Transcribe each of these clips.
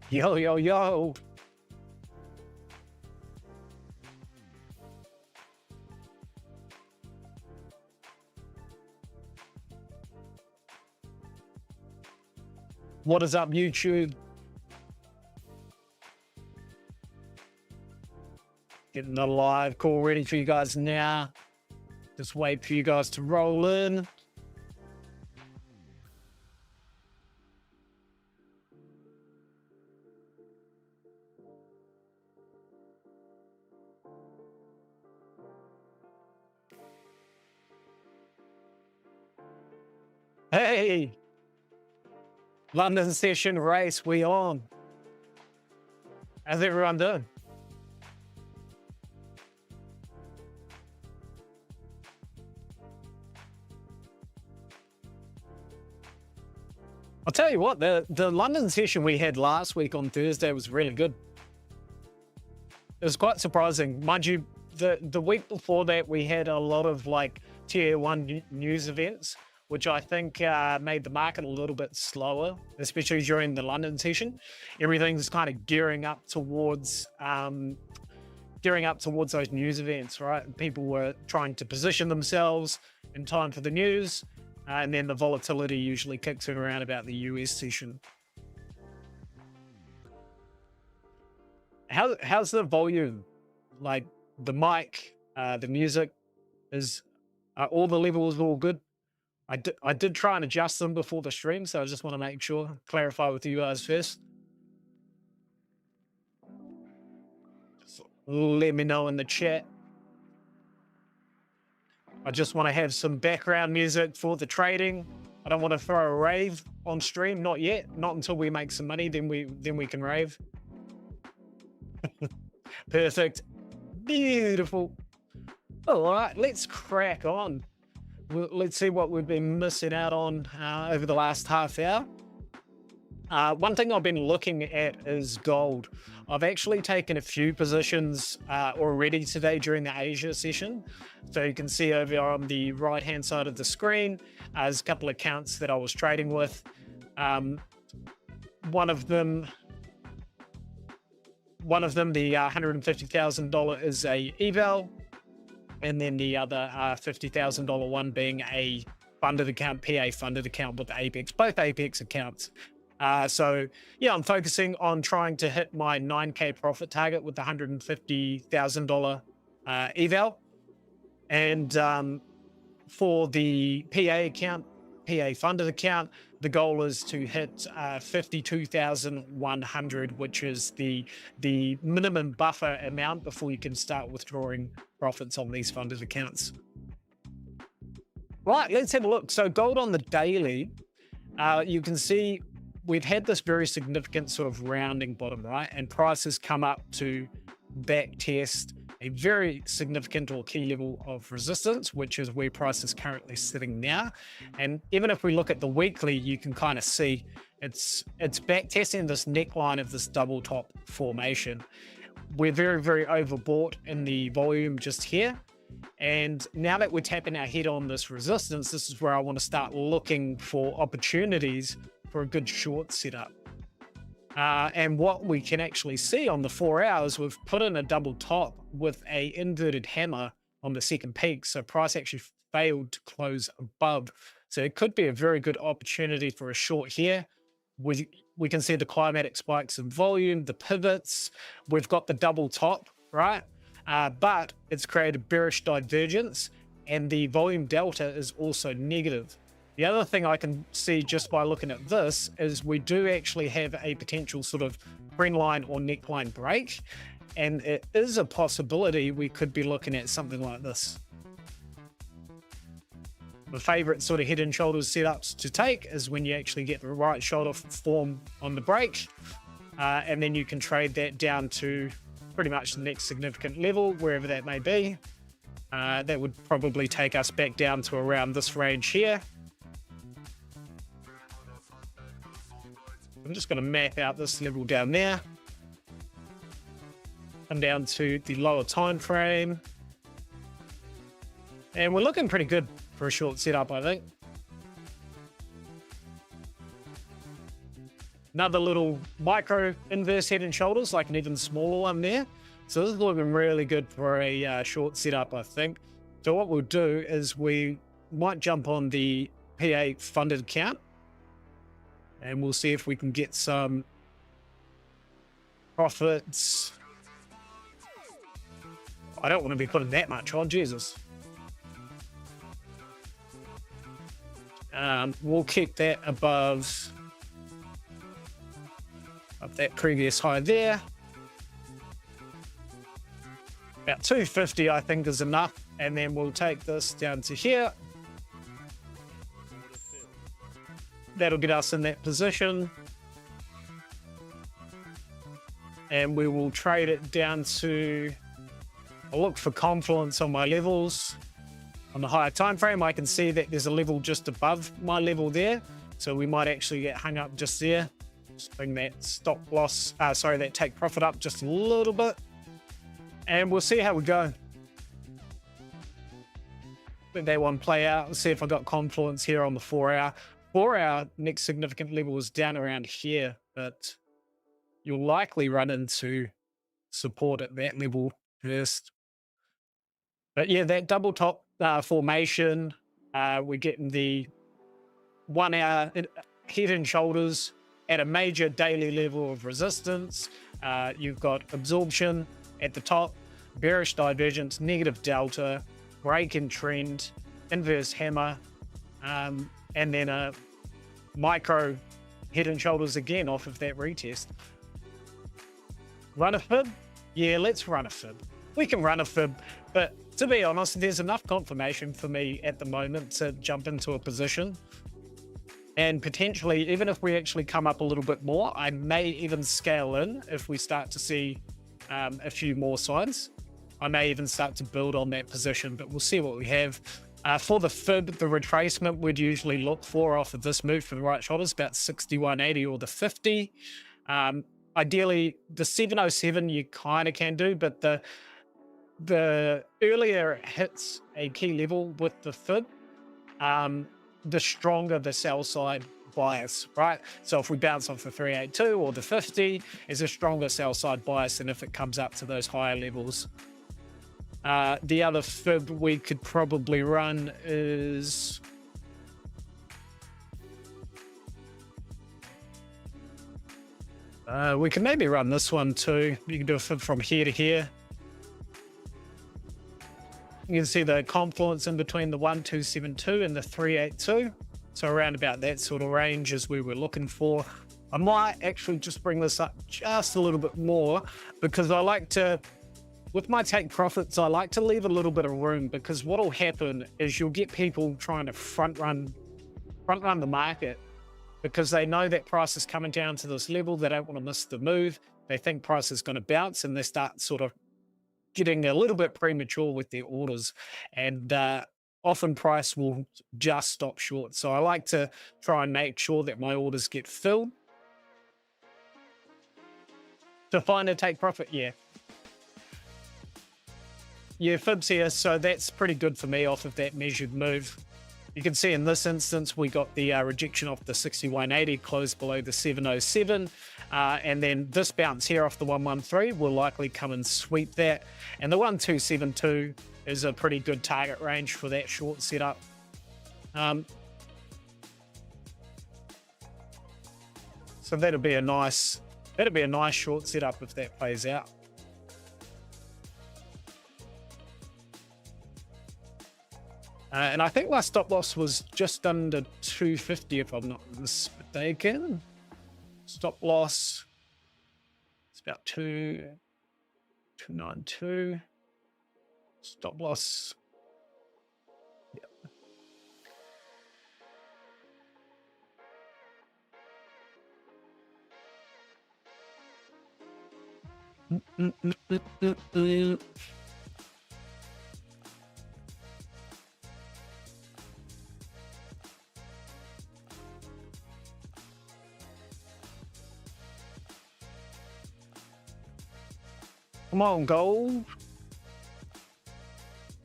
Yo, yo, yo. What is up, YouTube? Getting the live call ready for you guys now. Just wait for you guys to roll in. Hey, London session race, we on. How's everyone doing? I'll tell you what, the London session we had last week on Thursday was really good. It was quite surprising. Mind you, the week before that, we had a lot of like tier one news events, which I think made the market a little bit slower, especially during the London session. Everything's kind of gearing up towards those news events, right? People were trying to position themselves in time for the news, and then the volatility usually kicks in around about the US session. How's the volume? Like the mic, the music, are all the levels all good? I did try and adjust them before the stream, so I just want to make sure, clarify with you guys first. Just let me know in the chat. I just want to have some background music for the trading. I don't want to throw a rave on stream, not yet. Not until we make some money, then we can rave. Perfect. Beautiful. All right, let's crack on. Let's see what we've been missing out on over the last half hour. One thing I've been looking at is gold. I've actually taken a few positions already today during the Asia session. So you can see over on the right-hand side of the screen, there's a couple of accounts that I was trading with. One of them, the $150,000 is a eval, and then the other $50,000 one being a funded account, PA funded account with Apex, both Apex accounts. So yeah, I'm focusing on trying to hit my 9K profit target with the $150,000 eval. And for the PA account, PA funded account, the goal is to hit 52,100, which is the minimum buffer amount before you can start withdrawing profits on these funded accounts. Right, let's have a look. So gold on the daily, you can see we've had this very significant sort of rounding bottom, right? And prices come up to back test a very significant or key level of resistance, which is where price is currently sitting now. And even if we look at the weekly, you can kind of see it's back testing this neckline of this double top formation. We're very, very overbought in the volume just here. And now that we're tapping our head on this resistance, this is where I want to start looking for opportunities for a good short setup. And what we can actually see on the 4 hours, we've put in a double top with a inverted hammer on the second peak. So price actually failed to close above. So it could be a very good opportunity for a short here. We can see the climatic spikes in volume, the pivots. We've got the double top, right? But it's created bearish divergence, and the volume delta is also negative. The other thing I can see just by looking at this is we do actually have a potential sort of trend line or neckline break, and it is a possibility we could be looking at something like this. My favorite sort of head and shoulders setups to take is when you actually get the right shoulder form on the break, and then you can trade that down to pretty much the next significant level, wherever that may be. That would probably take us back down to around this range here. I'm just going to map out this level down there. Come down to the lower time frame. And we're looking pretty good for a short setup, I think. Another little micro inverse head and shoulders, like an even smaller one there. So this is looking really good for a short setup, I think. So what we'll do is we might jump on the PA funded account and we'll see if we can get some profits. I don't want to be putting that much on, Jesus. We'll keep that above that previous high there. About 250 I think is enough, and then we'll take this down to here. That'll get us in that position, and we will trade it down to, I'll look for confluence on my levels. On the higher time frame, I can see that there's a level just above my level there, so we might actually get hung up just there. Just bring that stop loss, that take profit up just a little bit, and we'll see how we go. Let that one play out. Let's see if I got confluence here on the 4 hour. 4 hour next significant level is down around here, but you'll likely run into support at that level first. But yeah, that double top formation, we're getting the 1 hour head and shoulders at a major daily level of resistance. You've got absorption at the top, bearish divergence, negative delta, break in trend, inverse hammer, and then a micro head and shoulders again off of that retest. Run a fib? Yeah, let's run a fib. We can run a fib, but to be honest, there's enough confirmation for me at the moment to jump into a position. And potentially, even if we actually come up a little bit more, I may even scale in if we start to see a few more signs. I may even start to build on that position, but we'll see what we have. For the fib, the retracement we'd usually look for off of this move for the right shoulders, about 61.80 or the 50. Ideally, the 707 you kind of can do, but the earlier it hits a key level with the fib, the stronger the sell side bias, right? So if we bounce off the 382 or the 50, is a stronger sell side bias than if it comes up to those higher levels. The other fib we could probably run is we can maybe run this one too. You can do a fib from here to here. You can see the confluence in between the 1272 and the 382. So around about that sort of range as we were looking for. I might actually just bring this up just a little bit more because I like to, with my take profits, I like to leave a little bit of room, because what will happen is you'll get people trying to front run the market because they know that price is coming down to this level. They don't want to miss the move. They think price is going to bounce, and they start sort of getting a little bit premature with their orders, and often price will just stop short. So I like to try and make sure that my orders get filled to find a take profit. Yeah, fibs here, so that's pretty good for me off of that measured move. You can see in this instance we got the rejection off the 6180, closed below the 707, and then this bounce here off the 113 will likely come and sweep that, and the 1272 is a pretty good target range for that short setup. So that'll be a nice short setup if that plays out. And I think my stop loss was just under 250 if I'm not mistaken. Stop loss, it's about 292. Stop loss, yeah. Come on, gold.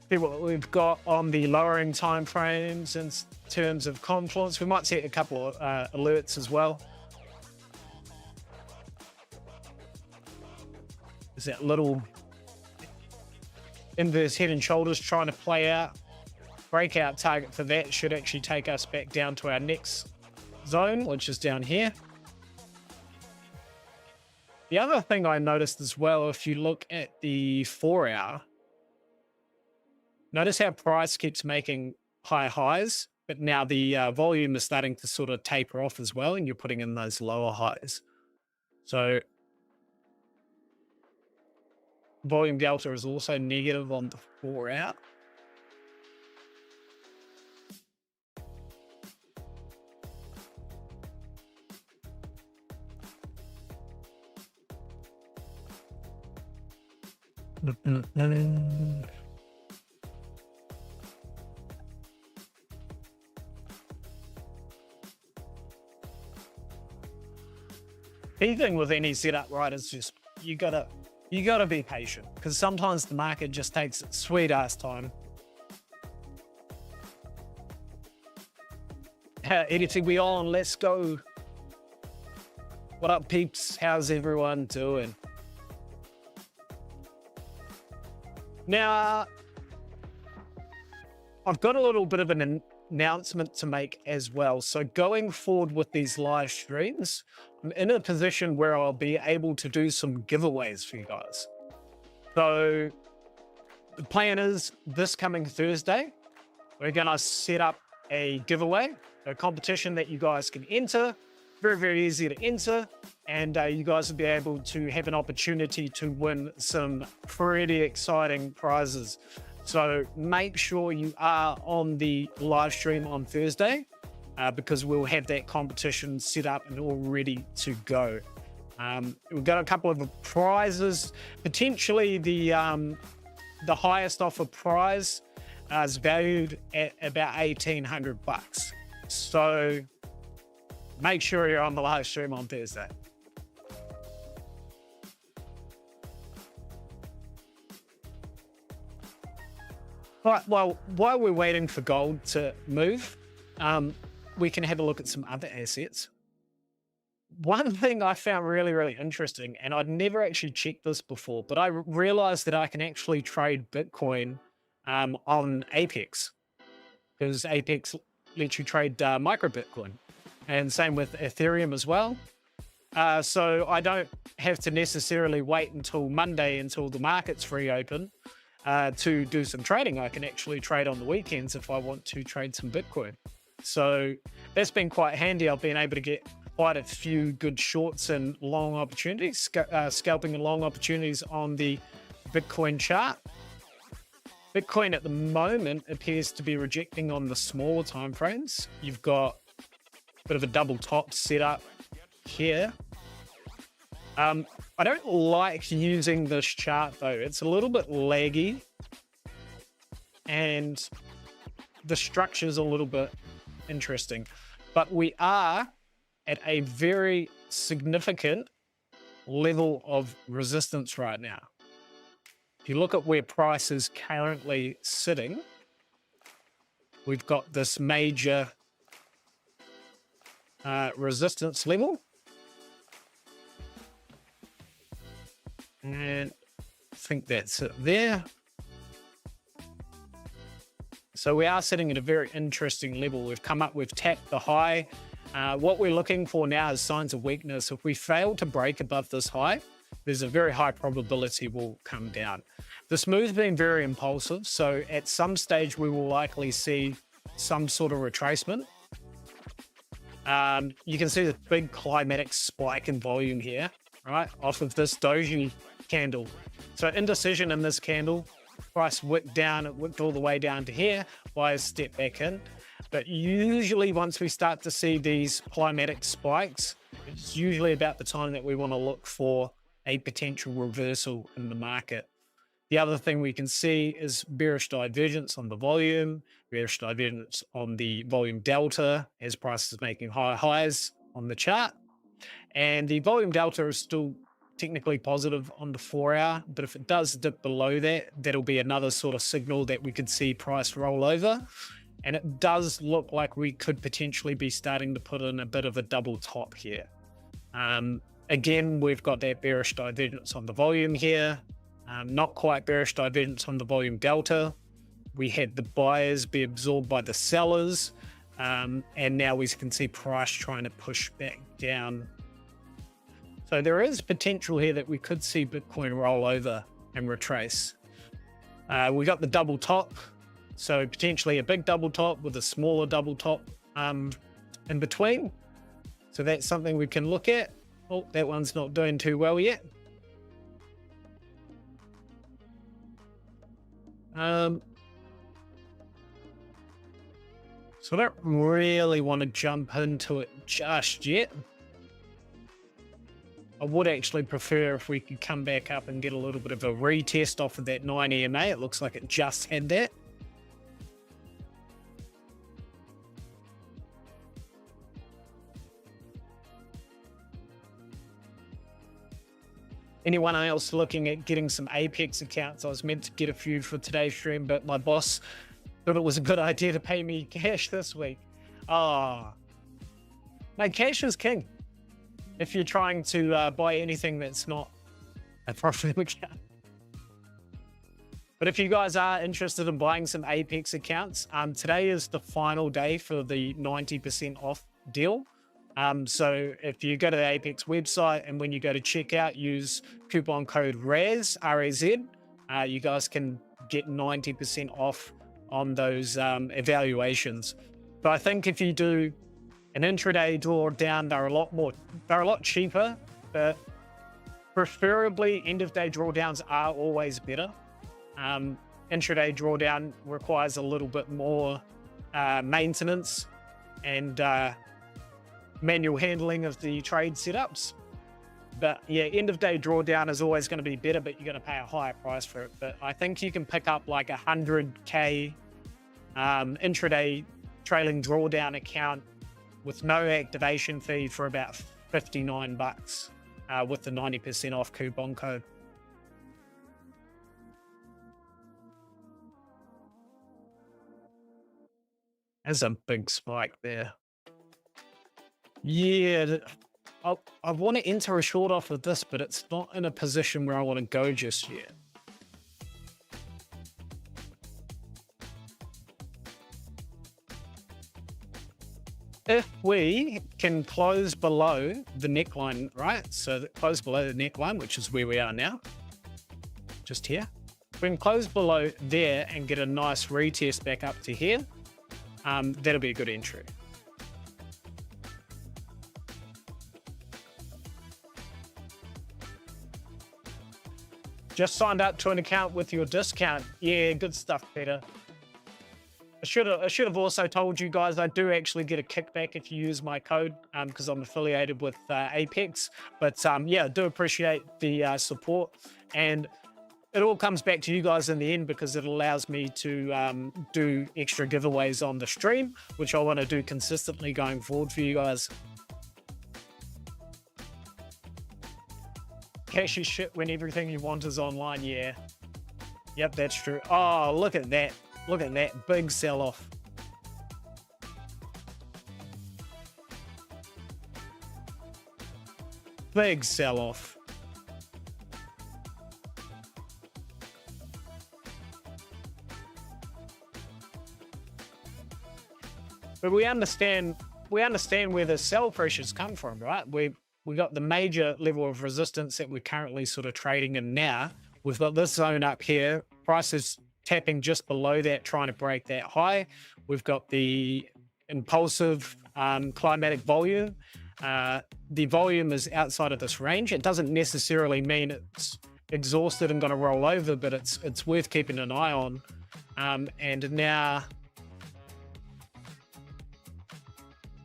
See what we've got on the lowering time frames in terms of confluence. We might see a couple of alerts as well. There's that little inverse head and shoulders trying to play out. Breakout target for that should actually take us back down to our next zone, which is down here. The other thing I noticed as well, if you look at the 4-hour, notice how price keeps making high highs, but now the volume is starting to sort of taper off as well, and you're putting in those lower highs. So volume delta is also negative on the 4-hour. Key thing with any setup, right, is just you gotta be patient, because sometimes the market just takes its sweet ass time. Anything we on? Let's go. What up, peeps? How's everyone doing? Now, I've got a little bit of an announcement to make as well. So going forward with these live streams, I'm in a position where I'll be able to do some giveaways for you guys. So the plan is this coming Thursday, we're going to set up a giveaway, a competition that you guys can enter. Very, very easy to enter. And you guys will be able to have an opportunity to win some pretty exciting prizes. So make sure you are on the live stream on Thursday, because we'll have that competition set up and all ready to go. We've got a couple of prizes. Potentially the highest offer prize is valued at about $1,800. So make sure you're on the live stream on Thursday. Right, well, while we're waiting for gold to move, we can have a look at some other assets. One thing I found really, really interesting, and I'd never actually checked this before, but I realized that I can actually trade Bitcoin on Apex, because Apex lets you trade micro Bitcoin, and same with Ethereum as well. So I don't have to necessarily wait until Monday until the markets reopen to do some trading. I can actually trade on the weekends if I want to trade some Bitcoin. So that's been quite handy. I've been able to get quite a few good shorts and long opportunities, scalping and long opportunities on the Bitcoin chart. Bitcoin at the moment appears to be rejecting on the smaller time frames. You've got a bit of a double top set up here. I don't like using this chart though. It's a little bit laggy and the structure's a little bit interesting, but we are at a very significant level of resistance right now. If you look at where price is currently sitting, we've got this major resistance level. And I think that's it there. So we are sitting at a very interesting level. We've come up, we've tapped the high. What we're looking for now is signs of weakness. If we fail to break above this high, there's a very high probability we'll come down. This move's been very impulsive, so at some stage we will likely see some sort of retracement. You can see the big climatic spike in volume here, right, off of this doji candle. So indecision in this candle, price wicked down, it wicked all the way down to here, buyers step back in. But usually once we start to see these climatic spikes, it's usually about the time that we want to look for a potential reversal in the market. The other thing we can see is bearish divergence on the volume, bearish divergence on the volume delta as price is making higher highs on the chart. And the volume delta is still technically positive on the 4-hour, but if it does dip below that, that'll be another sort of signal that we could see price roll over. And it does look like we could potentially be starting to put in a bit of a double top here. Again, we've got that bearish divergence on the volume here. Not quite bearish divergence on the volume delta. We had the buyers be absorbed by the sellers. And now we can see price trying to push back down. So there is potential here that we could see Bitcoin roll over and retrace. We got the double top. So potentially a big double top with a smaller double top in between. So that's something we can look at. Oh, that one's not doing too well yet. So I don't really want to jump into it just yet. I would actually prefer if we could come back up and get a little bit of a retest off of that 9 EMA. It looks like it just had that. Anyone else looking at getting some Apex accounts? I was meant to get a few for today's stream, but my boss thought it was a good idea to pay me cash this week. No, cash is king if you're trying to buy anything that's not a profitable account. But if you guys are interested in buying some Apex accounts, today is the final day for the 90% off deal. So if you go to the Apex website and when you go to checkout, use coupon code RAZ, R-A-Z, you guys can get 90% off on those evaluations. But I think if you do an intraday drawdown, they're a lot cheaper, but preferably end of day drawdowns are always better. Intraday drawdown requires a little bit more maintenance and manual handling of the trade setups. But yeah, end of day drawdown is always going to be better, but you're going to pay a higher price for it. But I think you can pick up like 100K intraday trailing drawdown account with no activation fee for about $59 with the 90% off coupon code. There's a big spike there. Yeah, I want to enter a short off of this, but it's not in a position where I want to go just yet. If we can close below the neckline, right? So close below the neckline, which is where we are now, just here. If we can close below there and get a nice retest back up to here, that'll be a good entry. Just signed up to an account with your discount. Yeah, good stuff, Peter. I should have also told you guys I do actually get a kickback if you use my code because I'm affiliated with Apex. But yeah, I do appreciate the support, and it all comes back to you guys in the end because it allows me to do extra giveaways on the stream, which I want to do consistently going forward for you guys. Cash is shit when everything you want is online. Yeah. Yep, that's true. Oh, look at that. Look at that big sell-off. Big sell-off. But we understand where the sell pressures come from, right? We got the major level of resistance that we're currently sort of trading in now. We've got this zone up here. Price is tapping just below that, trying to break that high. We've got the impulsive climatic volume. The volume is outside of this range. It doesn't necessarily mean it's exhausted and going to roll over, but it's worth keeping an eye on. And now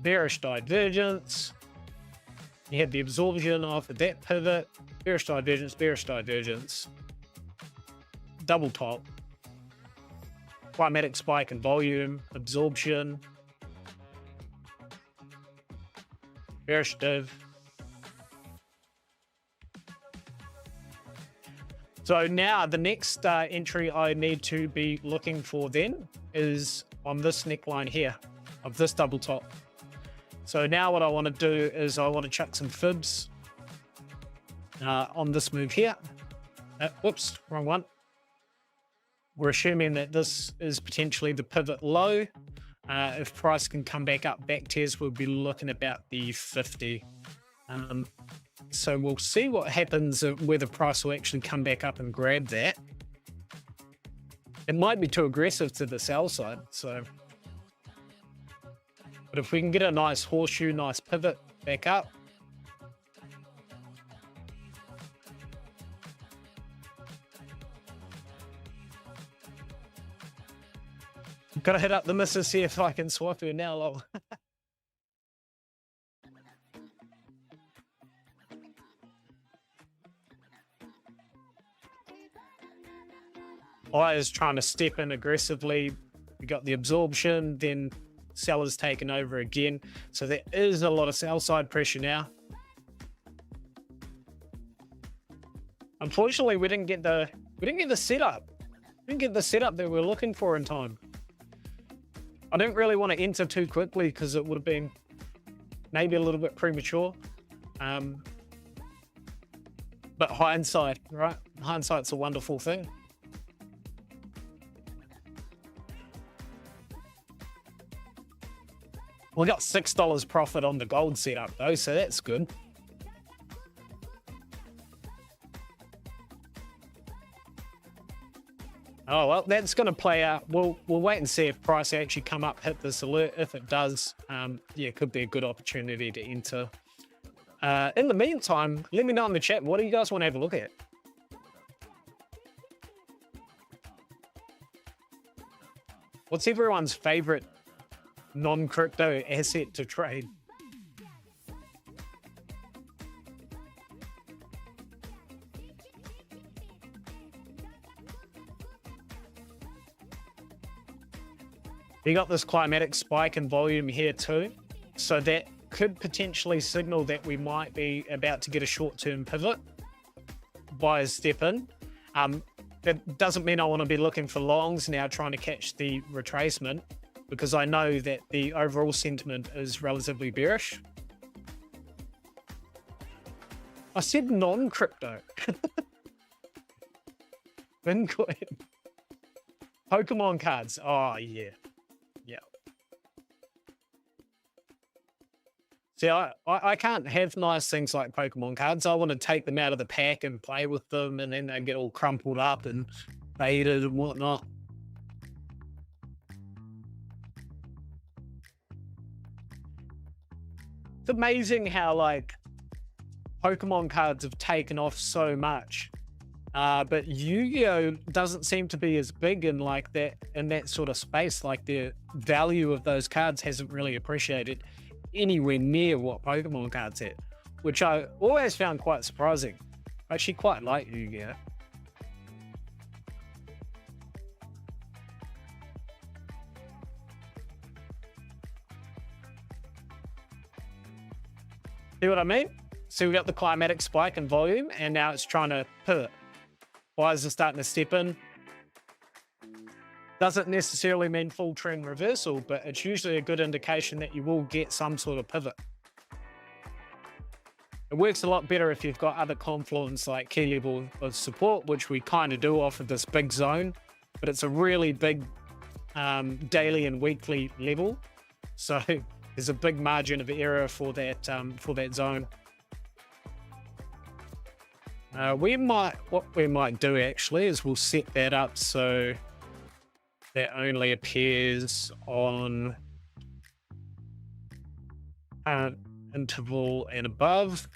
bearish divergence. You had the absorption off of that pivot, bearish divergence, double top, climatic spike in volume, absorption, bearish div. So now the next entry I need to be looking for then is on this neckline here of this double top. So now what I want to do is I want to chuck some fibs on this move here. Whoops, wrong one. We're assuming that this is potentially the pivot low. If price can come back up, back tears, we'll be looking about the 50. So we'll see what happens, whether price will actually come back up and grab that. It might be too aggressive to the sell side. So, but if we can get a nice horseshoe, nice pivot back up, gotta hit up the missus, see if I can swap her now. Lol. I was trying to step in aggressively. We got the absorption, then sellers taken over again. So there is a lot of sell side pressure now. Unfortunately, we didn't get the setup. We didn't get the setup that we were looking for in time. I didn't really want to enter too quickly because it would have been maybe a little bit premature. But hindsight, right? Hindsight's a wonderful thing. We got $6 profit on the gold setup though, so that's good. Oh, well, that's going to play out. We'll wait and see if price actually come up, hit this alert. If it does, yeah, it could be a good opportunity to enter. In the meantime, let me know in the chat, what do you guys want to have a look at? What's everyone's favorite non-crypto asset to trade? You got this climatic spike in volume here too. So that could potentially signal that we might be about to get a short-term pivot. Buyers step in. That doesn't mean I want to be looking for longs now trying to catch the retracement, because I know that the overall sentiment is relatively bearish. I said non-crypto. Bitcoin. Pokemon cards. Oh, yeah. Yeah. See, I can't have nice things like Pokemon cards. I want to take them out of the pack and play with them, and then they get all crumpled up and faded and whatnot. It's amazing how, like, Pokemon cards have taken off so much. But Yu-Gi-Oh doesn't seem to be as big in like that, in that sort of space. Like, the value of those cards hasn't really appreciated anywhere near what Pokemon cards had, which I always found quite surprising. I actually quite like Yu-Gi-Oh. See what I mean? So we got the climatic spike in volume, and now it's trying to pivot. Buyers are starting to step in. Doesn't necessarily mean full trend reversal, but it's usually a good indication that you will get some sort of pivot. It works a lot better if you've got other confluence like key level of support, which we kind of do off of this big zone, but it's a really big daily and weekly level. So there's a big margin of error for that zone. What we might do actually is we'll set that up so that only appears on interval and above.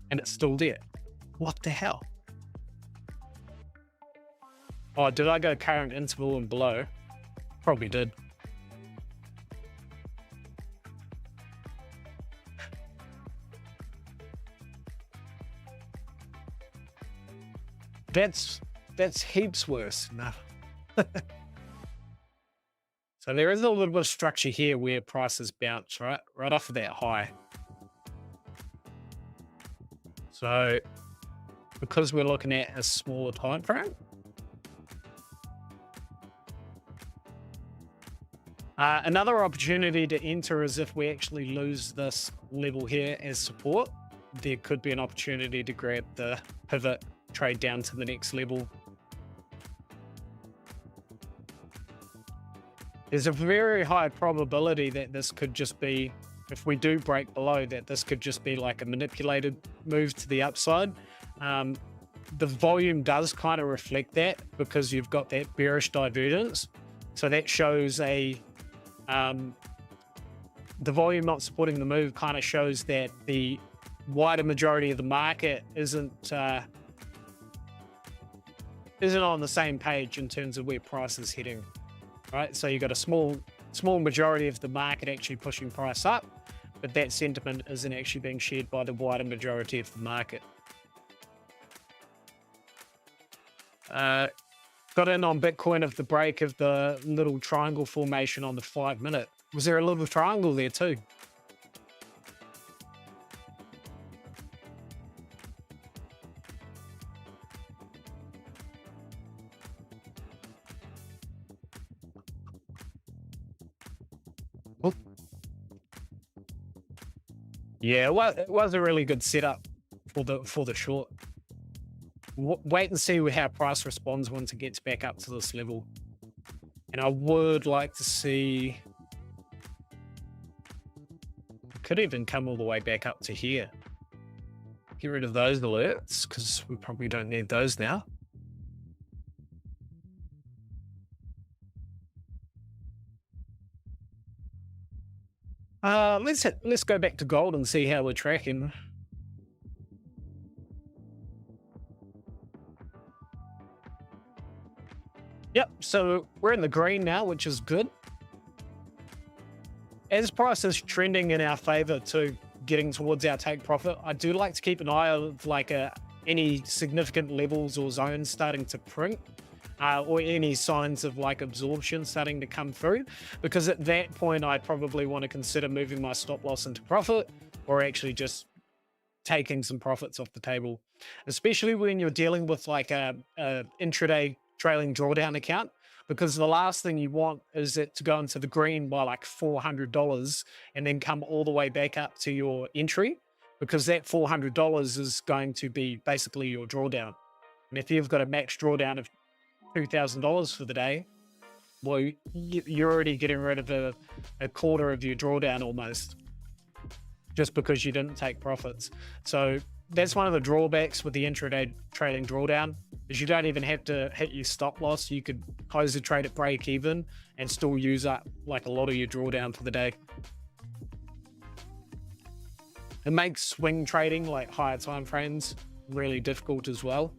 And it's still there. What the hell? Oh, did I go current interval and below? Probably did. That's heaps worse. No. So there is a little bit of structure here where prices bounce, right off of that high. So because we're looking at a smaller time frame. Another opportunity to enter is if we actually lose this level here as support. There could be an opportunity to grab the pivot, trade down to the next level. There's a very high probability that this could just be, if we do break below, that this could just be like a manipulated move to the upside. The volume does kind of reflect that because you've got that bearish divergence. So that shows the volume not supporting the move kind of shows that the wider majority of the market isn't on the same page in terms of where price is heading, right? So you've got a small majority of the market actually pushing price up, but that sentiment isn't actually being shared by the wider majority of the market. Got in on Bitcoin of the break of the little triangle formation on the 5 minute. Was there a little triangle there too? Oh. Yeah, well, it was a really good setup for the short. Wait and see how price responds once it gets back up to this level. And I would like to see, it could even come all the way back up to here. Get rid of those alerts because we probably don't need those now. Let's go back to gold and see how we're tracking. Yep, so we're in the green now, which is good. As price is trending in our favor to getting towards our take profit, I do like to keep an eye on like any significant levels or zones starting to print, or any signs of like absorption starting to come through, because at that point I probably want to consider moving my stop loss into profit, or actually just taking some profits off the table, especially when you're dealing with like a intraday trailing drawdown account, because the last thing you want is it to go into the green by like $400 and then come all the way back up to your entry, because that $400 is going to be basically your drawdown. And if you've got a max drawdown of $2,000 for the day, well, you're already getting rid of a quarter of your drawdown almost, just because you didn't take profits. So that's one of the drawbacks with the intraday trading drawdown, is you don't even have to hit your stop loss. You could close the trade at break even and still use up like a lot of your drawdown for the day. It makes swing trading, like higher time frames, really difficult as well.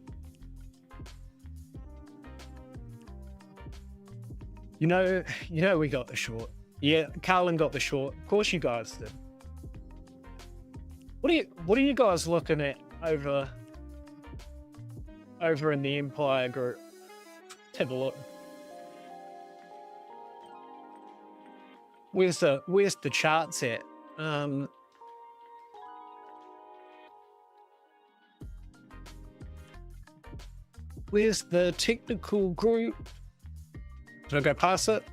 You know, we got the short. Yeah, Carlin got the short. Of course you guys did. What are you guys looking at over in the Empire group? Let's have a look. Where's the charts at? Where's the technical group? Did I go past it?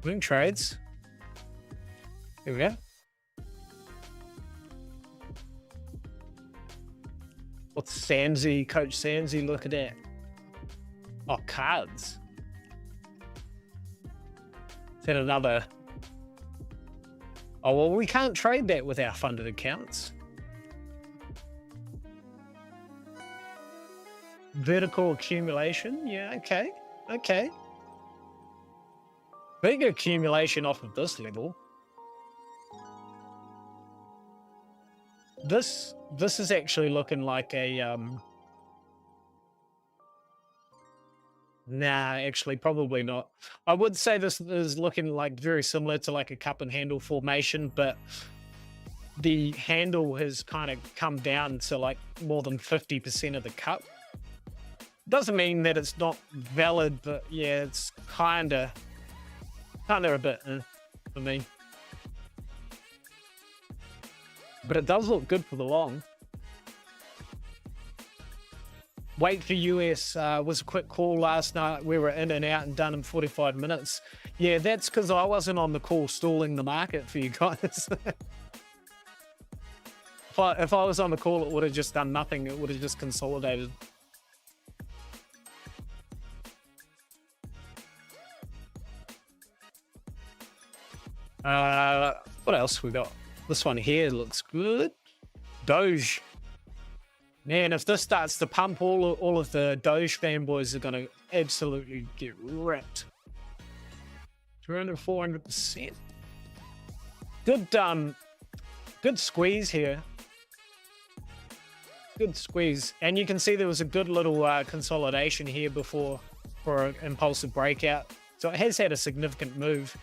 Wing trades. Here we go. What's Sansi, Coach Sansi looking at? Oh, cards. Is that another? Oh, well, we can't trade that with our funded accounts. Vertical accumulation. Yeah, okay. Okay. Big accumulation off of this level. This is actually looking like a nah, actually probably not. I would say this is looking like very similar to like a cup and handle formation, but the handle has kind of come down to like more than 50% of the cup. Doesn't mean that it's not valid, but yeah, it's kind of a bit for me. But it does look good for the long. Wait for US was a quick call last night. We were in and out and done in 45 minutes. Yeah, that's because I wasn't on the call stalling the market for you guys. If I was on the call, it would have just done nothing. It would have just consolidated. What else we got? This one here looks good. Doge. Man, if this starts to pump, all of the Doge fanboys are going to absolutely get wrecked. 300, 400%. Good squeeze here. Good squeeze. And you can see there was a good little consolidation here before for an impulsive breakout. So it has had a significant move.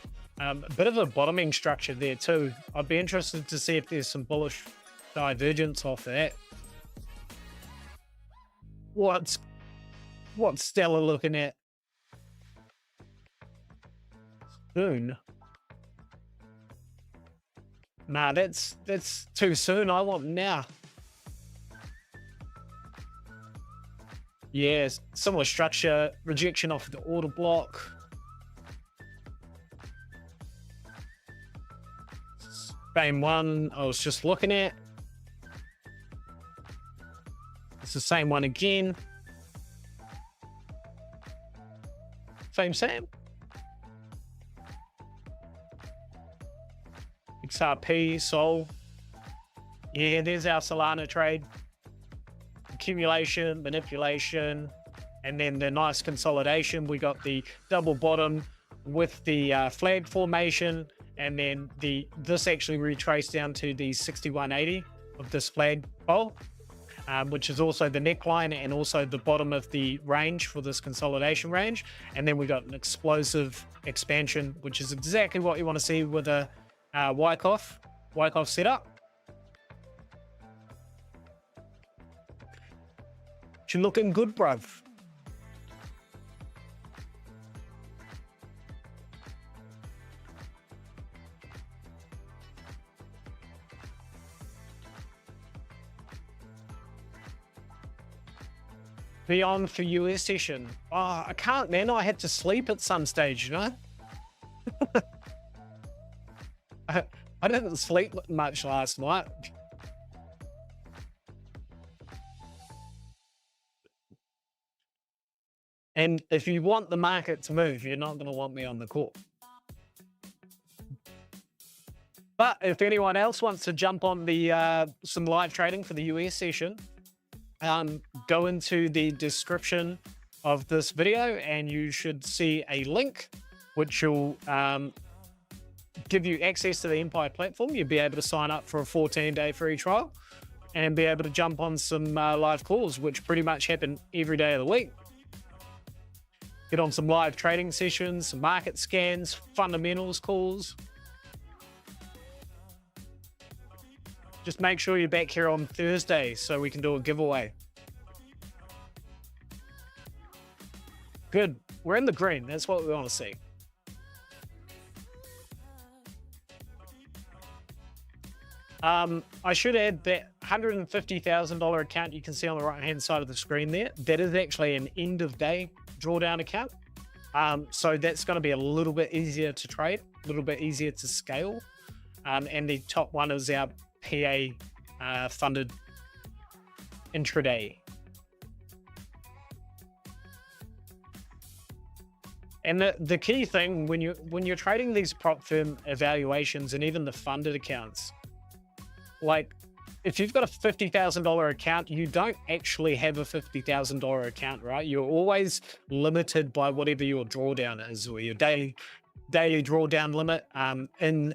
A bit of a bottoming structure there too. I'd be interested to see if there's some bullish divergence off that. What's Stella looking at? Soon. Nah, that's too soon. I want now. Yes, similar structure, rejection off the order block. Same one I was just looking at. It's the same one again. Same. XRP, Sol. Yeah, there's our Solana trade. Accumulation, manipulation, and then the nice consolidation. We got the double bottom with the flag formation, and then this actually retraced down to the 6180 of this flag pole, which is also the neckline and also the bottom of the range for this consolidation range. And then we got an explosive expansion, which is exactly what you want to see with a Wyckoff setup. You're looking good, bruv. Beyond for US session. Oh, I can't, man. I had to sleep at some stage, you know? I didn't sleep much last night. And if you want the market to move, you're not going to want me on the call. But if anyone else wants to jump on the some live trading for the US session, go into the description of this video and you should see a link which will give you access to the Empire platform. You'll be able to sign up for a 14-day free trial and be able to jump on some live calls, which pretty much happen every day of the week. Get on some live trading sessions, some market scans, fundamentals calls. Just make sure you're back here on Thursday so we can do a giveaway. Good. We're in the green. That's what we want to see. I should add that $150,000 account you can see on the right-hand side of the screen there. That is actually an end-of-day drawdown account. So that's going to be a little bit easier to trade, a little bit easier to scale. And the top one is our PA funded intraday. And the key thing when you're trading these prop firm evaluations and even the funded accounts, like if you've got a $50,000 account, you don't actually have a $50,000 account, right? You're always limited by whatever your drawdown is or your daily drawdown limit. In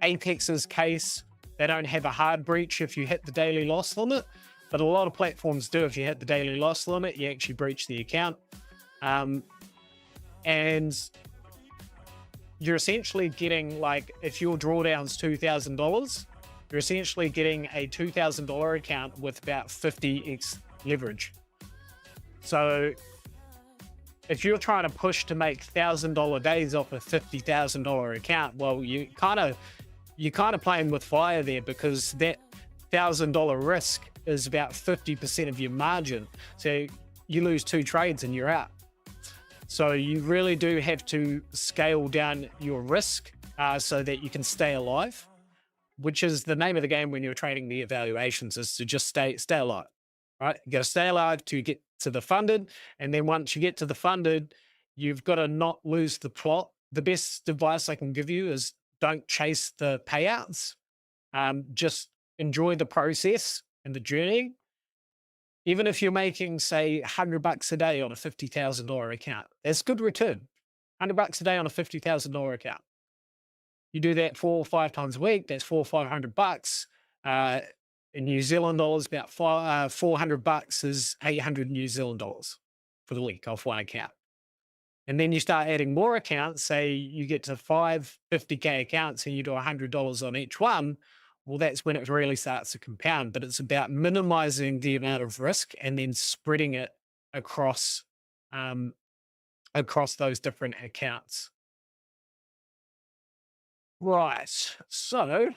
Apex's case, they don't have a hard breach if you hit the daily loss limit, but a lot of platforms do. If you hit the daily loss limit, you actually breach the account. And you're essentially getting, like, if your drawdown's $2,000, you're essentially getting a $2,000 account with about 50x leverage. So if you're trying to push to make $1,000 days off a $50,000 account, well, you're kind of playing with fire there, because that $1,000 risk is about 50% of your margin. So you lose 2 trades and you're out. So you really do have to scale down your risk so that you can stay alive, which is the name of the game when you're trading the evaluations, is to just stay alive, right? You got to stay alive to get to the funded. And then once you get to the funded, you've got to not lose the plot. The best advice I can give you is don't chase the payouts. Just enjoy the process and the journey. Even if you're making, say, $100 a day on a $50,000 account, that's good return. $100 a day on a $50,000 account. You do that 4 or 5 times a week, that's $400 or $500. In New Zealand dollars, about $400 is 800 New Zealand dollars for the week off one account. And then you start adding more accounts, say you get to 5 50K accounts and you do $100 on each one. Well, that's when it really starts to compound. But it's about minimizing the amount of risk and then spreading it across those different accounts. Right. So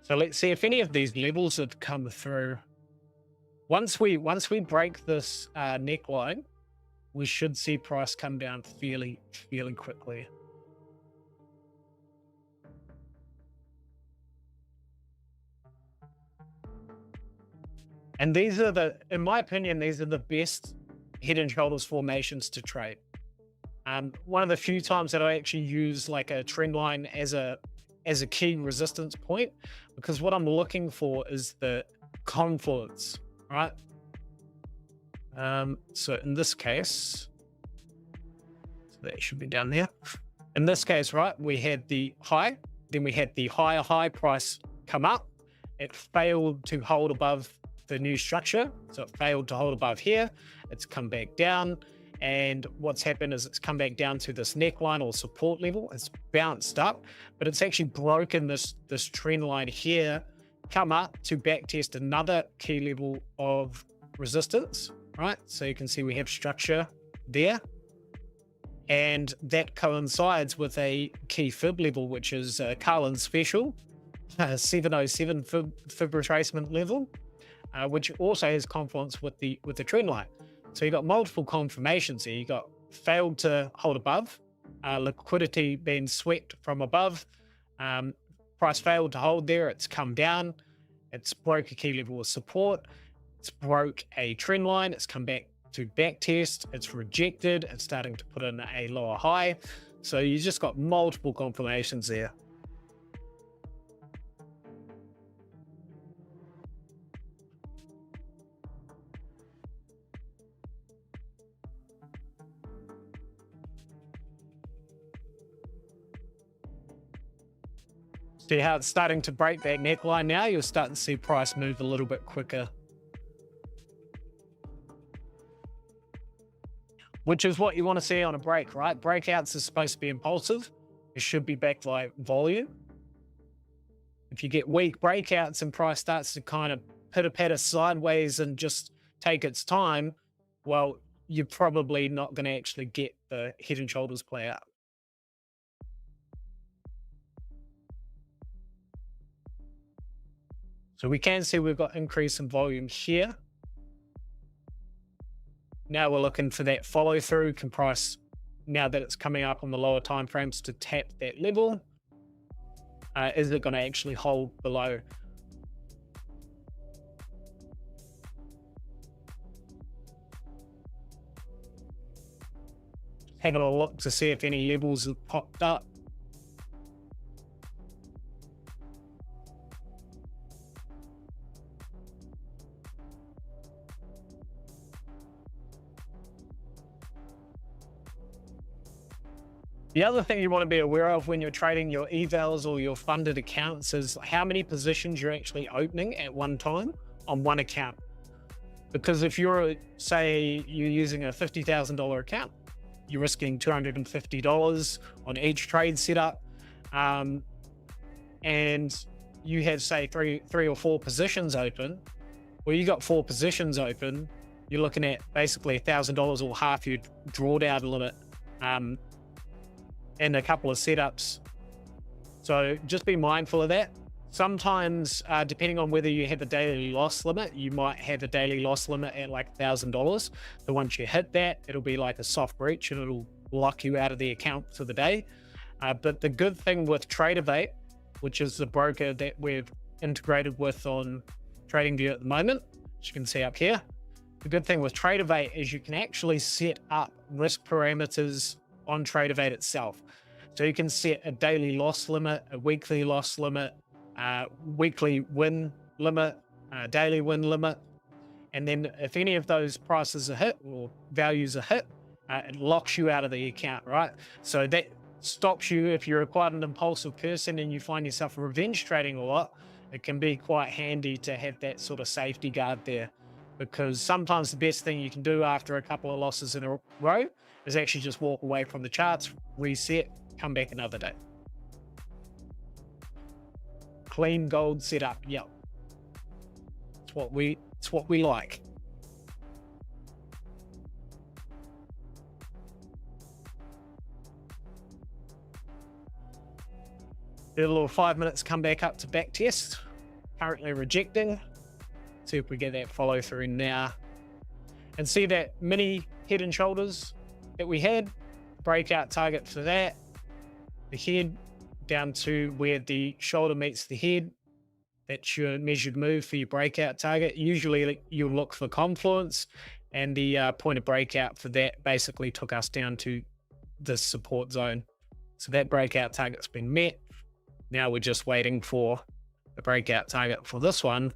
so let's see if any of these levels have come through. Once we break this neckline, we should see price come down fairly quickly. And these are in my opinion, these are the best head and shoulders formations to trade. One of the few times that I actually use like a trend line as a key resistance point, because what I'm looking for is the confluence, right? So in this case, so that should be down there. In this case, right, we had the high, then we had the higher price come up. It failed to hold above the new structure. So it failed to hold above here. It's come back down. And what's happened is it's come back down to this neckline or support level. It's bounced up, but it's actually broken this trend line here, come up to back test another key level of resistance, right? So you can see we have structure there. And that coincides with a key fib level, which is Carlin's special, 707 fib retracement level, which also has confluence with the trend line. So you got multiple confirmations here. You got failed to hold above, liquidity being swept from above, price failed to hold there. It's come down. It's broke a key level of support. It's broke a trend line. It's come back to back test. It's rejected. It's starting to put in a lower high. So you just got multiple confirmations there. See how it's starting to break that neckline now? You're starting to see price move a little bit quicker, which is what you want to see on a break, right? Breakouts are supposed to be impulsive. It should be backed by volume. If you get weak breakouts and price starts to kind of pitter-patter sideways and just take its time, well, you're probably not going to actually get the head and shoulders play out. So we can see we've got increase in volume here. Now we're looking for that follow through. Can price, now that it's coming up on the lower time frames, to tap that level? Is it going to actually hold below? Having a look to see if any levels have popped up. The other thing you want to be aware of when you're trading your evals or your funded accounts is how many positions you're actually opening at one time on one account. Because if you're, say, you're using a $50,000 account, you're risking $250 on each trade setup. And you have say three or four positions open, well, you got four positions open, you're looking at basically $1,000 or half your drawdown limit, and a couple of setups. So just be mindful of that. Sometimes, depending on whether you have a daily loss limit, you might have a daily loss limit at like $1,000. So once you hit that, it'll be like a soft breach and it'll lock you out of the account for the day. But the good thing with TradeAvate, which is the broker that we've integrated with on TradingView at the moment, as you can see up here, the good thing with TradeAvate is you can actually set up risk parameters on TradeAvate itself. So you can set a daily loss limit, a weekly loss limit, weekly win limit, daily win limit. And then if any of those prices are hit or values are hit, it locks you out of the account, right? So that stops you, if you're quite an impulsive person and you find yourself revenge trading a lot, it can be quite handy to have that sort of safety guard there, because sometimes the best thing you can do after a couple of losses in a row is actually just walk away from the charts, reset, come back another day. Clean gold setup, yep. It's what we like. Do a little 5 minutes, come back up to back test. Currently rejecting. See if we get that follow through now. And see that mini head and shoulders that we had, breakout target for that. The head down to where the shoulder meets the head. That's your measured move for your breakout target. Usually you'll look for confluence, and the point of breakout for that basically took us down to this support zone. So that breakout target's been met. Now we're just waiting for the breakout target for this one,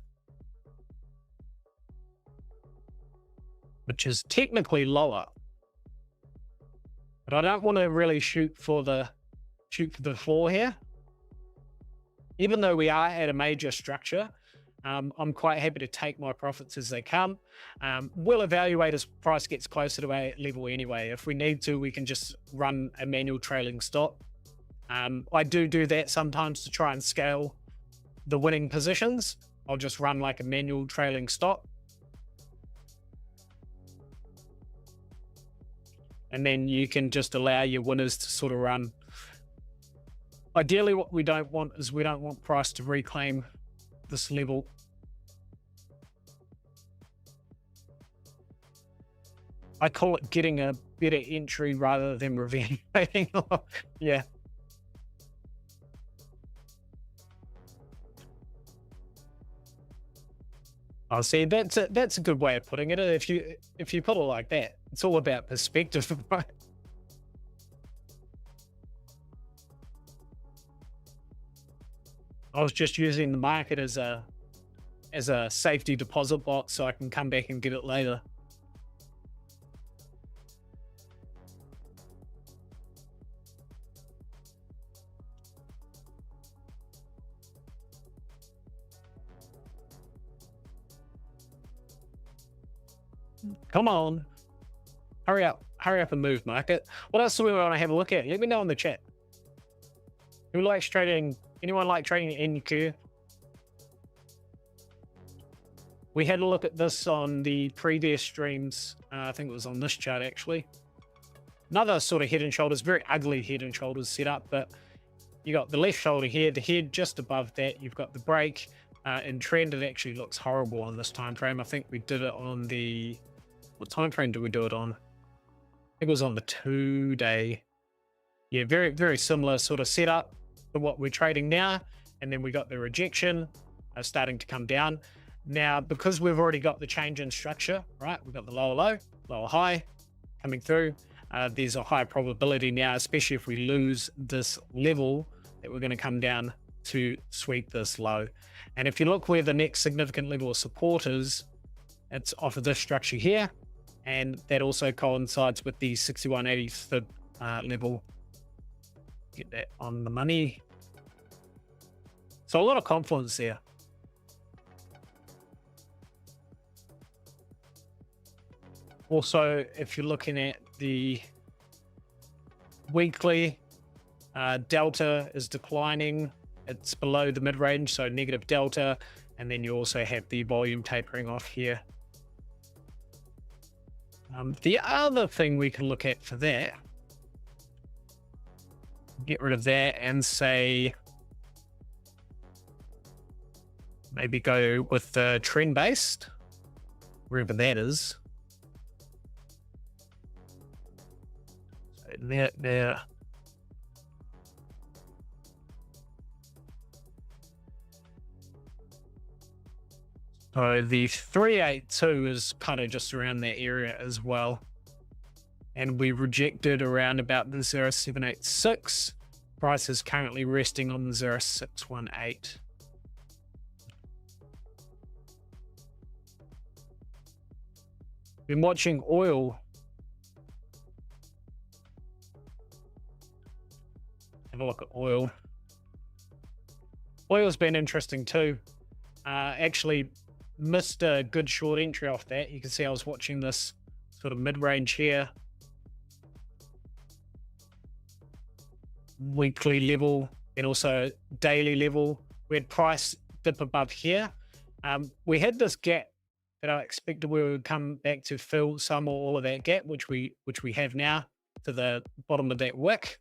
which is technically lower. But I don't want to really shoot for the floor here. Even though we are at a major structure, I'm quite happy to take my profits as they come. We'll evaluate as price gets closer to our level anyway. If we need to, we can just run a manual trailing stop. I do that sometimes to try and scale the winning positions. I'll just run like a manual trailing stop. And then you can just allow your winners to sort of run. Ideally, what we don't want is we don't want price to reclaim this level. I call it getting a better entry rather than revenge trading. Yeah. Oh, see, that's a good way of putting it. If you put it like that, it's all about perspective, right? I was just using the market as a safety deposit box so I can come back and get it later. Come on. Hurry up and move, market. What else do we want to have a look at? Let me know in the chat. Who likes trading? Anyone like trading NQ? We had a look at this on the previous streams. I think it was on this chart actually. Another sort of head and shoulders, very ugly head and shoulders setup, but you got the left shoulder here, the head just above that. You've got the break. In trend, it actually looks horrible on this time frame. I think we did it on the, what time frame did we do it on? I think it was on the 2-day. Yeah, very, very similar sort of setup to what we're trading now. And then we got the rejection starting to come down. Now, because we've already got the change in structure, right? We've got the lower low, lower high coming through. There's a high probability now, especially if we lose this level, that we're going to come down to sweep this low. And if you look where the next significant level of support is, it's off of this structure here. And that also coincides with the 61.83 level. Get that on the money. So a lot of confluence there. Also, if you're looking at the weekly, delta is declining. it's below the mid-range, so negative delta, and then you also have the volume tapering off here. The other thing we can look at for that, get rid of that and say, maybe go with the trend based, wherever that is. So there. So the 382 is kind of just around that area as well. And we rejected around about the 0786. Price is currently resting on the 0618. Been watching oil. Have a look at oil. Oil's been interesting too. Actually missed a good short entry off that. You can see I was watching this sort of mid-range here. Weekly level and also daily level. We had price dip above here. We had this gap that I expected we would come back to fill some or all of that gap, which we have now to the bottom of that wick.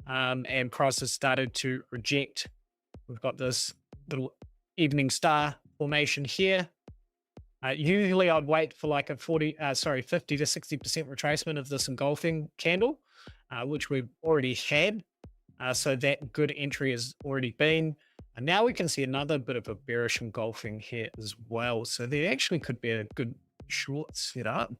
And prices started to reject. We've got this little evening star formation here. Usually I'd wait for like a 50 to 60% retracement of this engulfing candle, which we've already had. So that good entry has already been. And now we can see another bit of a bearish engulfing here as well. So there actually could be a good short setup.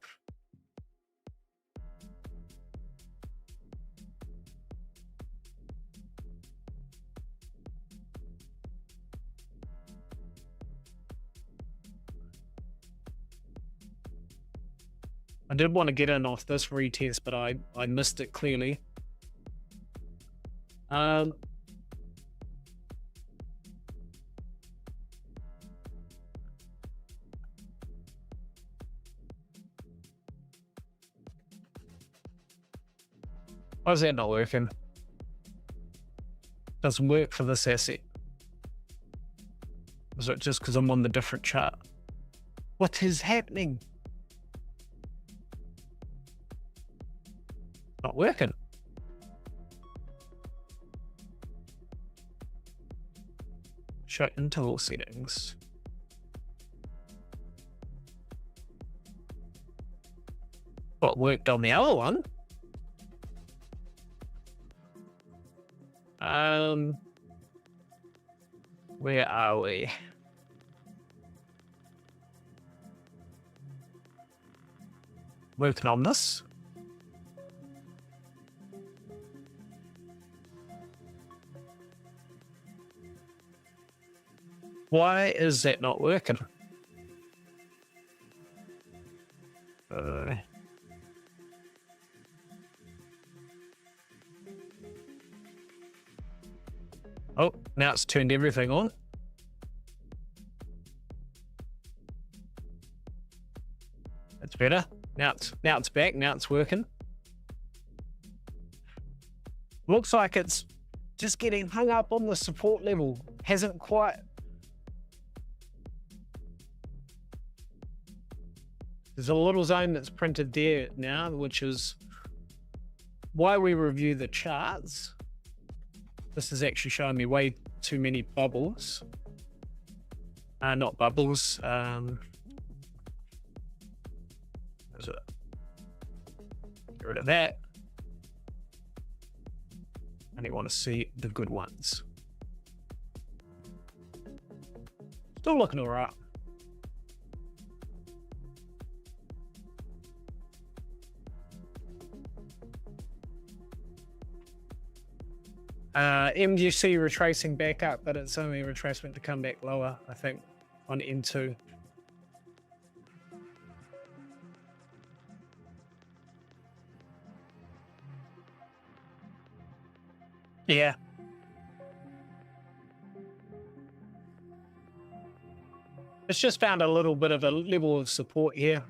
I did want to get in off this retest, but I missed it clearly. Why is that not working? Doesn't work for this asset. Is it just because I'm on the different chart? What is happening? Not working. Show interval settings. What worked on the other one? Where are we? Working on this. Why is that not working? Oh, now it's turned everything on. That's better. Now it's back. Now it's working. Looks like it's just getting hung up on the support level. Hasn't quite. There's a little zone that's printed there now, which is why we review the charts. This is actually showing me way too many bubbles. Not bubbles. Get rid of that. I only want to see the good ones. Still looking all right. MGC retracing back up, but it's only a retracement to come back lower, I think, on N2. Yeah. It's just found a little bit of a level of support here.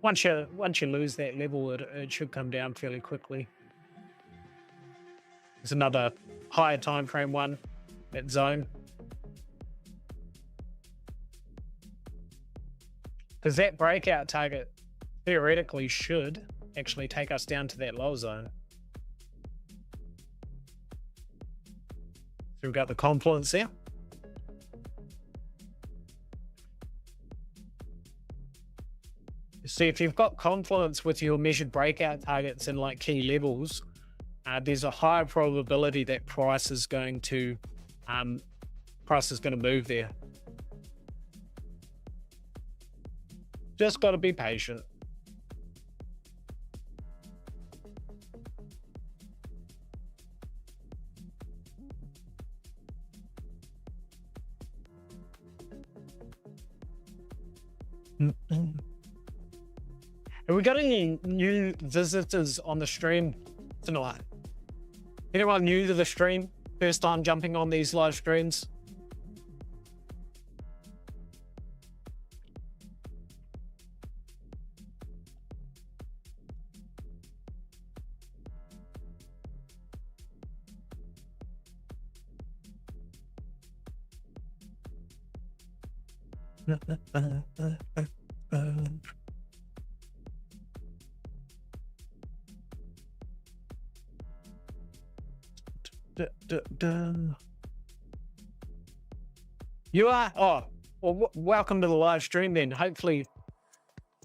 Once you lose that level, it should come down fairly quickly. There's another higher time frame one, that zone. Because that breakout target theoretically should actually take us down to that low zone. So we've got the confluence there. See, if you've got confluence with your measured breakout targets and like key levels, there's a higher probability that price is going to move there. Just got to be patient. Have we got any new visitors on the stream tonight? Anyone new to the stream? First time jumping on these live streams? You are? Oh, well, welcome to the live stream then. Hopefully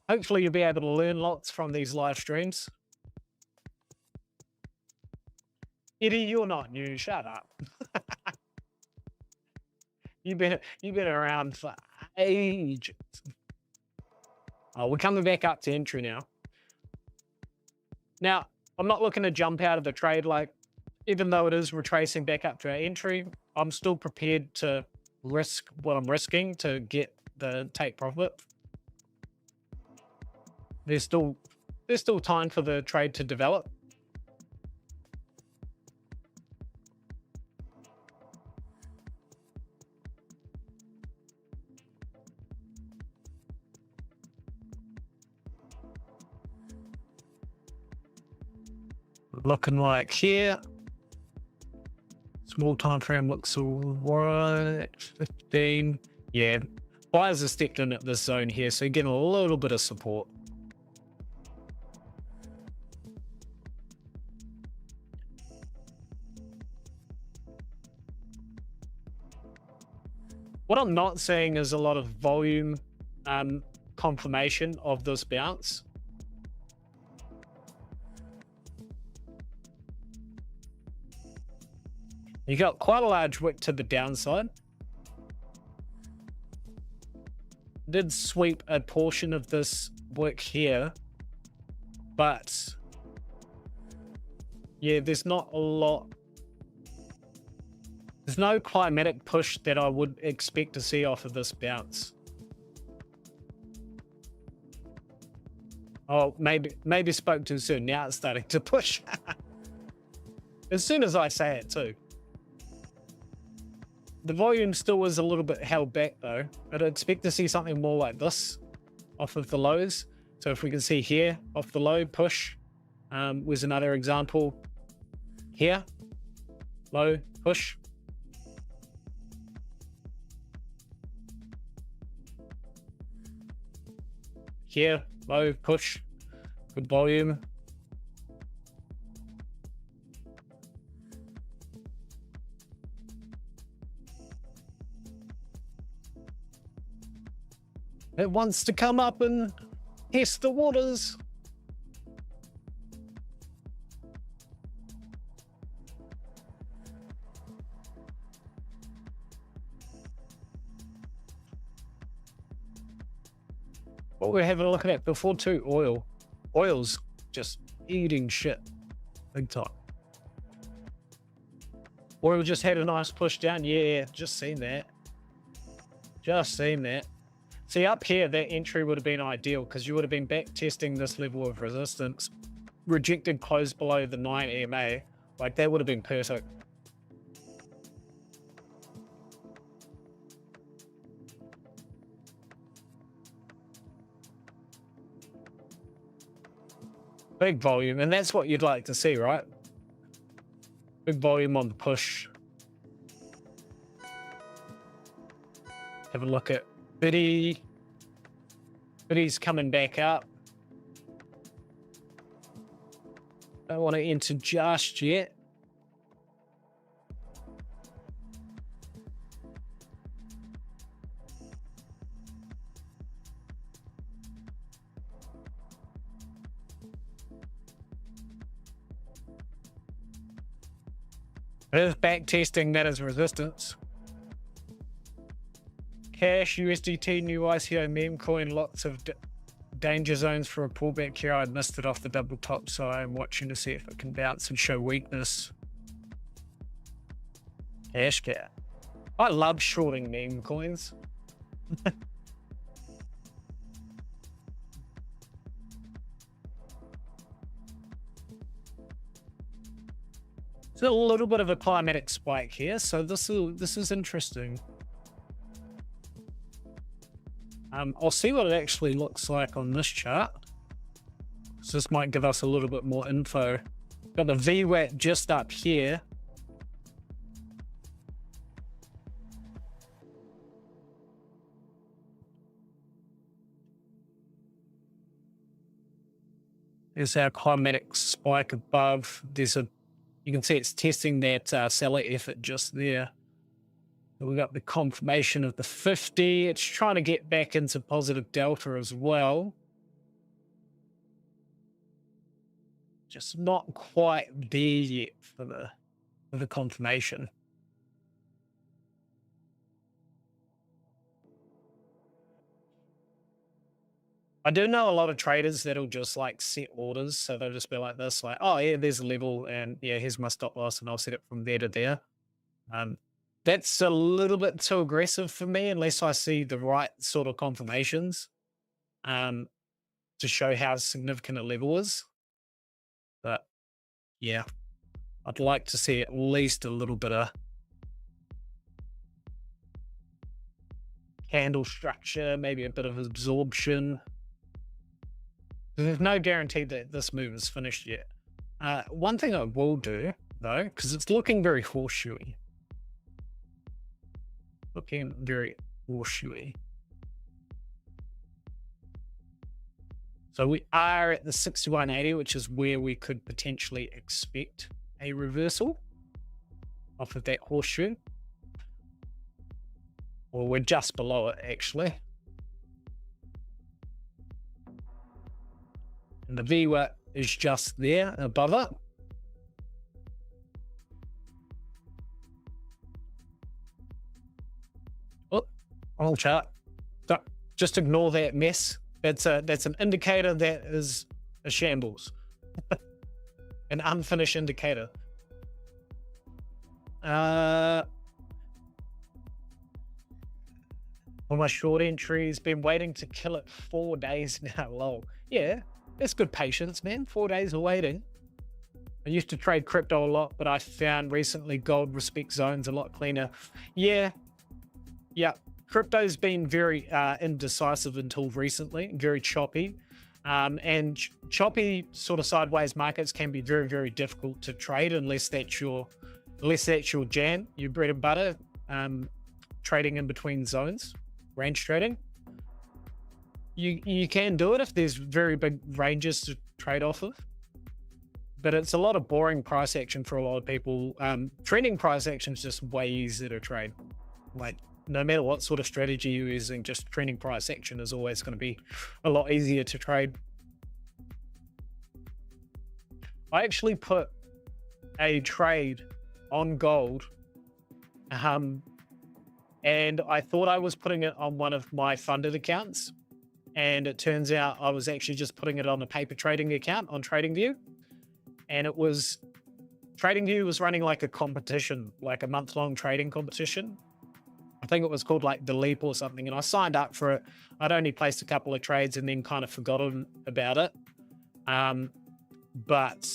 you'll be able to learn lots from these live streams. Eddie, you're not new. Shut up. You've been around for ages. Oh, we're coming back up to entry now. Now, I'm not looking to jump out of the trade. Like, even though it is retracing back up to our entry, I'm still prepared to risk what I'm risking to get the take profit. There's still time for the trade to develop. Looking like here. Small time frame looks all right. 15. Yeah, buyers are stepped in at this zone here, so you're getting a little bit of support. What I'm not seeing is a lot of volume confirmation of this bounce. You got quite a large wick to the downside. Did sweep a portion of this wick here, but yeah, there's not a lot. There's no climatic push that I would expect to see off of this bounce. Oh, maybe spoke too soon. Now it's starting to push. As soon as I say it too. The volume still is a little bit held back though. I'd expect to see something more like this off of the lows. So if we can see here off the low push, was another example here, low push. Here, low push, good volume. It wants to come up and test the waters. What we're having a look at before too, oil. Oil's just eating shit big time. Oil just had a nice push down. Yeah, just seen that. Just seen that. See, up here, that entry would have been ideal because you would have been back testing this level of resistance, rejected close below the 9 EMA. Like, that would have been perfect. Big volume, and that's what you'd like to see, right? Big volume on the push. Have a look at Biddy. Biddy's coming back up. Don't want to enter just yet. It is back testing that as resistance. Cash, USDT, new ICO meme coin, lots of danger zones for a pullback here. I missed it off the double top, so I'm watching to see if it can bounce and show weakness. Cash cat. I love shorting meme coins. It's a little bit of a climatic spike here, so this is interesting. I'll see what it actually looks like on this chart. So this might give us a little bit more info. Got the VWAP just up here. There's our climatic spike above. You can see it's testing that seller effort just there. So we got the confirmation of the 50. It's trying to get back into positive delta as well. Just not quite there yet for the confirmation. I do know a lot of traders that'll just like set orders. So they'll just be like this, like, oh yeah, there's a level and yeah, here's my stop loss and I'll set it from there to there. That's a little bit too aggressive for me unless I see the right sort of confirmations to show how significant a level is. But yeah, I'd like to see at least a little bit of candle structure, maybe a bit of absorption. There's no guarantee that this move is finished yet. One thing I will do, though, because it's looking very horseshoey. Looking very horseshoey. So we are at the 6180, which is where we could potentially expect a reversal off of that horseshoe. Or we're just below it, actually. And the VWAP is just there above it. Oh, wrong chart. So just ignore that mess. That's an indicator that is a shambles. An unfinished indicator. For my short entries, been waiting to kill it 4 days now. Lol. Yeah. It's good patience, man. 4 days of waiting. I used to trade crypto a lot, but I found recently gold respect zones a lot cleaner. Yeah. Crypto's been very indecisive until recently, very choppy. And choppy sort of sideways markets can be very, very difficult to trade unless that's your jam, your bread and butter, trading in between zones, range trading. You can do it if there's very big ranges to trade off of, but it's a lot of boring price action for a lot of people. Trending price action is just way easier to trade. Like no matter what sort of strategy you're using, just trending price action is always going to be a lot easier to trade. I actually put a trade on gold, and I thought I was putting it on one of my funded accounts. And it turns out I was actually just putting it on a paper trading account on TradingView. And TradingView was running like a competition, like a month-long trading competition. I think it was called like The Leap or something. And I signed up for it. I'd only placed a couple of trades and then kind of forgotten about it. But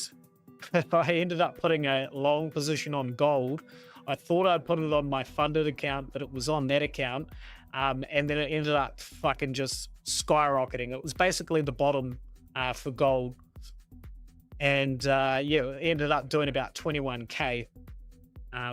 I ended up putting a long position on gold. I thought I'd put it on my funded account, but it was on that account. And then it ended up fucking just skyrocketing. It was basically the bottom for gold. And yeah, it ended up doing about 21K.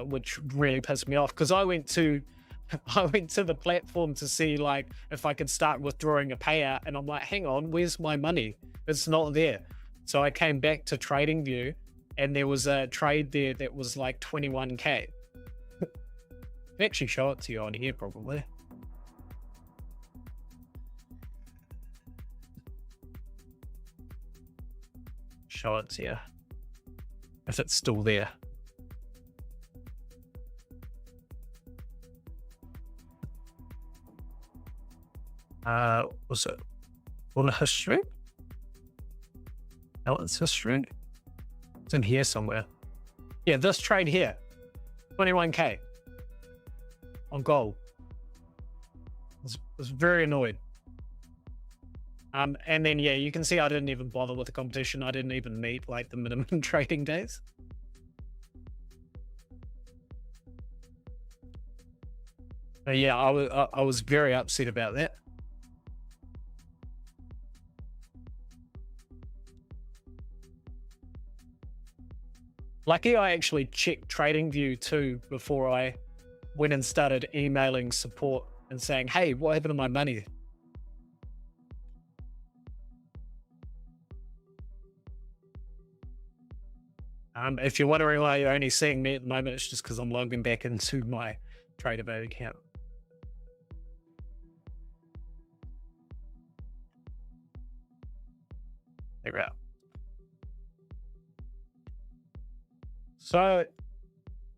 which really pissed me off because I went to the platform to see like if I could start withdrawing a payout, and I'm like, hang on, where's my money? It's not there. So I came back to TradingView, and there was a trade there that was like 21k. I'll actually show it to you on here probably. Show it to you if it's still there. Was it on history? Balance history? It's in here somewhere. Yeah, this trade here, 21k on gold. I was very annoyed. And then yeah, you can see I didn't even bother with the competition. I didn't even meet like the minimum trading days. But yeah, I was very upset about that. Lucky I actually checked TradingView too before I went and started emailing support and saying, hey, what happened to my money? If you're wondering why you're only seeing me at the moment, it's just because I'm logging back into my TraderBait account. There we go. So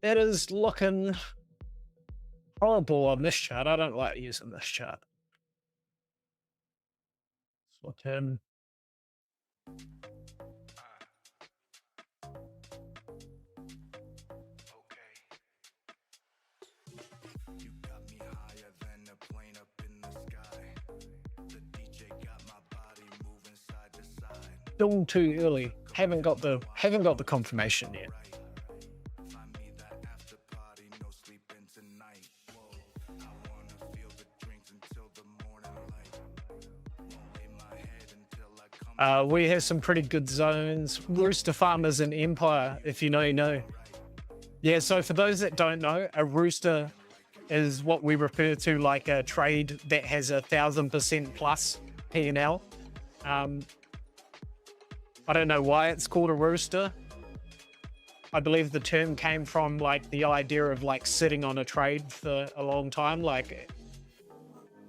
it is looking horrible on this chart. I don't like using this chart. Look in. Still too early. Haven't got the confirmation yet. We have some pretty good zones. Rooster Farmers and Empire, if you know, you know. Yeah, so for those that don't know, a rooster is what we refer to like a trade that has 1,000% plus P&L. I don't know why it's called a rooster. I believe the term came from like the idea of like sitting on a trade for a long time, like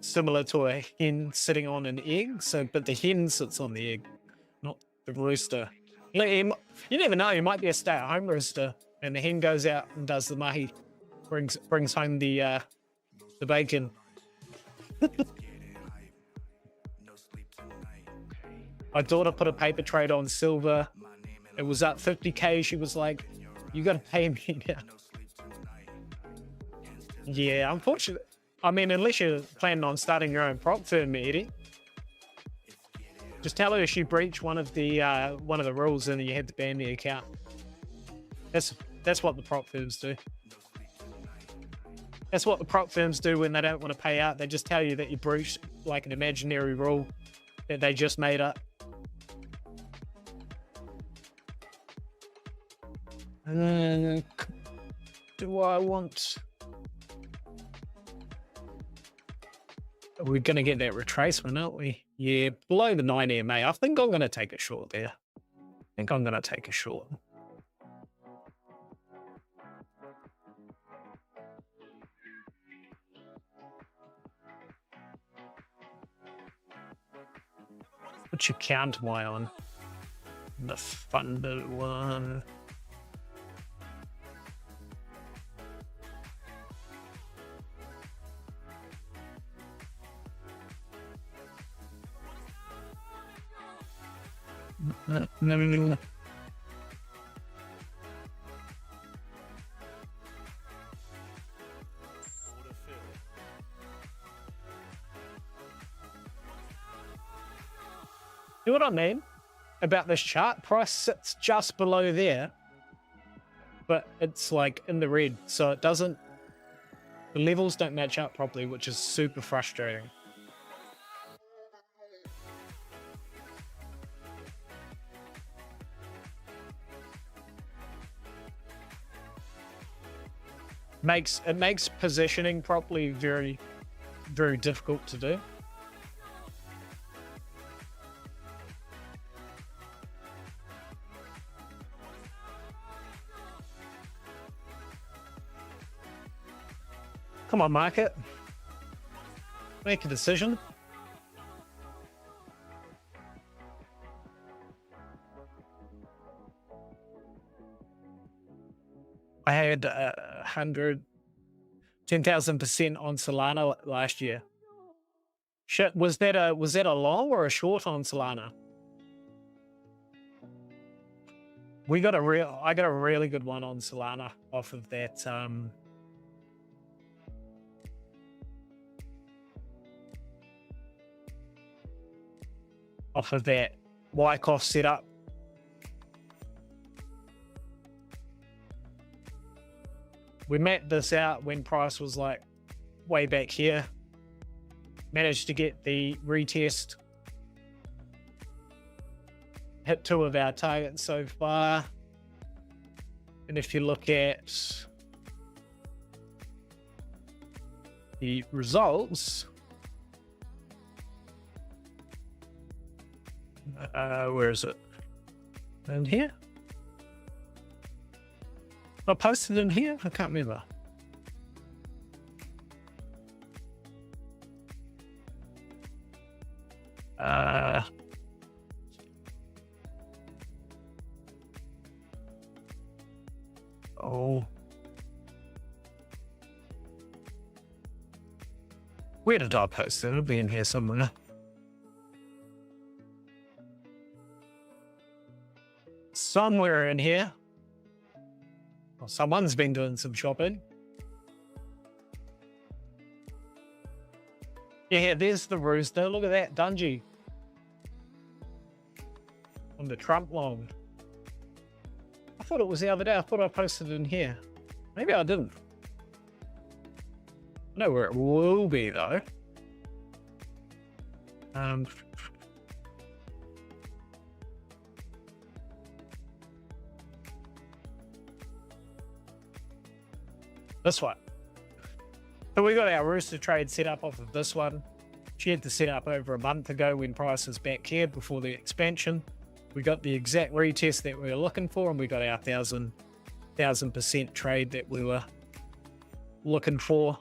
similar to a hen sitting on an egg. So, but the hen sits on the egg, not the rooster. You never know. You might be a stay-at-home rooster, and the hen goes out and does the mahi, brings home the bacon. My daughter put a paper trade on silver. It was up 50k. She was like, "You got to pay me now." Yeah, unfortunately. I mean, unless you're planning on starting your own prop firm, Eddie, just tell her she breached one of the rules and you had to ban the account. That's what the prop firms do. That's what the prop firms do when they don't want to pay out. They just tell you that you breached like an imaginary rule that they just made up. Do I want... We're going to get that retracement, aren't we? Yeah, below the 9 EMA. I think I'm going to take a short there. Which account am I on? The funded one. No. You know what I mean about this chart? Price sits just below there, but it's like in the red, so it doesn't, the levels don't match up properly, which is super frustrating. It makes positioning properly very, very difficult to do. Come on, market. Make a decision. I had 10,000% on Solana last year. Shit, was that a long or a short on Solana? I got a really good one on Solana off of that. Off of that Wyckoff setup. We mapped this out when price was like way back here. Managed to get the retest. Hit 2 of our targets so far. And if you look at the results, where is it? In here? I posted in here? I can't remember. Oh. Where did I post it? It'll be in here somewhere. Somewhere in here. Well, someone's been doing some shopping. Yeah, there's the rooster. Look at that, Dungy. On the Trump long. I thought it was the other day. I thought I posted it in here. Maybe I didn't. I know where it will be, though. This one. So we got our rooster trade set up off of this one. She had to set up over a month ago when price was back here before the expansion. We got the exact retest that we were looking for, and we got our 1,000% trade that we were looking for.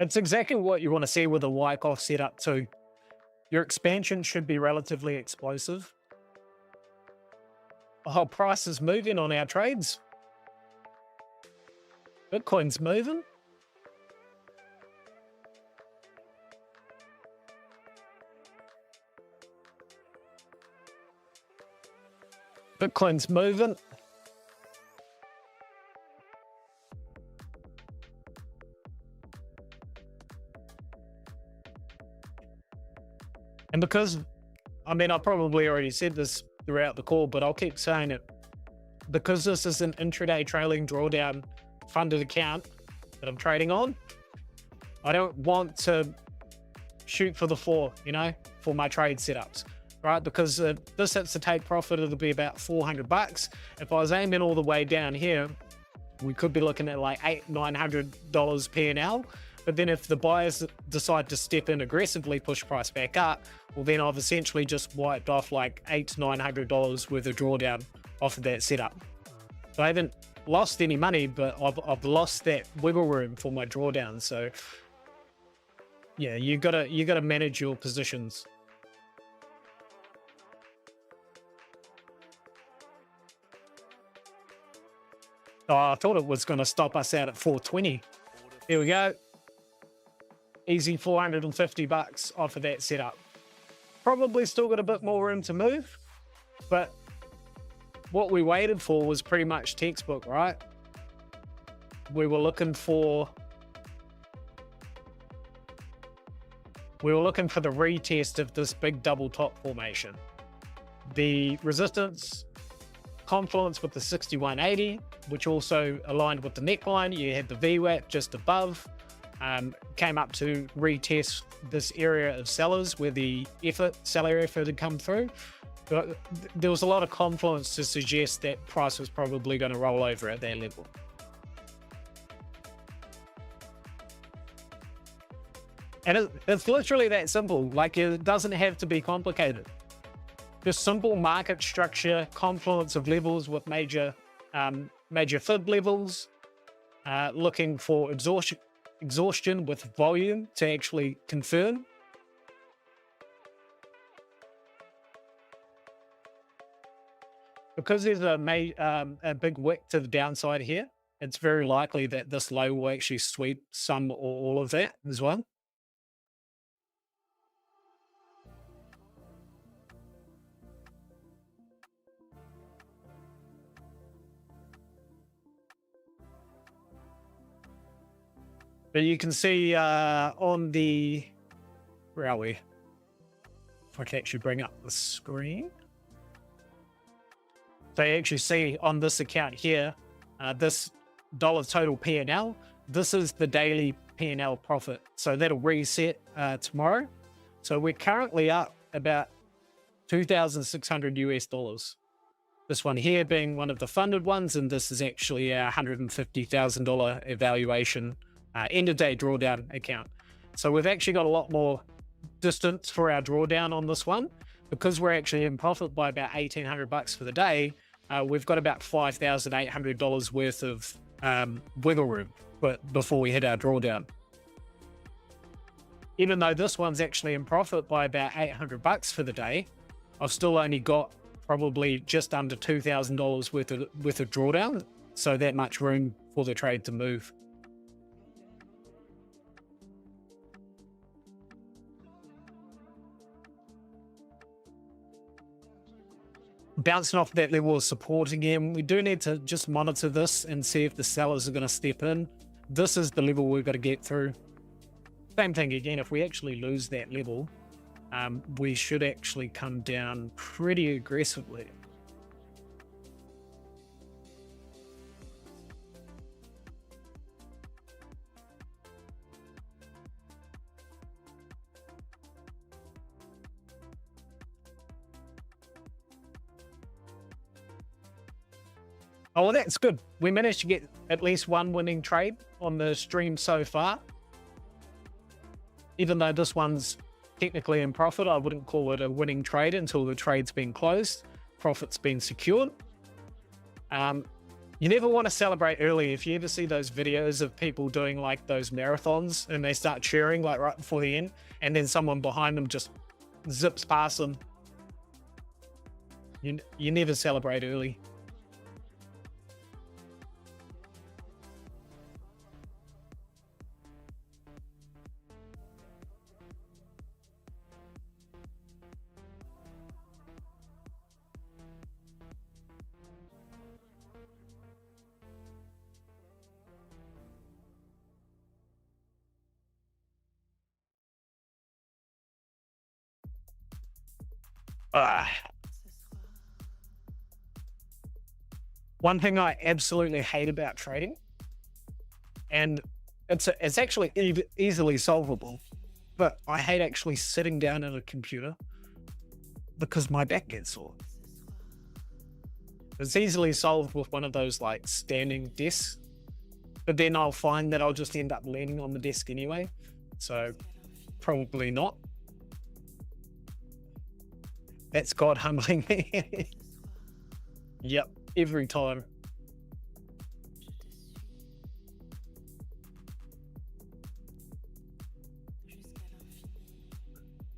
It's exactly what you want to see with a Wyckoff setup too. Your expansion should be relatively explosive. Oh, price is moving on our trades. Bitcoin's moving. Bitcoin's moving. And because, I mean, I probably already said this throughout the call, but I'll keep saying it. Because this is an intraday trailing drawdown funded account that I'm trading on, I don't want to shoot for the floor, you know, for my trade setups, right? Because this hits the take profit, it'll be about $400. If I was aiming all the way down here, we could be looking at like $800-900 P&L. But then if the buyers decide to step in aggressively, push price back up, well, then I've essentially just wiped off like $800-900 worth of drawdown off of that setup. So I haven't lost any money, but I've lost that wiggle room for my drawdown. So yeah, you gotta manage your positions. Oh, I thought it was going to stop us out at 420. Here we go. Easy $450 off of that setup. Probably still got a bit more room to move, but what we waited for was pretty much textbook, right? We were looking for we were looking for the retest of this big double top formation. The resistance confluence with the 6180, which also aligned with the neckline. You had the VWAP just above, came up to retest this area of sellers where the seller effort had come through. But there was a lot of confluence to suggest that price was probably going to roll over at that level. And it's literally that simple. Like, it doesn't have to be complicated. Just simple market structure, confluence of levels with major fib levels, looking for exhaustion with volume to actually confirm. Because there's a big wick to the downside here, it's very likely that this low will actually sweep some or all of that as well. But you can see on the, where are we? If I can actually bring up the screen. So you actually see on this account here, this dollar total P&L, this is the daily P&L profit. So that'll reset tomorrow. So we're currently up about 2,600 US dollars. This one here being one of the funded ones, and this is actually a $150,000 evaluation end of day drawdown account. So we've actually got a lot more distance for our drawdown on this one, because we're actually in profit by about 1,800 bucks for the day. We've got about $5,800 worth of wiggle room before we hit our drawdown. Even though this one's actually in profit by about 800 bucks for the day, I've still only got probably just under $2,000 worth of drawdown. So that much room for the trade to move. Bouncing off that level of support again, we do need to just monitor this and see if the sellers are going to step in. This is the level we've got to get through. Same thing again, if we actually lose that level, we should actually come down pretty aggressively. Oh, well, that's good. We managed to get at least one winning trade on the stream so far. Even though this one's technically in profit, I wouldn't call it a winning trade until the trade's been closed, profit's been secured. You never want to celebrate early. If you ever see those videos of people doing like those marathons and they start cheering like right before the end, and then someone behind them just zips past them, you never celebrate early. One thing I absolutely hate about trading, and it's actually easily solvable, but I hate actually sitting down at a computer because my back gets sore. It's easily solved with one of those like standing desks, but then I'll find that I'll just end up leaning on the desk anyway. So probably not. That's God humbling me. Yep, every time.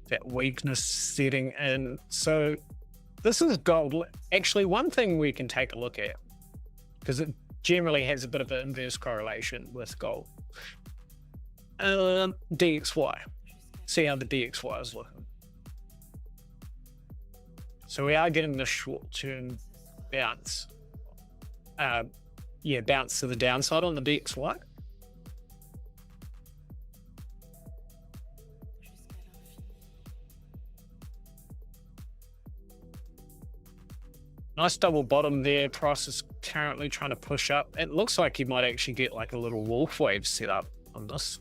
That weakness setting in. So this is gold. Actually, one thing we can take a look at, because it generally has a bit of an inverse correlation with gold. DXY. See how the DXY is looking. So we are getting the short-term bounce. Bounce to the downside on the DXY. Nice double bottom there. Price is currently trying to push up. It looks like you might actually get like a little wolf wave set up on this.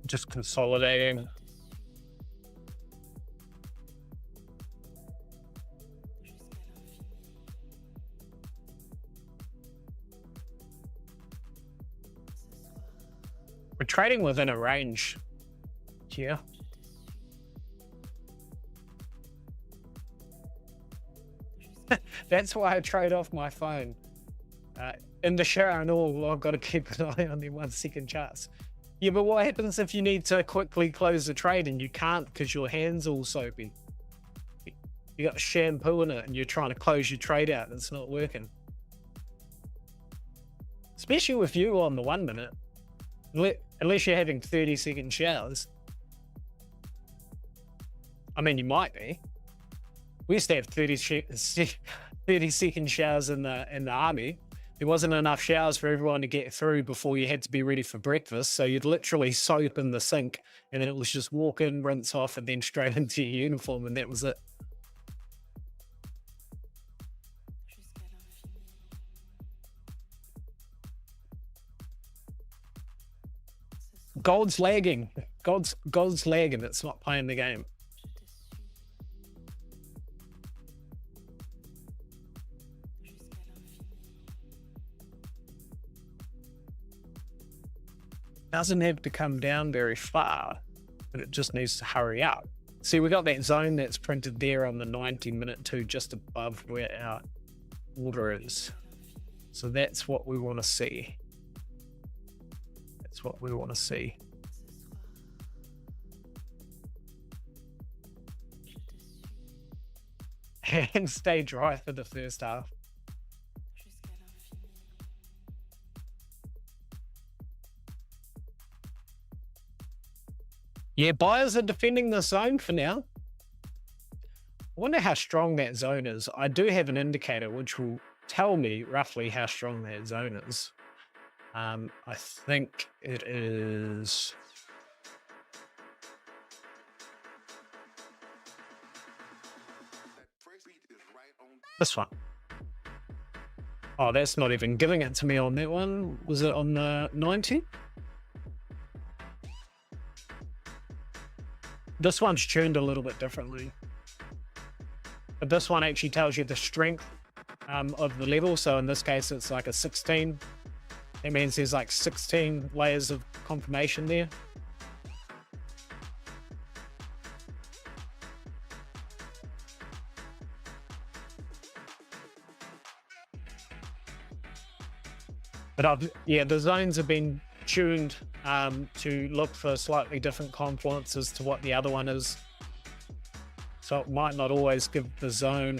Just consolidating. We're trading within a range here. That's why I trade off my phone. In the shower and all, I've got to keep an eye on the 1 second charts. Yeah, but what happens if you need to quickly close the trade and you can't because your hand's all soapy? You got shampoo in it and you're trying to close your trade out and it's not working. Especially with you on the 1 minute. Unless you're having 30-second showers. I mean, you might be. We used to have 30-second showers in the army. There wasn't enough showers for everyone to get through before you had to be ready for breakfast. So you'd literally soap in the sink and then it was just walk in, rinse off, and then straight into your uniform, and that was it. Gold's lagging. Gold's lagging. It's not playing the game. Doesn't have to come down very far, but it just needs to hurry out. See, we got that zone that's printed there on the 90-minute too, just above where our order is. So that's what we want to see. That's what we want to see. And stay dry for the first half. Yeah, buyers are defending the zone for now. I wonder how strong that zone is. I do have an indicator which will tell me roughly how strong that zone is. I think it is... this one. Oh, that's not even giving it to me on that one. Was it on the 90? This one's tuned a little bit differently. But this one actually tells you the strength of the level. So in this case, it's like a 16. That means there's like 16 layers of confirmation there. But yeah, the zones have been tuned to look for slightly different confluences to what the other one is. So it might not always give the zone.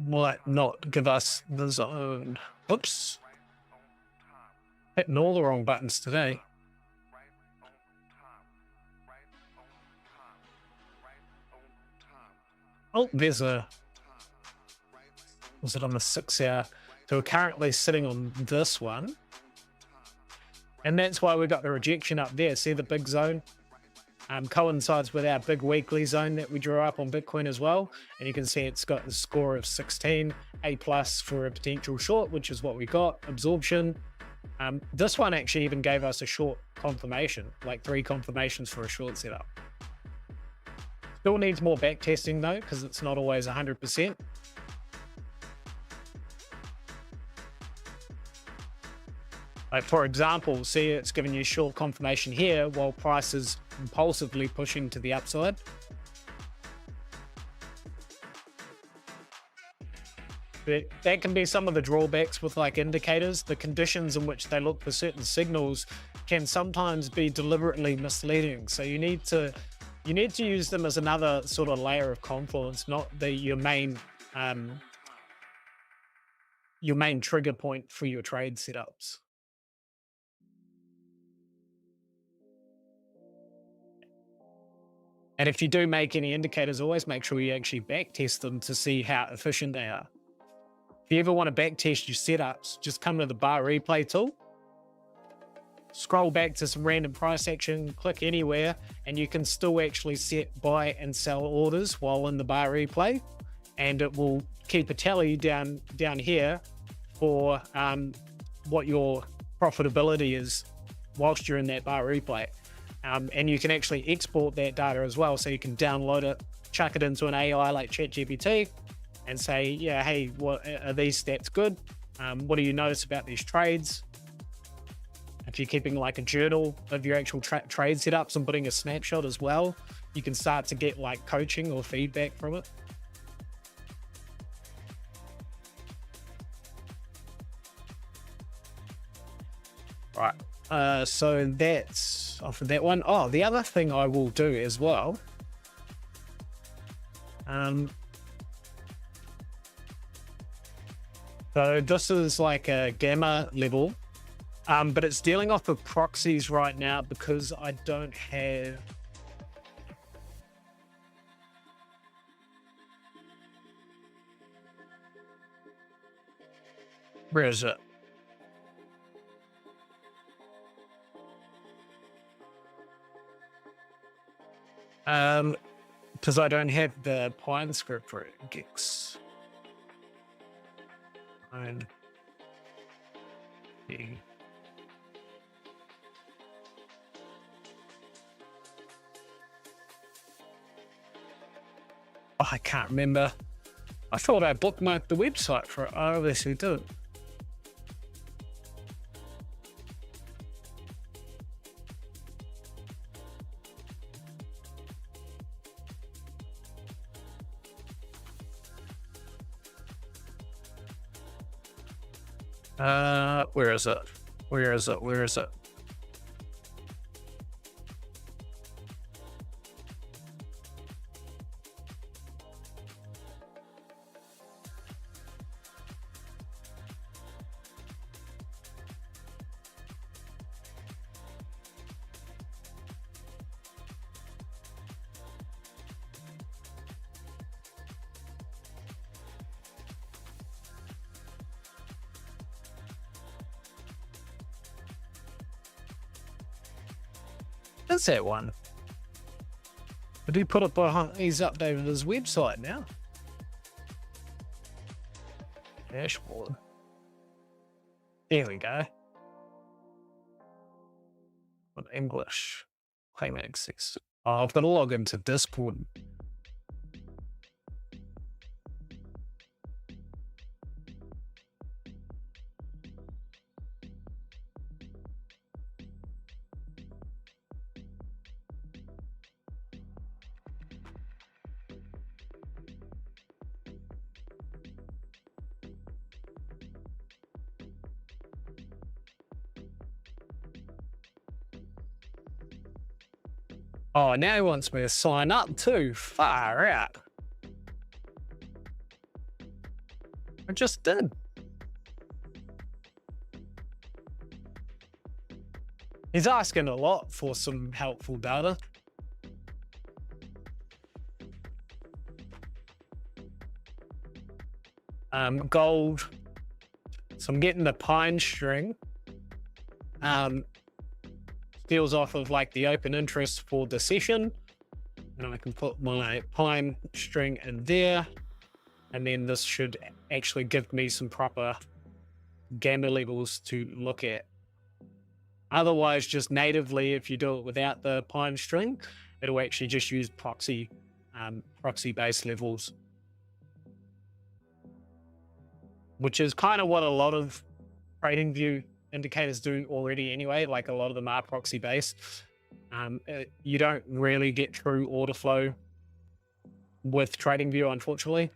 Might not give us the zone. Oops. Hitting all the wrong buttons today. Oh, there's a... was it on the 6 hour? So we're currently sitting on this one. And that's why we got the rejection up there. See the big zone? Coincides with our big weekly zone that we drew up on Bitcoin as well. And you can see it's got the score of 16, A+ for a potential short, which is what we got, absorption. This one actually even gave us a short confirmation, like 3 confirmations for a short setup. Still needs more back testing though, because it's not always 100%. Like for example, see it's giving you short confirmation here while price is impulsively pushing to the upside. But that can be some of the drawbacks with like indicators. The conditions in which they look for certain signals can sometimes be deliberately misleading. So you need to use them as another sort of layer of confluence, not your main trigger point for your trade setups. And if you do make any indicators, always make sure you actually back test them to see how efficient they are. If you ever want to back test your setups, just come to the bar replay tool, scroll back to some random price action, click anywhere, and you can still actually set buy and sell orders while in the bar replay. And it will keep a tally down here for what your profitability is whilst you're in that bar replay. And you can actually export that data as well. So you can download it, chuck it into an AI like ChatGPT and say, yeah, hey, what are these stats good? What do you notice about these trades? If you're keeping like a journal of your actual trade setups and putting a snapshot as well, you can start to get like coaching or feedback from it. Right. So that's off of that one. Oh, the other thing I will do as well. So this is like a gamma level, but it's dealing off of proxies right now because I don't have. Where is it? Because I don't have the Python script for it. Geeks. And oh, I can't remember. I thought I bookmarked the website for it. I obviously did. Where is it? Where is it? Where is it? Is that one? Did he put it behind? He's updated his website now. Dashboard. There we go. What English? Claim access. Oh, I've got to log into Discord. Oh, now he wants me to sign up too. Far out. I just did. He's asking a lot for some helpful data. Gold. So I'm getting the pine string. Deals off of like the open interest for the session, and I can put my pine string in there, and then this should actually give me some proper gamma levels to look at. Otherwise, just natively, if you do it without the pine string, it'll actually just use proxy based levels, which is kind of what a lot of TradingView indicators do already anyway. Like a lot of them are proxy based. You don't really get true order flow with TradingView, unfortunately.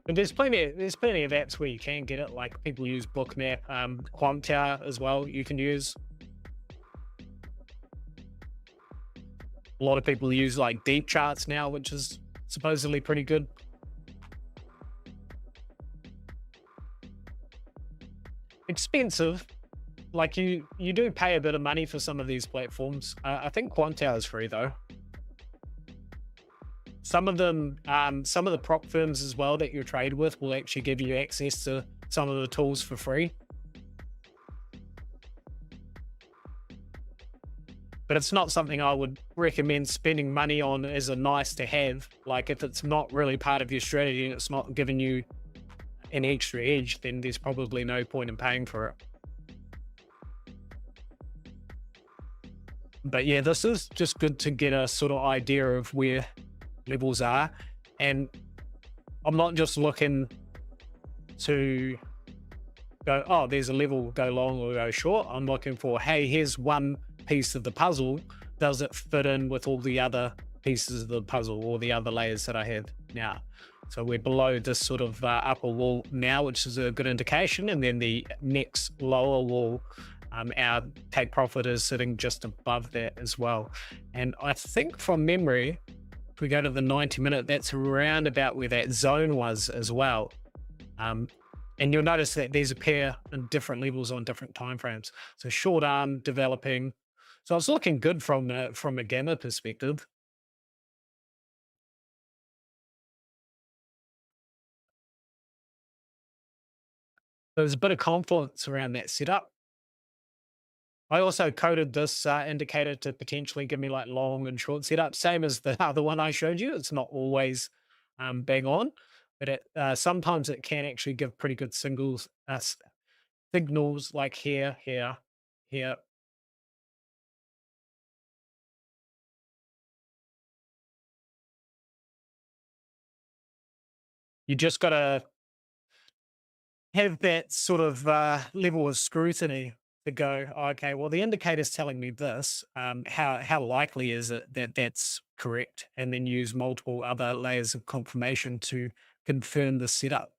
But there's plenty of apps where you can get it. Like people use Bookmap, Quanttower as well. You can use. A lot of people use like deep charts now, which is supposedly pretty good. Expensive, like you do pay a bit of money for some of these platforms. I think Quantile is free though. Some of them, some of the prop firms as well that you trade with will actually give you access to some of the tools for free. But it's not something I would recommend spending money on as a nice to have. Like if it's not really part of your strategy and it's not giving you an extra edge, then there's probably no point in paying for it. But yeah, this is just good to get a sort of idea of where levels are. And I'm not just looking to go, oh, there's a level, go long or go short. I'm looking for, hey, here's one piece of the puzzle. Does it fit in with all the other pieces of the puzzle or the other layers that I have now? So we're below this sort of upper wall now, which is a good indication. And then the next lower wall, our take profit is sitting just above that as well. And I think from memory, if we go to the 90-minute, that's around about where that zone was as well. And you'll notice that there's a pair in different levels on different timeframes. So short arm developing. So it's looking good from a gamma perspective. There's a bit of confidence around that setup. I also coded this indicator to potentially give me like long and short setup, same as the other one I showed you. It's not always bang on, but sometimes it can actually give pretty good signals like here, here, here. You just got to have that sort of level of scrutiny to go, okay, well, the indicator's telling me this. How likely is it that that's correct? And then use multiple other layers of confirmation to confirm the setup.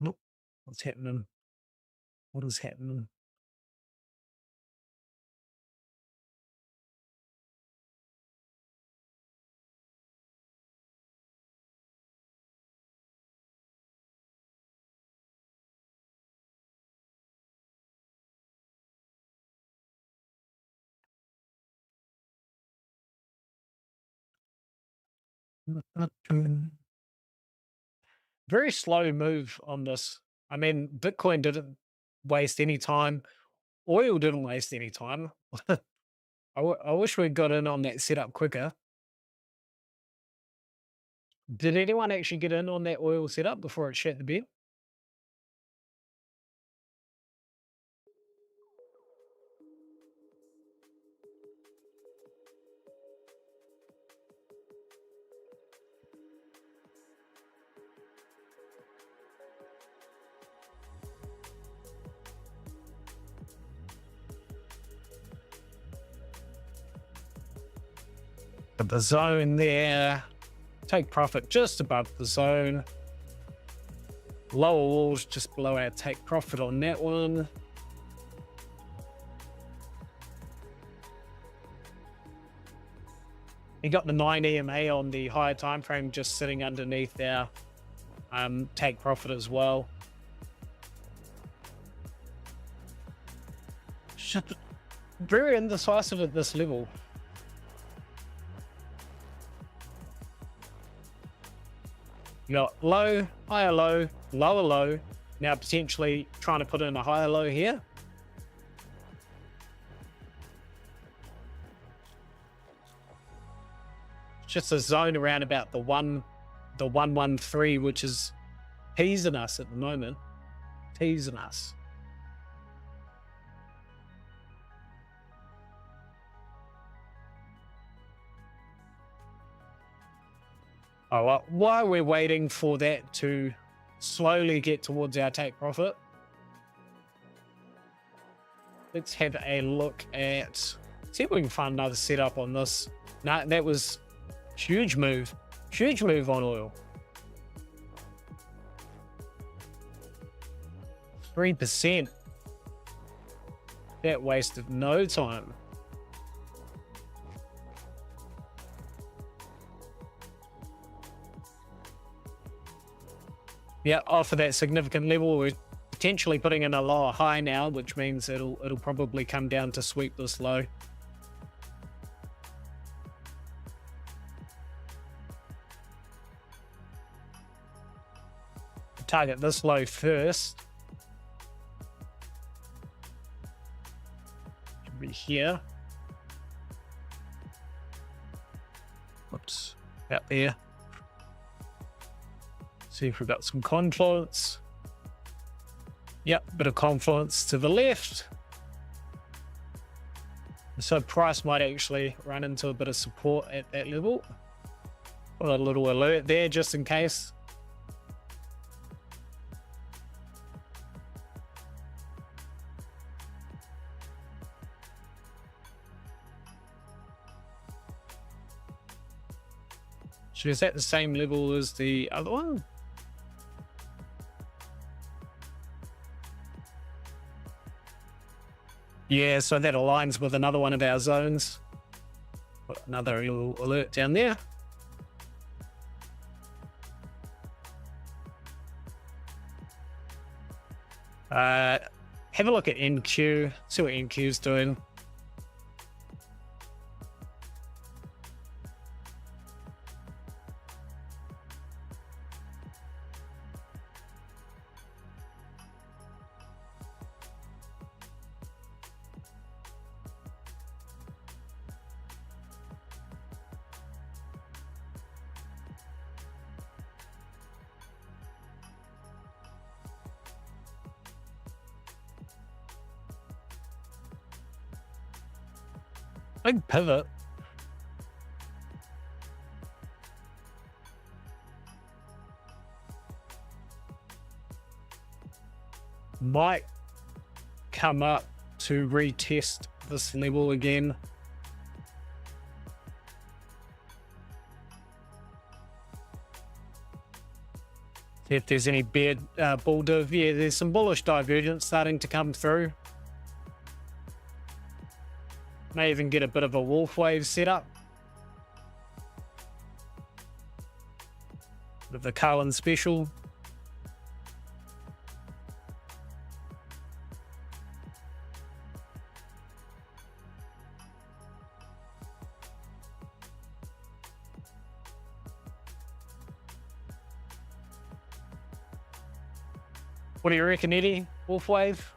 Nope. What's happening? What is happening? Not doing- Very slow move on this. I mean, Bitcoin didn't waste any time. Oil didn't waste any time. I wish we'd got in on that setup quicker. Did anyone actually get in on that oil setup before it shat the bed? Got the zone there. Take profit just above the zone. Lower walls just below our take profit on that one. You got the 9 EMA on the higher time frame just sitting underneath our take profit as well. Very indecisive at this level. You got low, higher low, lower low. Now potentially trying to put in a higher low here. Just a zone around about the 113, which is teasing us at the moment. Teasing us. Oh, well, while we're waiting for that to slowly get towards our take profit, let's have a look at, see if we can find another setup on this. No, that was huge move on oil. 3%. That wasted no time. Yeah, off of that significant level, we're potentially putting in a lower high now, which means it'll probably come down to sweep this low. Target this low first. Should be here. Whoops, out there. See if we've got some confluence. Yep, bit of confluence to the left. So price might actually run into a bit of support at that level. Put a little alert there just in case. So is that the same level as the other one? Yeah, so that aligns with another one of our zones. Put another little alert down there. Have a look at NQ, see what NQ's doing. Big pivot. Might come up to retest this level again. See if there's any bear bull div. Yeah, there's some bullish divergence starting to come through. May even get a bit of a wolf wave set up. Bit of the Carlin special. What do you reckon, Eddie? Wolf wave?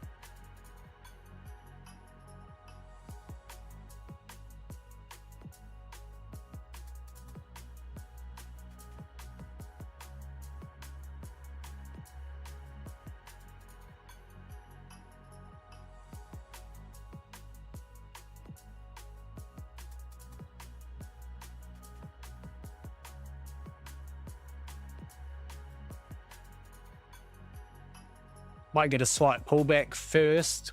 Might get a slight pullback first.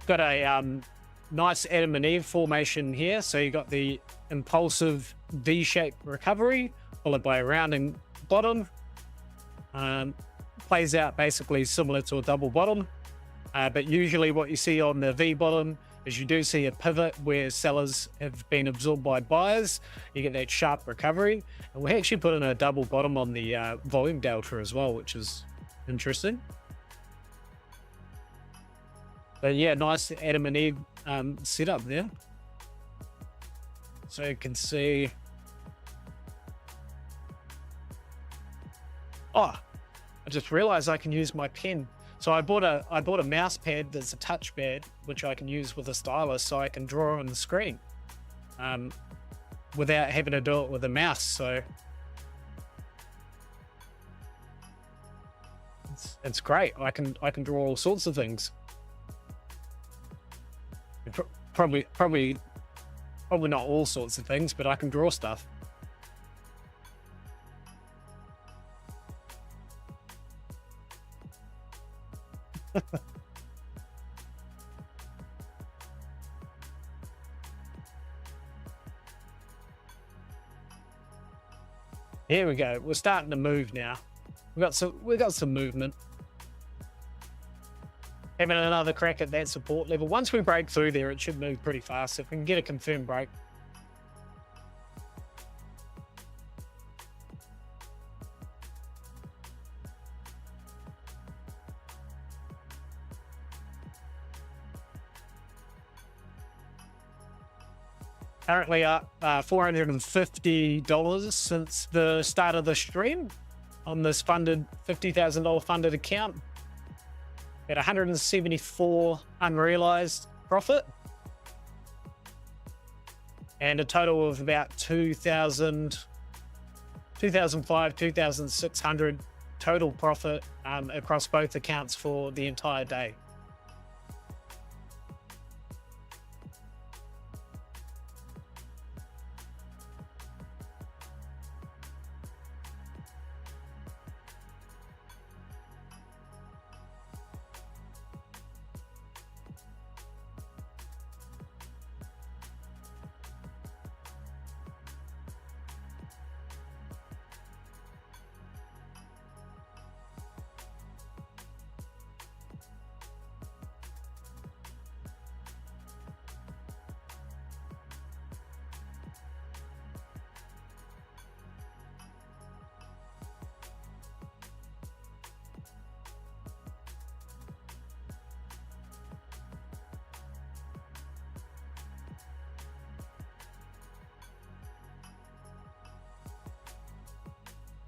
Got a nice Adam and Eve formation here. So you got the impulsive V-shaped recovery, followed by a rounding bottom. Plays out basically similar to a double bottom. But usually what you see on the V bottom is you do see a pivot where sellers have been absorbed by buyers. You get that sharp recovery. And we actually put in a double bottom on the volume delta as well, which is interesting. But yeah, nice Adam and Eve setup there. So you can see. Oh, I just realized I can use my pen. So I bought a mouse pad that's a touchpad, which I can use with a stylus, so I can draw on the screen without having to do it with a mouse. So it's great. I can draw all sorts of things. Probably not all sorts of things, but I can draw stuff. Here we go. We're starting to move now. We got some movement. Having another crack at that support level. Once we break through there, it should move pretty fast. If we can get a confirmed break. Currently up $450 since the start of the stream on this funded $50,000 funded account. At 174 unrealized profit and a total of about 2,600 total profit across both accounts for the entire day.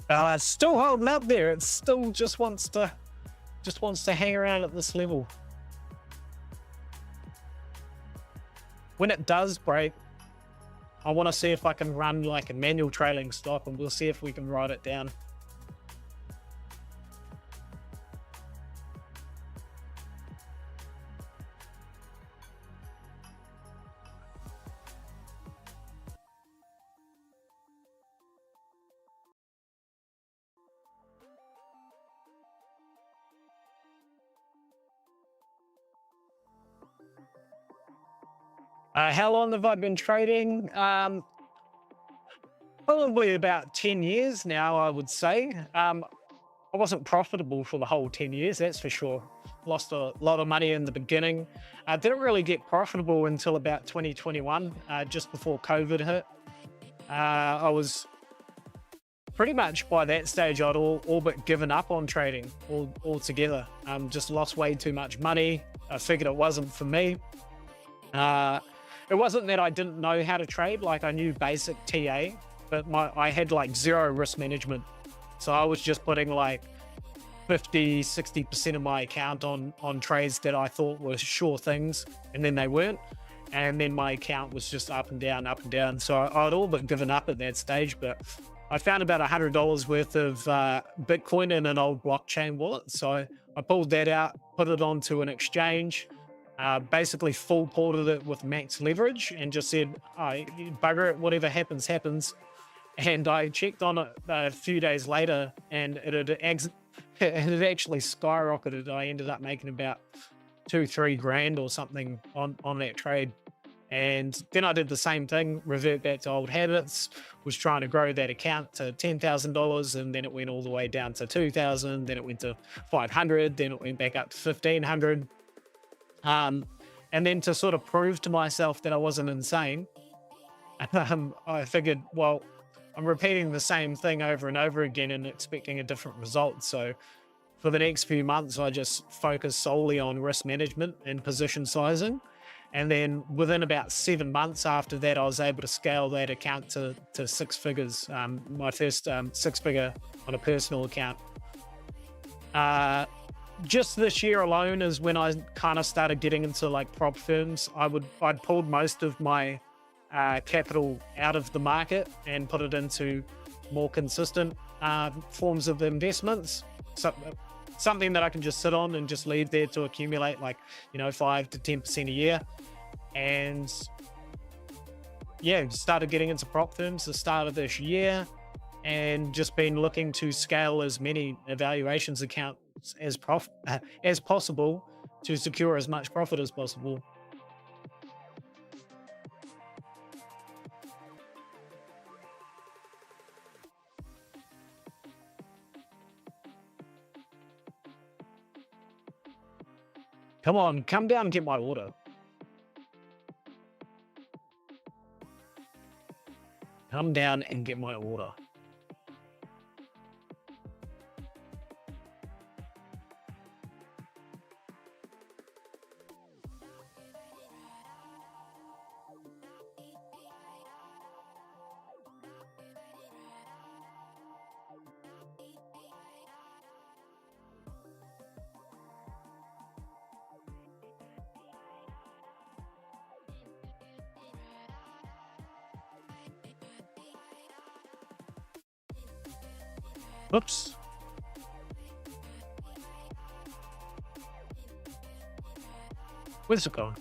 It's still holding up there. It still just wants to hang around at this level. When it does break, I want to see if I can run like a manual trailing stop, and we'll see if we can write it down. How long have I been trading? Probably about 10 years now, I would say. I wasn't profitable for the whole 10 years, that's for sure. Lost a lot of money in the beginning. I didn't really get profitable until about 2021, just before COVID hit. I was pretty much by that stage, I'd all but given up on trading altogether. Just lost way too much money. I figured it wasn't for me. It wasn't that I didn't know how to trade, like I knew basic TA, but I had like zero risk management. So I was just putting like 50-60% of my account on trades that I thought were sure things, and then they weren't. And then my account was just up and down, up and down. So I'd all but given up at that stage, but I found about $100 worth of Bitcoin in an old blockchain wallet. So I pulled that out, put it onto an exchange, basically full ported it with max leverage, and just said, bugger it, whatever happens, happens. And I checked on it a few days later, and it had actually skyrocketed. I ended up making about 2-3 grand or something on that trade. And then I did the same thing, revert back to old habits, was trying to grow that account to $10,000, and then it went all the way down to 2,000, then it went to 500, then it went back up to 1,500. And then to sort of prove to myself that I wasn't insane, I figured, well, I'm repeating the same thing over and over again and expecting a different result. So for the next few months, I just focused solely on risk management and position sizing. And then within about 7 months after that, I was able to scale that account to 6 figures, my first 6-figure on a personal account. Just this year alone is when I kind of started getting into like prop firms. I'd pulled most of my capital out of the market and put it into more consistent forms of investments. Something that I can just sit on and just leave there to accumulate, like, 5 to 10% a year. And yeah, started getting into prop firms the start of this year, and just been looking to scale as many evaluations accounts as possible to secure as much profit as possible. Come on, come down and get my order. Come down and get my order. Oops. Where's it going?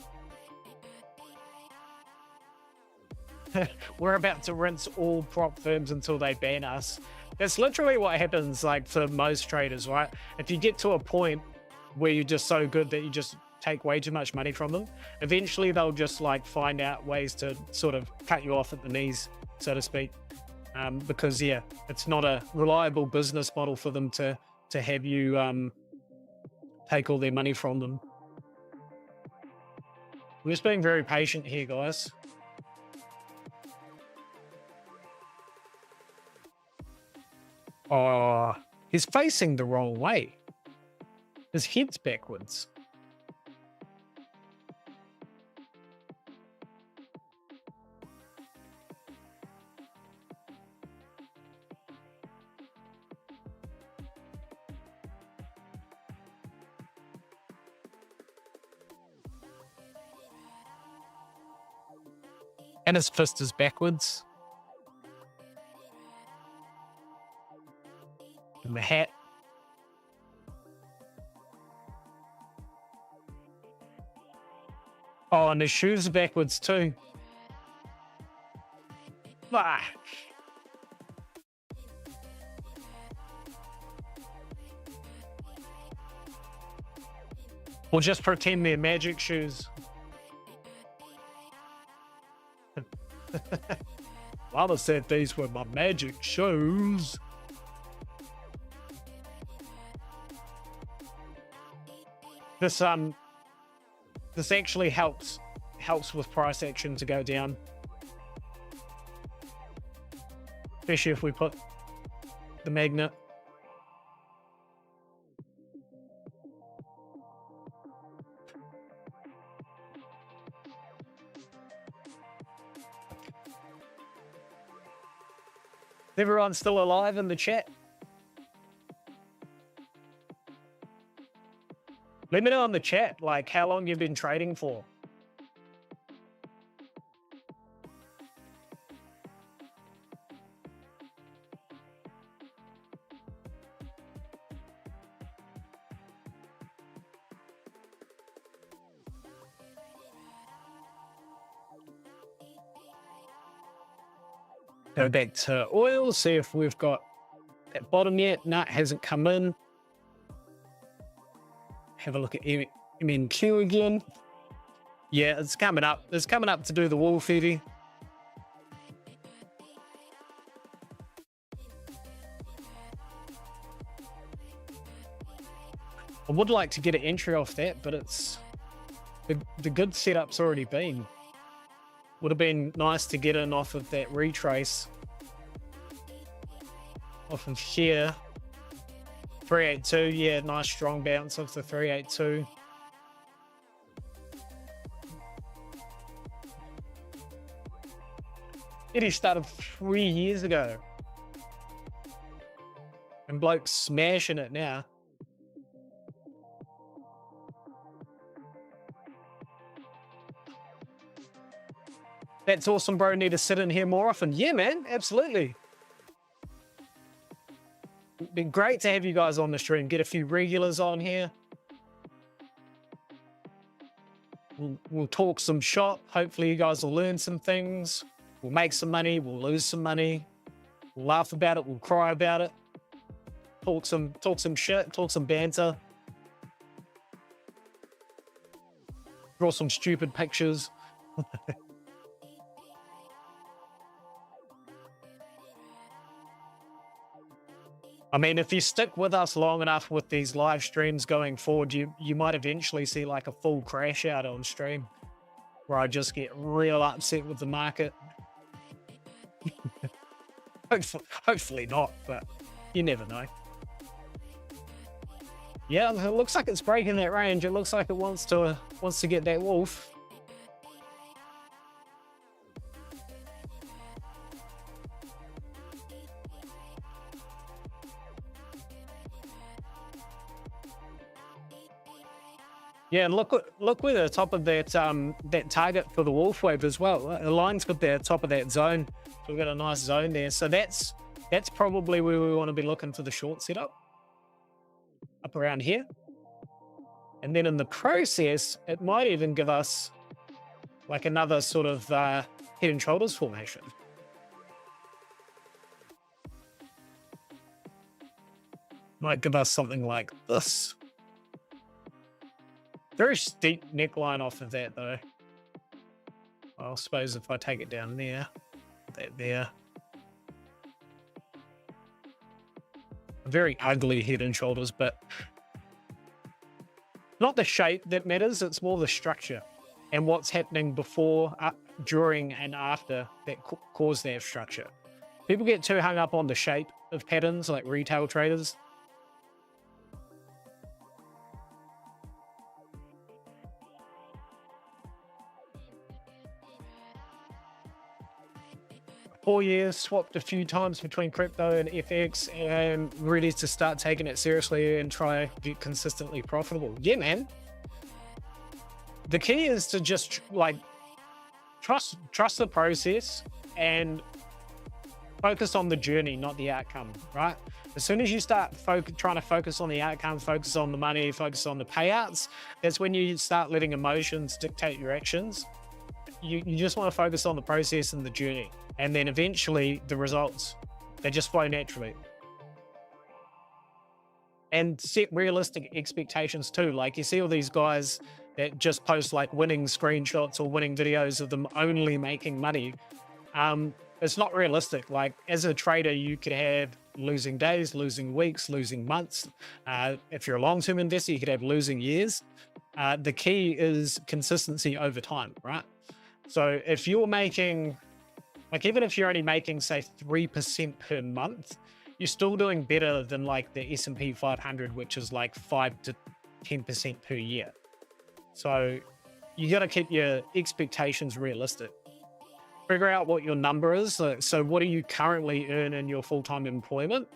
We're about to rinse all prop firms until they ban us. That's literally what happens, like, for most traders, right? If you get to a point where you're just so good that you just take way too much money from them, eventually they'll just like find out ways to sort of cut you off at the knees, so to speak. Because yeah, it's not a reliable business model for them to have you take all their money from them. We're just being very patient here, guys. Oh, he's facing the wrong way. His head's backwards. And his fist is backwards. And the hat. Oh, and his shoes are backwards too. Ah. We'll just pretend they're magic shoes. Mama said these were my magic shoes. This actually helps with price action to go down, especially if we put the magnet. Is everyone still alive in the chat? Let me know in the chat, like, how long you've been trading for. Go back to oil, see if we've got that bottom yet. No, it hasn't come in. Have a look at MNQ again. Yeah, it's coming up. It's coming up to do the wall feeding. I would like to get an entry off that, but it's the good setup's already been. Would have been nice to get in off of that retrace. Off of here. 382, yeah, nice strong bounce off the 382. It started 3 years ago. And bloke's smashing it now. That's awesome, bro. Need to sit in here more often. Yeah, man, absolutely. It'd be great to have you guys on the stream. Get a few regulars on here. We'll talk some shop. Hopefully you guys will learn some things. We'll make some money. We'll lose some money. We'll laugh about it. We'll cry about it. Talk some shit. Talk some banter. Draw some stupid pictures. I mean, if you stick with us long enough with these live streams going forward, you might eventually see like a full crash out on stream where I just get real upset with the market. Hopefully not, but you never know. Yeah, it looks like it's breaking that range. It looks like it wants to get that wolf. Yeah, and look where the top of that that target for the wolf wave as well. It aligns with the top of that zone. So we've got a nice zone there. So that's probably where we want to be looking for the short setup. Up around here. And then in the process, it might even give us like another sort of head and shoulders formation. Might give us something like this. Very steep neckline off of that though. I suppose if I take it down there, that there. Very ugly head and shoulders, but not the shape that matters, it's more the structure and what's happening before, during, and after that cause that structure. People get too hung up on the shape of patterns like retail traders. Four years, swapped a few times between crypto and FX, and ready to start taking it seriously and try to get consistently profitable. Yeah, man. The key is to just like trust the process and focus on the journey, not the outcome, right? As soon as you start trying to focus on the outcome, focus on the money, focus on the payouts, that's when you start letting emotions dictate your actions. You just want to focus on the process and the journey. And then eventually the results, they just flow naturally. And set realistic expectations too. Like you see all these guys that just post like winning screenshots or winning videos of them only making money. It's not realistic. Like as a trader, you could have losing days, losing weeks, losing months. If you're a long-term investor, you could have losing years. The key is consistency over time, right? So if you're making, like even if you're only making say 3% per month, you're still doing better than like the S&P 500, which is like 5 to 10% per year. So you got to keep your expectations realistic. Figure out what your number is. So what do you currently earn in your full-time employment?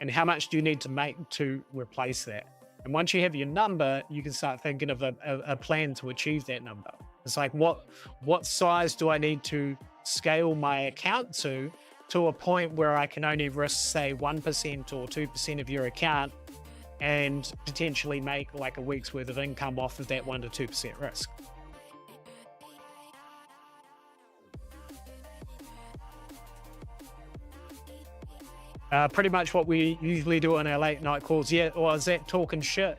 And how much do you need to make to replace that? And once you have your number, you can start thinking of a plan to achieve that number. It's like, what size do I need to scale my account to a point where I can only risk, say, 1% or 2% of your account and potentially make like a week's worth of income off of that 1 to 2% risk. Pretty much what we usually do on our late night calls. Yeah, or is that talking shit?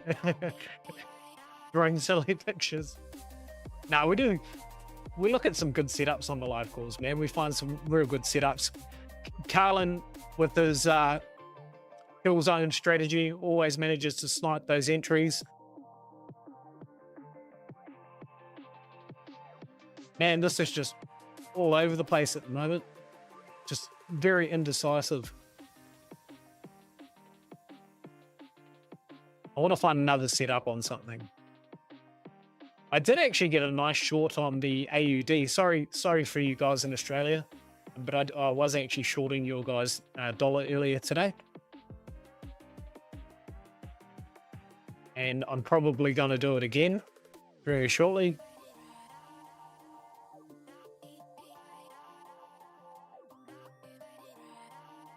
Drawing silly pictures. No, we do. We look at some good setups on the live calls, man. We find some real good setups. Carlin, with his kill zone strategy, always manages to snipe those entries. Man, this is just all over the place at the moment. Just very indecisive. I want to find another setup on something. I did actually get a nice short on the AUD. Sorry for you guys in Australia, but I was actually shorting your guys' dollar earlier today. And I'm probably going to do it again very shortly.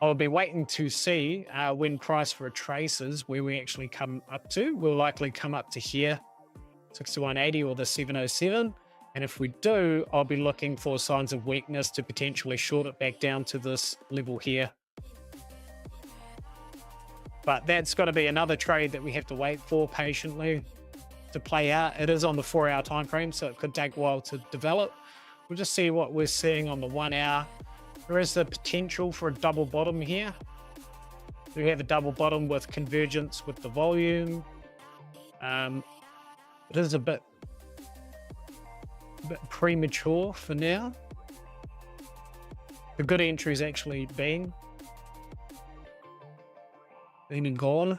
I'll be waiting to see when price retraces where we actually come up to. We'll likely come up to here, 6180 or the 707. And if we do, I'll be looking for signs of weakness to potentially short it back down to this level here. But that's got to be another trade that we have to wait for patiently to play out. It is on the 4-hour time frame, so it could take a while to develop. We'll just see what we're seeing on the 1 hour. There is the potential for a double bottom here. We have a double bottom with convergence with the volume. It is a bit premature for now. The good entry's actually been and gone.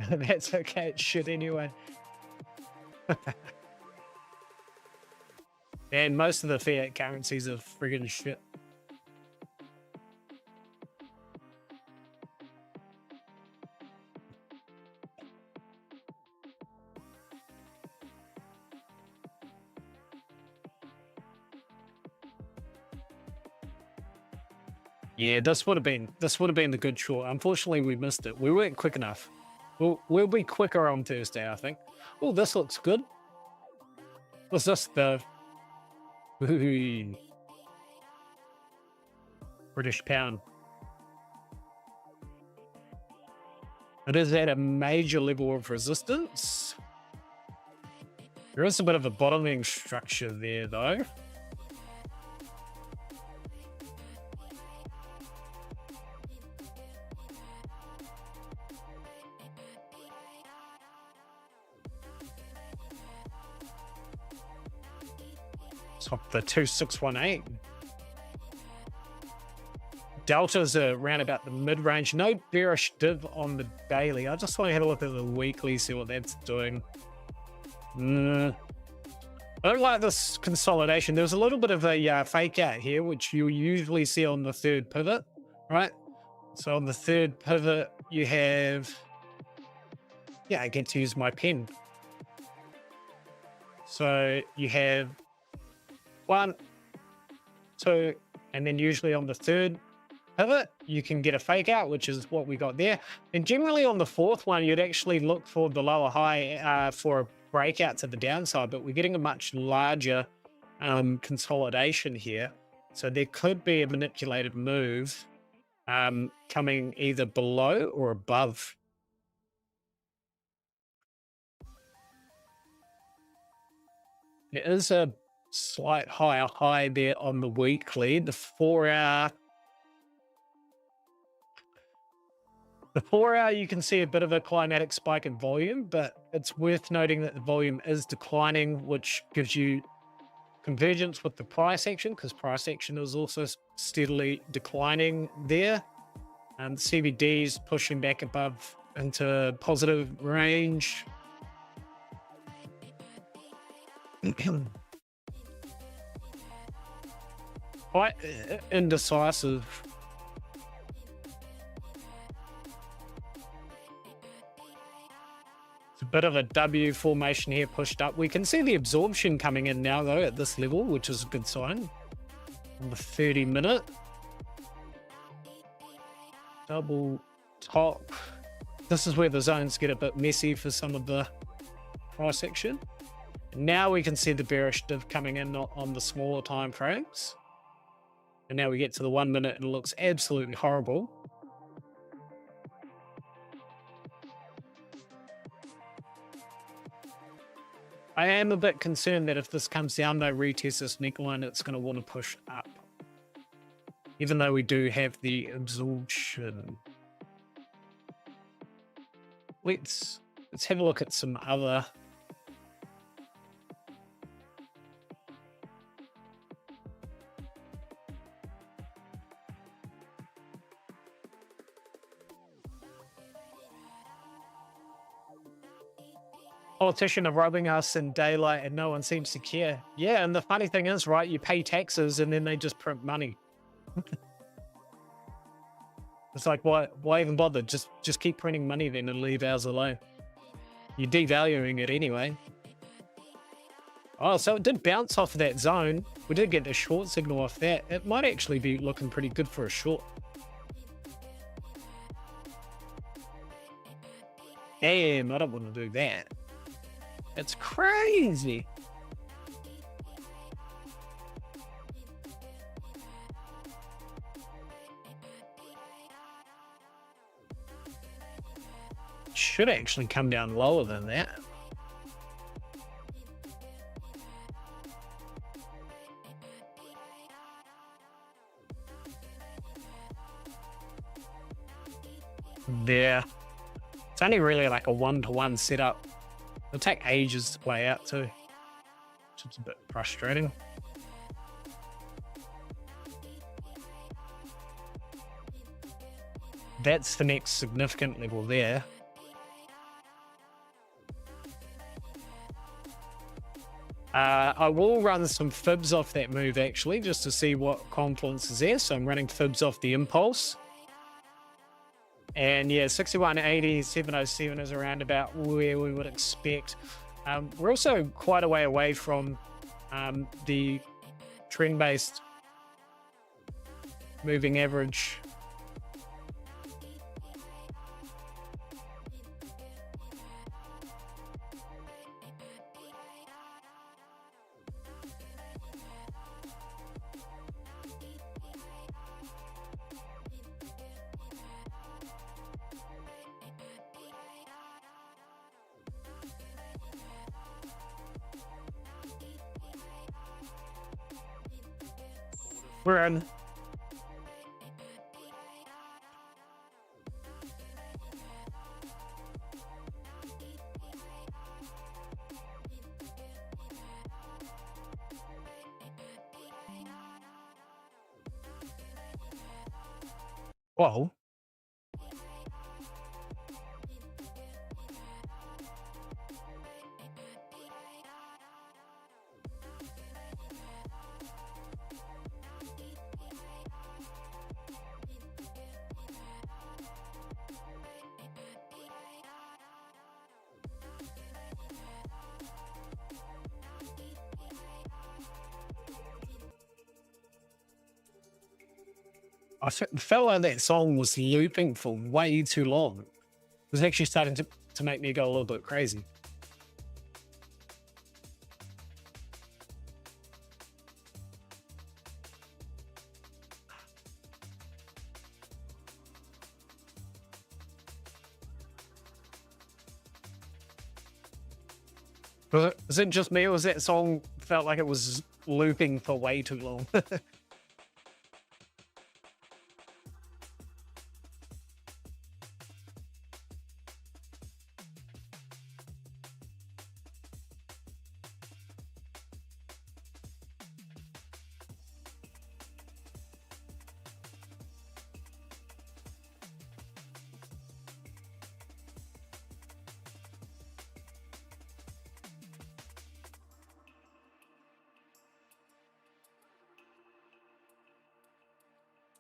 That's okay, it's shit anyway. And most of the fiat currencies are friggin' shit. Yeah, this would have been the good short. Unfortunately, we missed it. We weren't quick enough. We'll be quicker on Thursday, I think. Oh, this looks good. What's this? The British pound. It is at a major level of resistance. There is a bit of a bottoming structure there, though. Top the 2618. Delta's around about the mid-range. No bearish div on the daily. I just want to have a look at the weekly, see what that's doing. I don't like this consolidation. There's a little bit of a fake out here, which you usually see on the third pivot, right? So on the third pivot, you have... Yeah, I get to use my pen. So you have 1, 2, and then usually on the third pivot, you can get a fake out, which is what we got there. And generally on the fourth one, you'd actually look for the lower high for a breakout to the downside, but we're getting a much larger consolidation here. So there could be a manipulated move coming either below or above. There is a slight higher high there on the weekly. The 4-hour, you can see a bit of a climatic spike in volume, but it's worth noting that the volume is declining, which gives you convergence with the price action, because price action is also steadily declining there. The CVD is pushing back above into positive range. Quite indecisive. It's a bit of a W formation here pushed up. We can see the absorption coming in now, though, at this level, which is a good sign. On the 30-minute. Double top. This is where the zones get a bit messy for some of the price action. Now we can see the bearish div coming in on the smaller time frames. And now we get to the 1 minute and it looks absolutely horrible. I am a bit concerned that if this comes down, though, retest this neckline, it's going to want to push up. Even though we do have the absorption. Let's have a look at some other... Politicians are robbing us in daylight and no one seems to care. Yeah, and the funny thing is, right, you pay taxes and then they just print money. It's like, why even bother? Just keep printing money then and leave ours alone. You're devaluing it anyway. Oh, so it did bounce off of that zone. We did get a short signal off that. It might actually be looking pretty good for a short. Damn, I don't want to do that. It's crazy. Should actually come down lower than that. there. It's only really like a one-to-one setup. It'll take ages to play out too, which is a bit frustrating. That's the next significant level there. I will run some fibs off that move actually, just to see what confluence is there. So I'm running fibs off the impulse. And yeah, 6180, 707 is around about where we would expect. We're also quite a way away from the trend-based moving average. We're in. Whoa. I felt like that song was looping for way too long. It was actually starting to make me go a little bit crazy. Was it just me, or was that song felt like it was looping for way too long?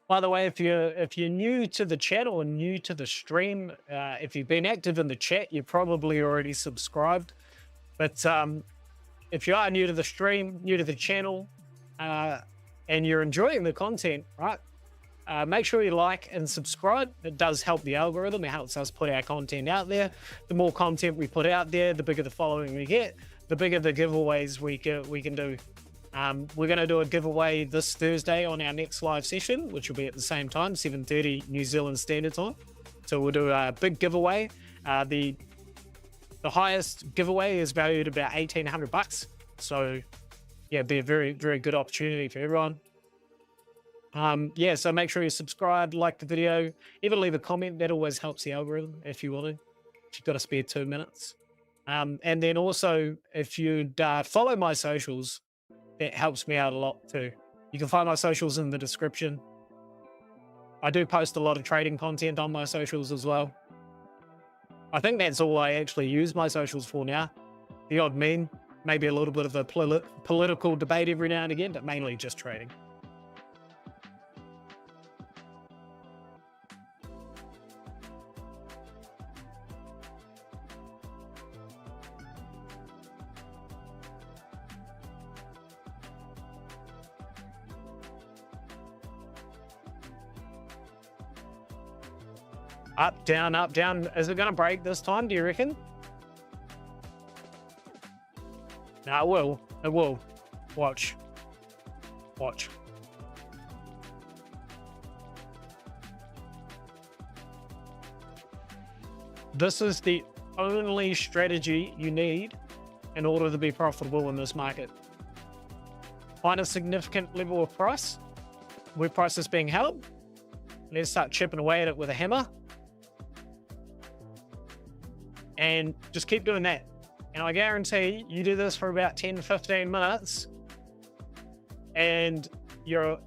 By the way, if you're new to the channel and new to the stream, if you've been active in the chat, you're probably already subscribed. But if you are new to the stream, new to the channel, and you're enjoying the content, right? Make sure you like and subscribe. It does help the algorithm. It helps us put our content out there. The more content we put out there, the bigger the following we get, the bigger the giveaways we can do. We're going to do a giveaway this Thursday on our next live session, which will be at the same time, 7:30 New Zealand Standard Time. So we'll do a big giveaway. The highest giveaway is valued about $1,800. So yeah, it'd be a very, very good opportunity for everyone. Yeah, so make sure you subscribe, like the video, even leave a comment. That always helps the algorithm if you want to, if you've got a spare 2 minutes. And then also, if you'd follow my socials, that helps me out a lot too. You can find my socials in the description. I do post a lot of trading content on my socials as well. I think that's all I actually use my socials for now. The odd meme, maybe a little bit of a political debate every now and again, but mainly just trading. Up, down, up, down. Is it going to break this time, do you reckon? No, it will. It will. Watch. Watch. This is the only strategy you need in order to be profitable in this market. Find a significant level of price, where price is being held. Let's start chipping away at it with a hammer. and just keep doing that. And I guarantee you do this for about 10, 15 minutes and you're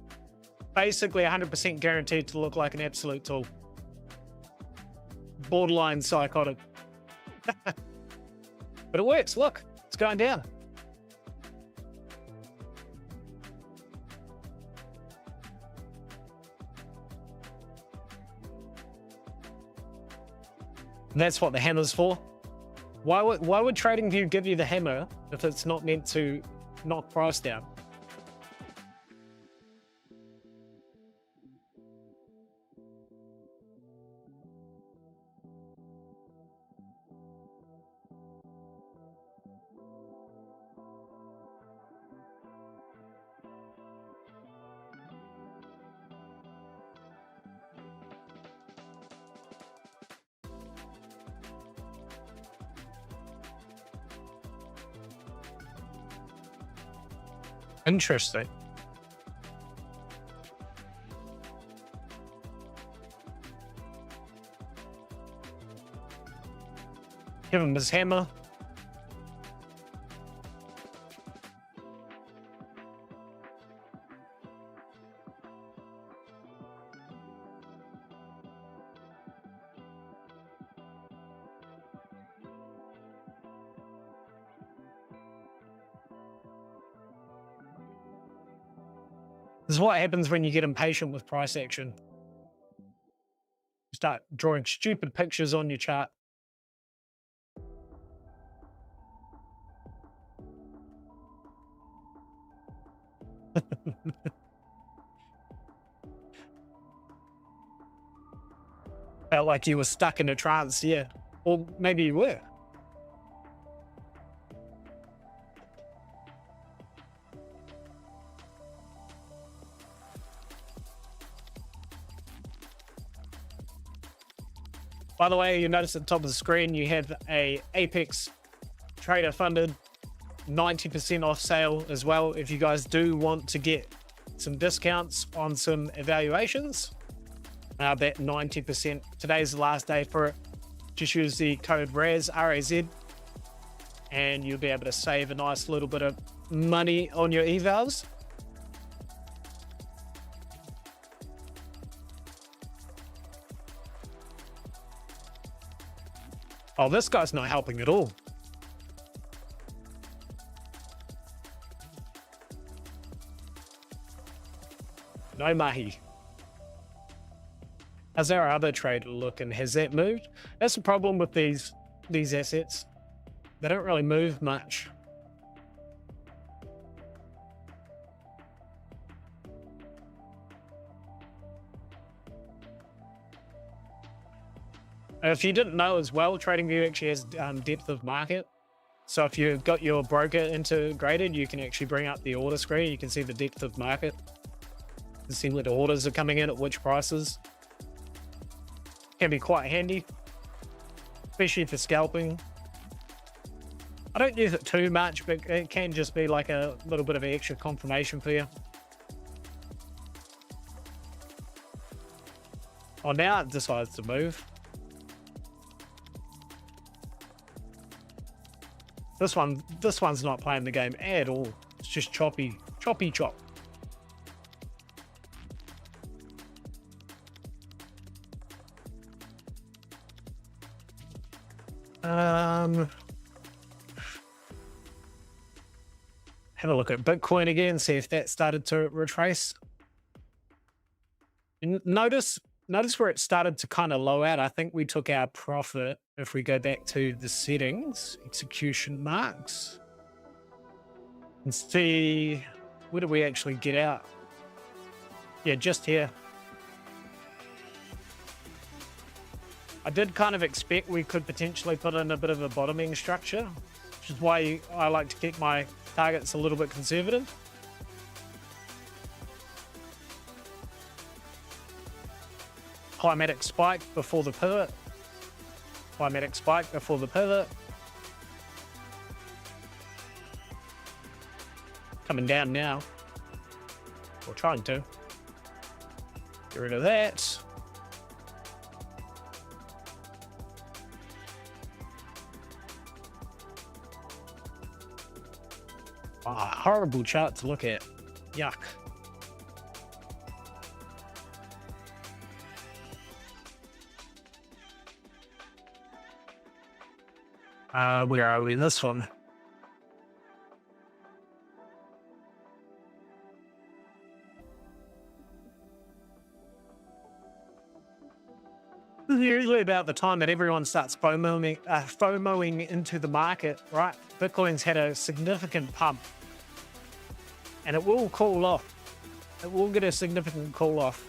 basically 100% guaranteed to look like an absolute tool. Borderline psychotic. But it works. Look, it's going down. And that's what the hammer's for. Why would TradingView give you the hammer if it's not meant to knock price down? Interesting. Give him his hammer. This is what happens when you get impatient with price action. You start drawing stupid pictures on your chart. Felt like you were stuck in a trance, yeah. Or maybe you were. By the way, you notice at the top of the screen, you have a Apex Trader funded 90% off sale as well. If you guys do want to get some discounts on some evaluations, that 90%, today's the last day for it. Just use the code RAZ, R-A-Z, and you'll be able to save a nice little bit of money on your evals. Oh, this guy's not helping at all. No mahi. How's our other trader looking? Has that moved? That's the problem with these assets. They don't really move much. If you didn't know as well, TradingView actually has depth of market. So if you've got your broker integrated, you can actually bring up the order screen. You can see the depth of market. You can see what orders are coming in at which prices. Can be quite handy, especially for scalping. I don't use it too much, but it can just be like a little bit of extra confirmation for you. Oh, now it decides to move. This one's not playing the game at all. It's just choppy chop. Have a look at Bitcoin again, see if that started to retrace. Notice where it started to kind of low out. I think we took our profit. If we go back to the settings, execution marks, and see, where did we actually get out? Yeah, just here. I did kind of expect we could potentially put in a bit of a bottoming structure, which is why I like to keep my targets a little bit conservative. Climatic spike before the pivot. Climatic spike before the pivot. Coming down now. Or trying to. Get rid of that. Horrible chart to look at. Yuck. Where are we? This one. This is usually about the time that everyone starts FOMOing into the market, right? Bitcoin's had a significant pump, and it will cool off. It will get a significant cool off.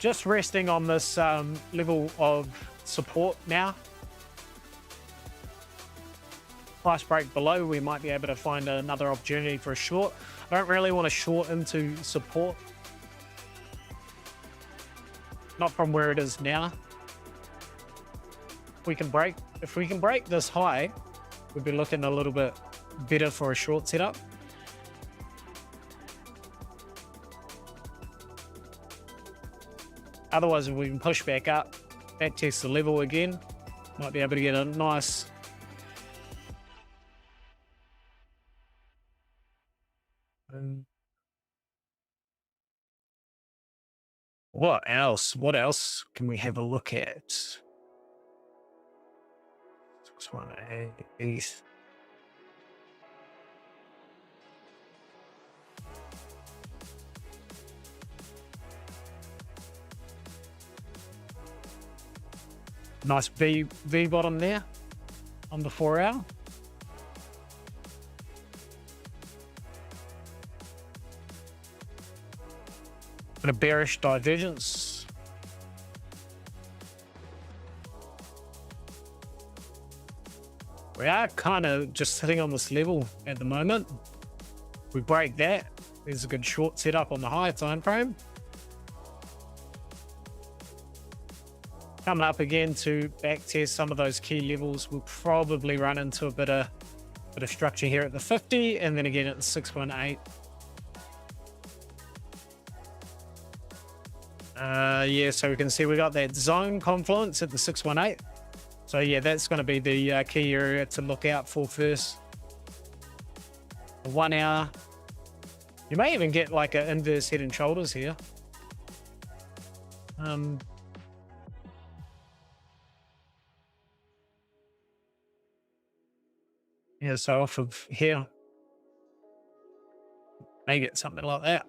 Just resting on this level of support now. Price break below, we might be able to find another opportunity for a short. I don't really want to short into support. Not from where it is now. If we can break this high, we'll be looking a little bit better for a short setup. Otherwise, if we can push back up, back test the level again, might be able to get a nice what else? What else can we have a look at? 618. Nice V bottom there on the 4 hour. And a bearish divergence. We are kind of just sitting on this level at the moment. We break that. There's a good short setup on the higher time frame. Coming up again to back test some of those key levels. We'll probably run into a bit of structure here at the 50 and then again at the 618. Yeah, so we can see we got that zone confluence at the 618. So yeah, that's going to be the key area to look out for first. The 1 hour. You may even get like an inverse head and shoulders here. Yeah, so off of here, may get something like that.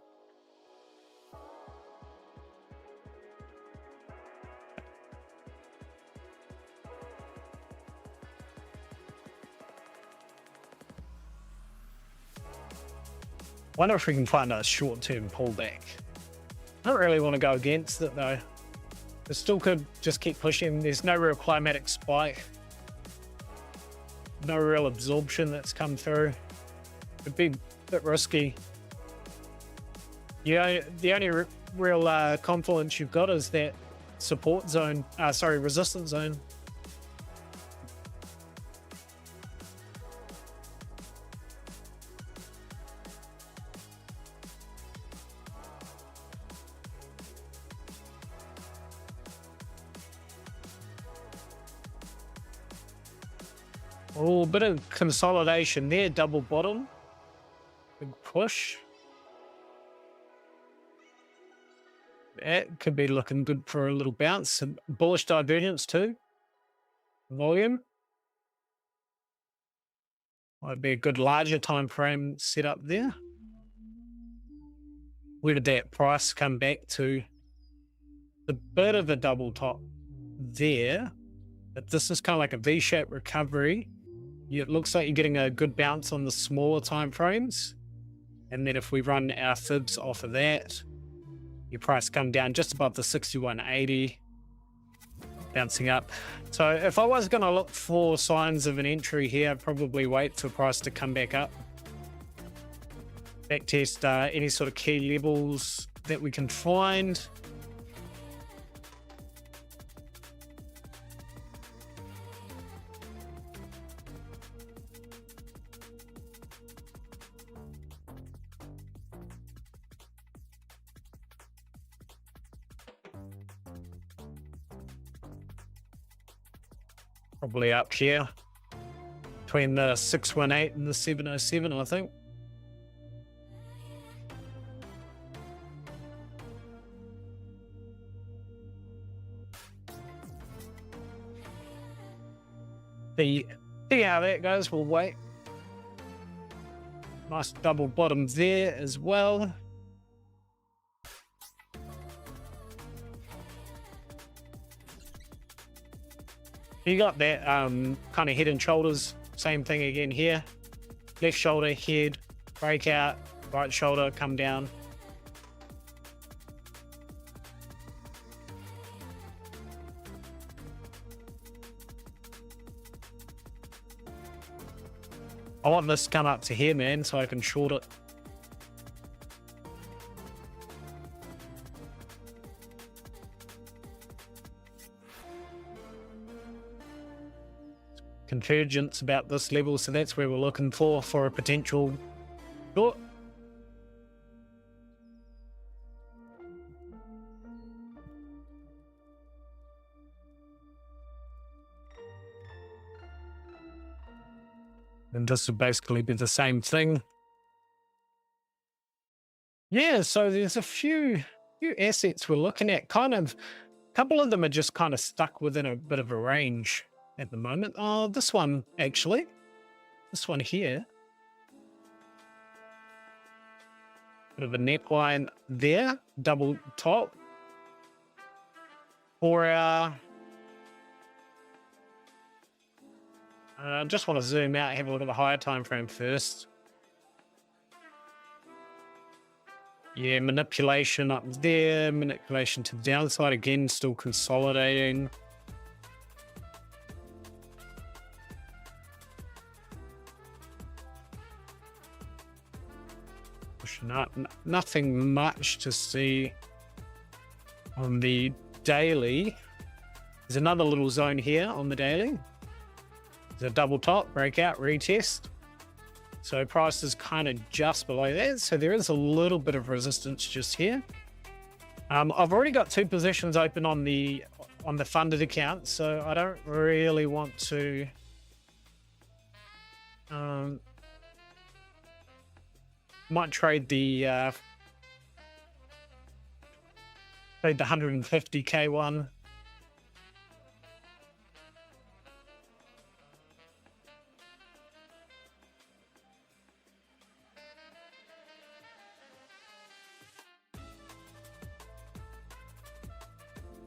Wonder if we can find a short-term pullback. I don't really want to go against it though. It still could just keep pushing. There's no real climatic spike. No real absorption that's come through. It'd be a bit risky. Yeah, the only real confluence you've got is that support zone, resistance zone. Oh, bit of consolidation there, double bottom. Big push. That could be looking good for a little bounce. Some bullish divergence too. Volume. Might be a good larger time frame setup there. Where did that price come back to? The bit of a double top there. But this is kind of like a V-shaped recovery. It looks like you're getting a good bounce on the smaller time frames. And then if we run our fibs off of that, your price come down just above the 6180, bouncing up. So if I was going to look for signs of an entry here, I'd probably wait for price to come back up. Back test any sort of key levels that we can find. Probably up here, between the 618 and the 707, I think. See how that goes. We'll wait. Nice double bottom there as well. You got that kind of head and shoulders, same thing again here. Left shoulder, head, breakout, right shoulder, come down. I want this to come up to here, man, so I can short it. Convergence about this level, so that's where we're looking for a potential short. And this will basically be the same thing. Yeah, so there's a few assets we're looking at. A couple of them are just kind of stuck within a bit of a range at the moment. Oh, this one actually. This one here. Bit of a neckline there, double top. For our I just want to zoom out, have a look at the higher time frame first. Yeah, manipulation up there, manipulation to the downside again, still consolidating. Pushing up, nothing much to see on the daily. There's another little zone here on the daily. There's a double top, breakout, retest. So price is kind of just below that. So there is a little bit of resistance just here. I've already got 2 positions open on the funded account, so I don't really want to might trade the 150k one.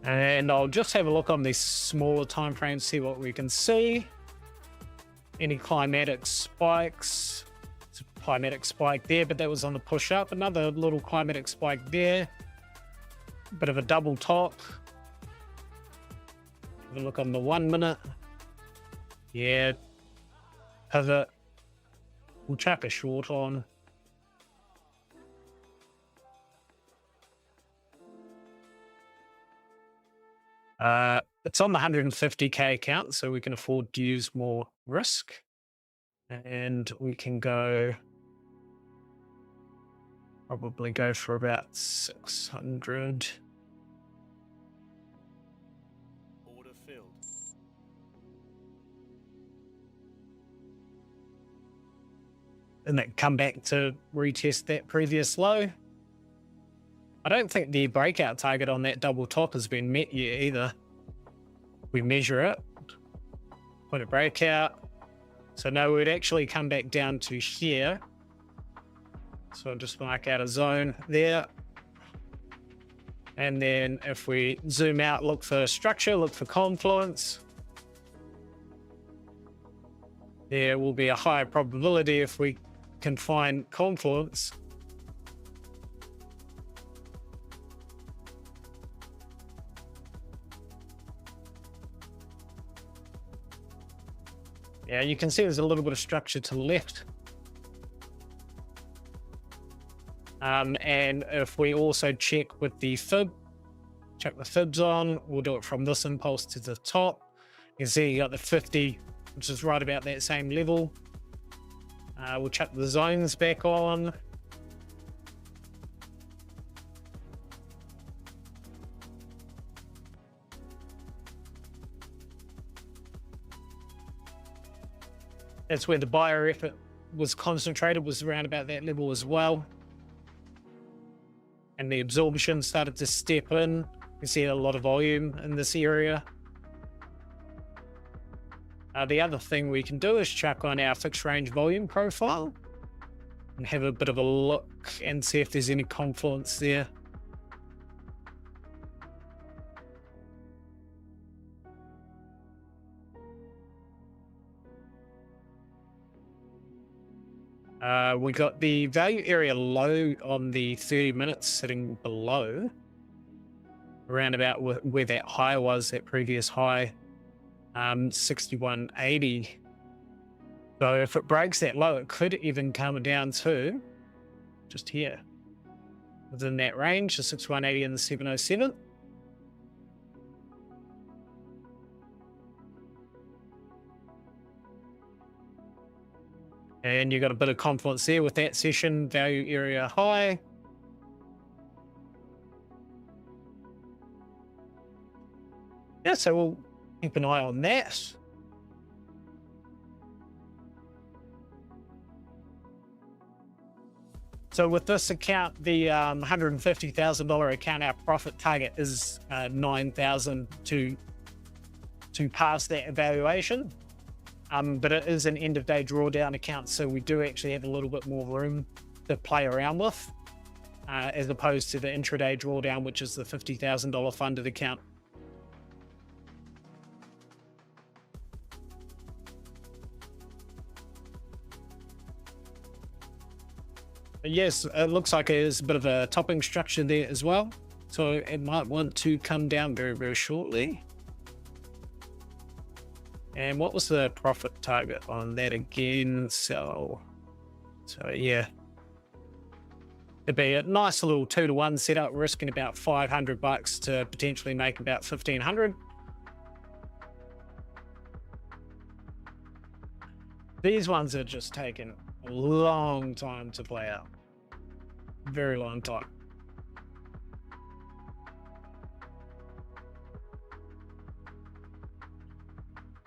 And I'll just have a look on these smaller time frames, see what we can see. Any climatic spikes. It's a climatic spike there, but that was on the push up. Another little climatic spike there. Bit of a double top. Have a look on the 1 minute. Yeah. Pivot. We'll chuck a short on. It's on the 150k account, so we can afford to use more risk. And we can probably go for about 600. Order filled. And then come back to retest that previous low. I don't think the breakout target on that double top has been met yet either. We measure it, put a breakout. So now we'd actually come back down to here. So I'll just mark out a zone there. And then if we zoom out, look for structure, look for confluence. There will be a higher probability if we can find confluence. Yeah, you can see there's a little bit of structure to the left. And if we also check with the fib, check the fibs on, we'll do it from this impulse to the top. You can see you got the 50, which is right about that same level. We'll chuck the zones back on. That's where the buyer effort was concentrated, was around about that level as well. And the absorption started to step in. You see a lot of volume in this area. The other thing we can do is check on our fixed range volume profile and have a bit of a look and see if there's any confluence there. We got the value area low on the 30 minutes sitting below, around about where that high was, that previous high, 61.80. So if it breaks that low, it could even come down to just here, within that range, the 61.80 and the 707. And you got a bit of confluence there with that session value area high. Yeah, so we'll keep an eye on that. So with this account, the $150,000 account, our profit target is 9,000 to pass that evaluation. But it is an end of day drawdown account, so we do actually have a little bit more room to play around with, as opposed to the intraday drawdown, which is the $50,000 funded account. But yes, it looks like there's a bit of a topping structure there as well, so it might want to come down very, very shortly. And what was the profit target on that again? So yeah, it'd be a nice little 2-to-1 setup, risking about $500 to potentially make about 1,500. These ones are just taking a long time to play out. Very long time.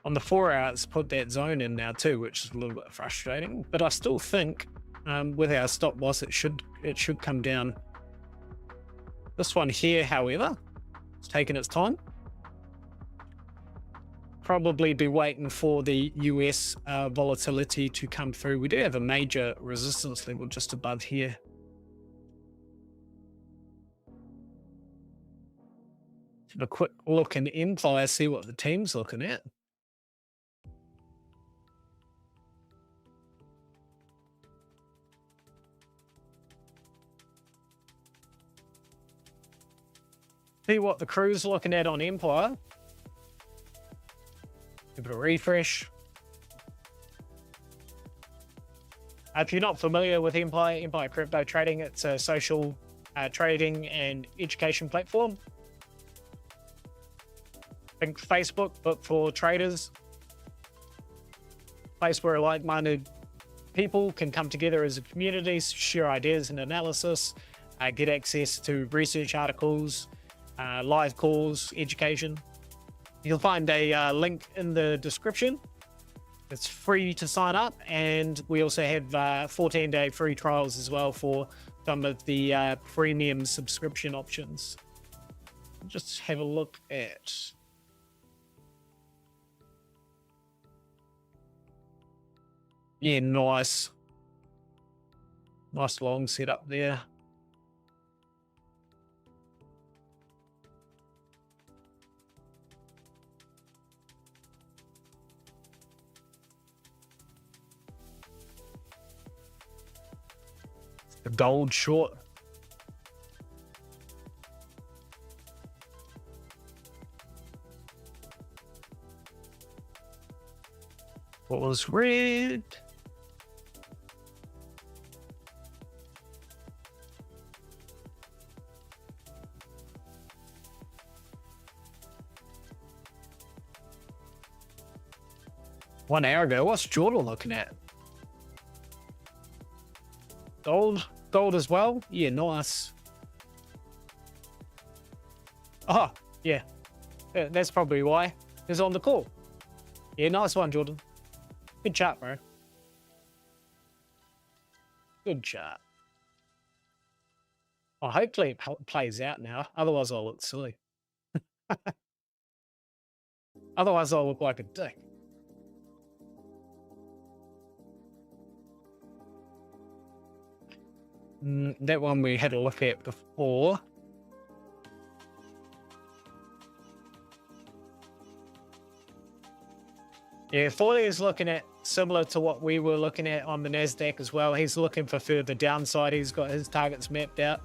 On the 4 hours, put that zone in now too, which is a little bit frustrating. But I still think with our stop loss, it should come down. This one here, however, it's taking its time. Probably be waiting for the US volatility to come through. We do have a major resistance level just above here. Have a quick look in Empire, see what the team's looking at. See what the crew's looking at on Empire. Give it a refresh. If you're not familiar with Empire Crypto Trading, it's a social trading and education platform. Think Facebook, but for traders. Place where like-minded people can come together as a community, share ideas and analysis, get access to research articles, live calls, education. You'll find a link in the description. It's free to sign up, and we also have 14-day free trials as well for some of the premium subscription options. Just have a look at... Yeah, nice. Nice long setup there. The gold short. What was red? One hour ago, what's Jordan looking at? Gold as well? Yeah, nice. Oh, yeah. That's probably why. He's on the call. Yeah, nice one, Jordan. Good chat, bro. Good chart. Well, hopefully it plays out now. Otherwise, I'll look silly. Otherwise, I'll look like a dick. That one we had a look at before. Yeah, Forley is looking at similar to what we were looking at on the NASDAQ as well. He's looking for further downside. He's got his targets mapped out.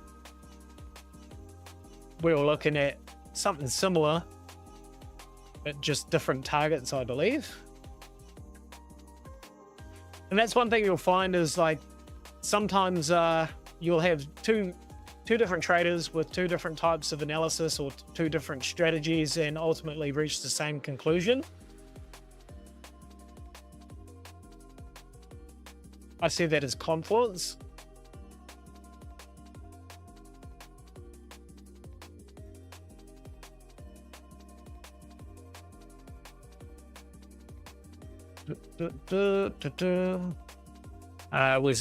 We were looking at something similar, but just different targets, I believe. And that's one thing you'll find is like sometimes you'll have two different traders with two different types of analysis or two different strategies and ultimately reach the same conclusion. I see that as confluence. Where's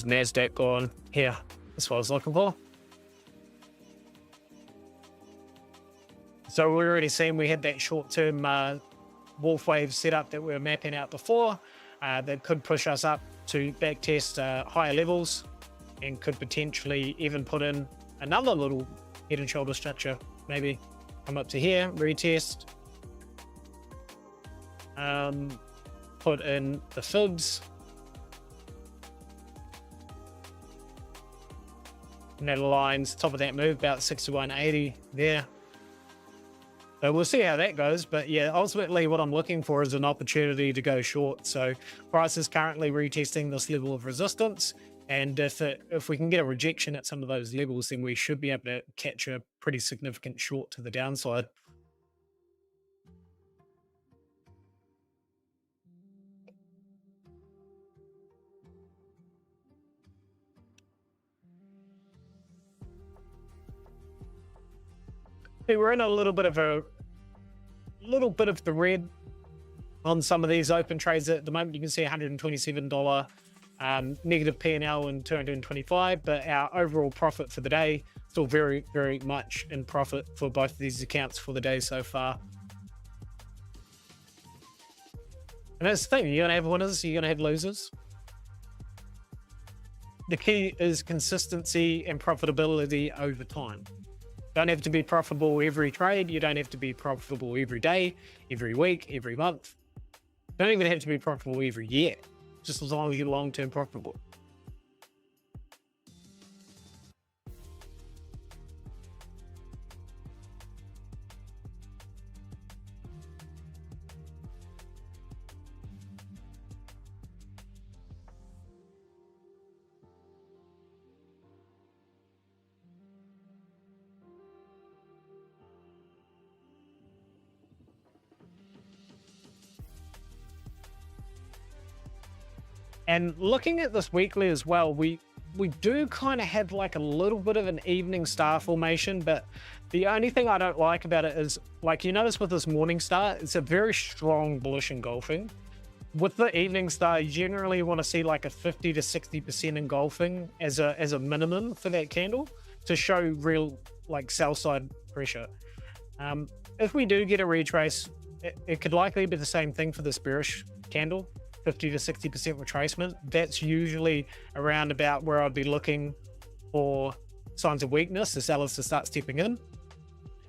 NASDAQ gone? Here. That's what I was looking for. So we're already seeing we had that short-term wolf wave setup that we were mapping out before. That could push us up to backtest higher levels and could potentially even put in another little head and shoulder structure. Maybe come up to here, retest, put in the fibs, and that aligns top of that move about 61.80 there. So we'll see how that goes, but yeah, ultimately what I'm looking for is an opportunity to go short. So price is currently retesting this level of resistance, and if we can get a rejection at some of those levels, then we should be able to catch a pretty significant short to the downside. See, we're in a little bit of the red on some of these open trades at the moment. You can see $127 negative P&L and 225, but our overall profit for the day still very, very much in profit for both of these accounts for the day so far. And that's the thing, you're gonna have winners, you're gonna have losers. The key is consistency and profitability over time. Don't have to be profitable every trade. You don't have to be profitable every day, every week, every month. Don't even have to be profitable every year, just as long as you're long-term profitable. And looking at this weekly as well, we do kind of have like a little bit of an evening star formation, but the only thing I don't like about it is, like, you notice with this morning star, it's a very strong bullish engulfing. With the evening star, you generally want to see like a 50 to 60% engulfing as a minimum for that candle to show real like sell side pressure. If we do get a retrace, it could likely be the same thing for this bearish candle. 50 to 60% retracement. That's usually around about where I'd be looking for signs of weakness, the sellers to start stepping in.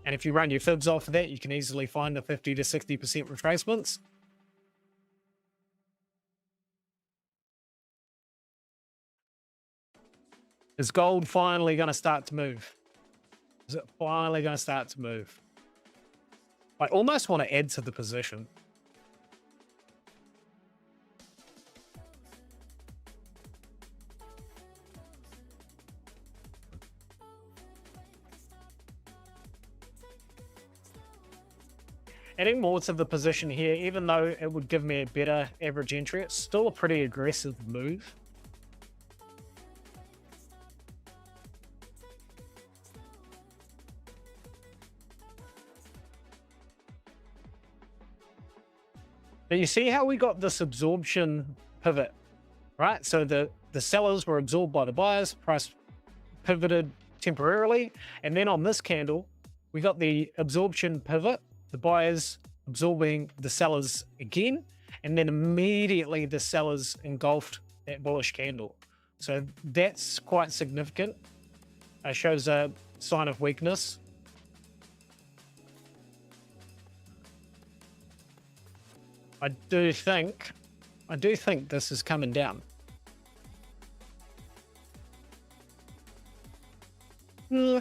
And if you run your fibs off of that, you can easily find the 50 to 60% retracements. Is gold finally going to start to move? Is it finally going to start to move? I almost want to add to the position. Adding more to the position here, even though it would give me a better average entry, it's still a pretty aggressive move. But you see how we got this absorption pivot, right? So the the sellers were absorbed by the buyers, price pivoted temporarily. And then on this candle, we got the absorption pivot, the buyers absorbing the sellers again, and then immediately the sellers engulfed that bullish candle. So that's quite significant. It shows a sign of weakness. I do think this is coming down. We'll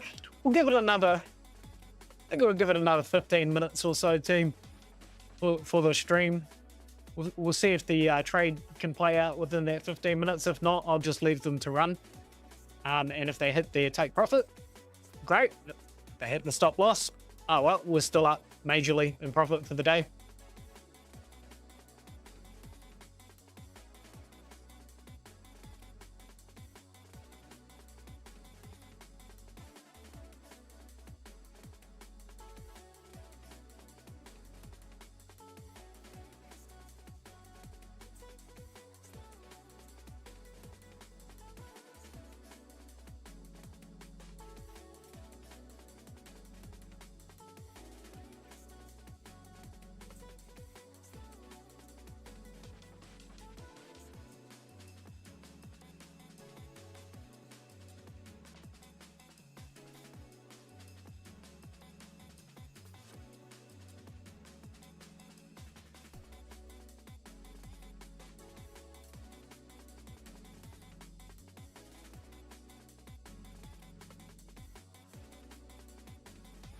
give it another, I think we'll give it another 15 minutes or so, team, for the stream. We'll see if the trade can play out within that 15 minutes. If not, I'll just leave them to run. And if they hit their take profit, great. If they hit the stop loss, oh well, we're still up majorly in profit for the day.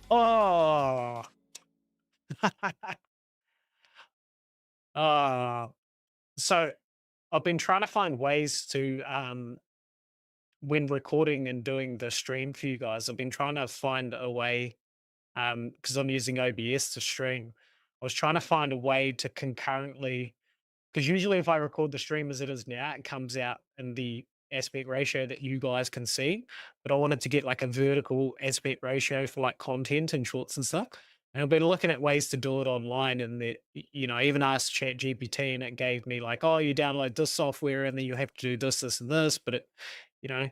Oh, so I've been trying to find ways to, when recording and doing the stream for you guys, I've been trying to find a way, because I'm using OBS to stream. I was trying to find a way to concurrently, because usually if I record the stream as it is now, it comes out in the aspect ratio that you guys can see. But I wanted to get like a vertical aspect ratio for like content and shorts and stuff. And I've been looking at ways to do it online. And I even asked Chat GPT and it gave me like, oh, you download this software and then you have to do this, this, and this. But it, you know,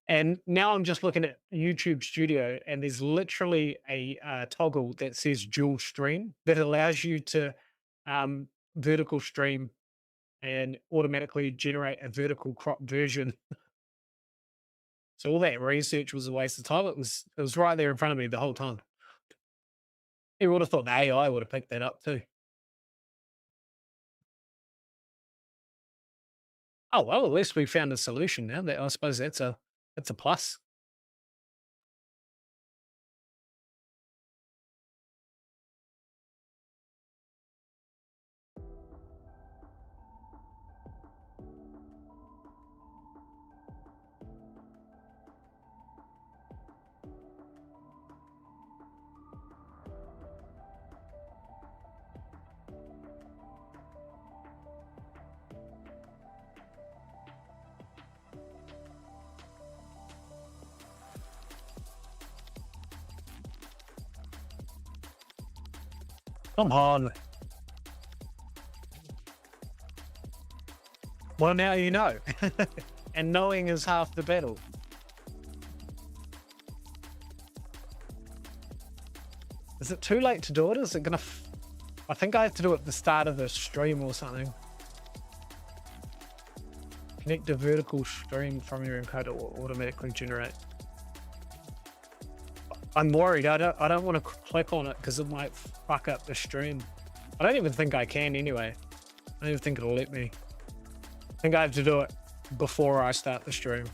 and now I'm just looking at YouTube Studio and there's literally a toggle that says dual stream that allows you to vertical stream and automatically generate a vertical crop version. So all that research was a waste of time. It was right there in front of me the whole time. You would have thought the AI would have picked that up too. Oh well, at least we found a solution now. That I suppose that's a plus. Come on. Well, now you know, and knowing is half the battle. Is it too late to do it? Is it gonna? I think I have to do it at the start of the stream or something. Connect a vertical stream from your encoder will automatically generate. I'm worried. I don't want to click on it because it might fuck up the stream. I don't even think I can anyway. I don't even think it'll let me. I think I have to do it before I start the stream.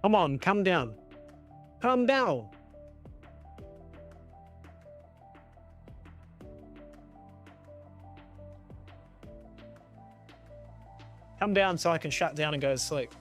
Come on, come down. Come down. Come down so I can shut down and go to sleep.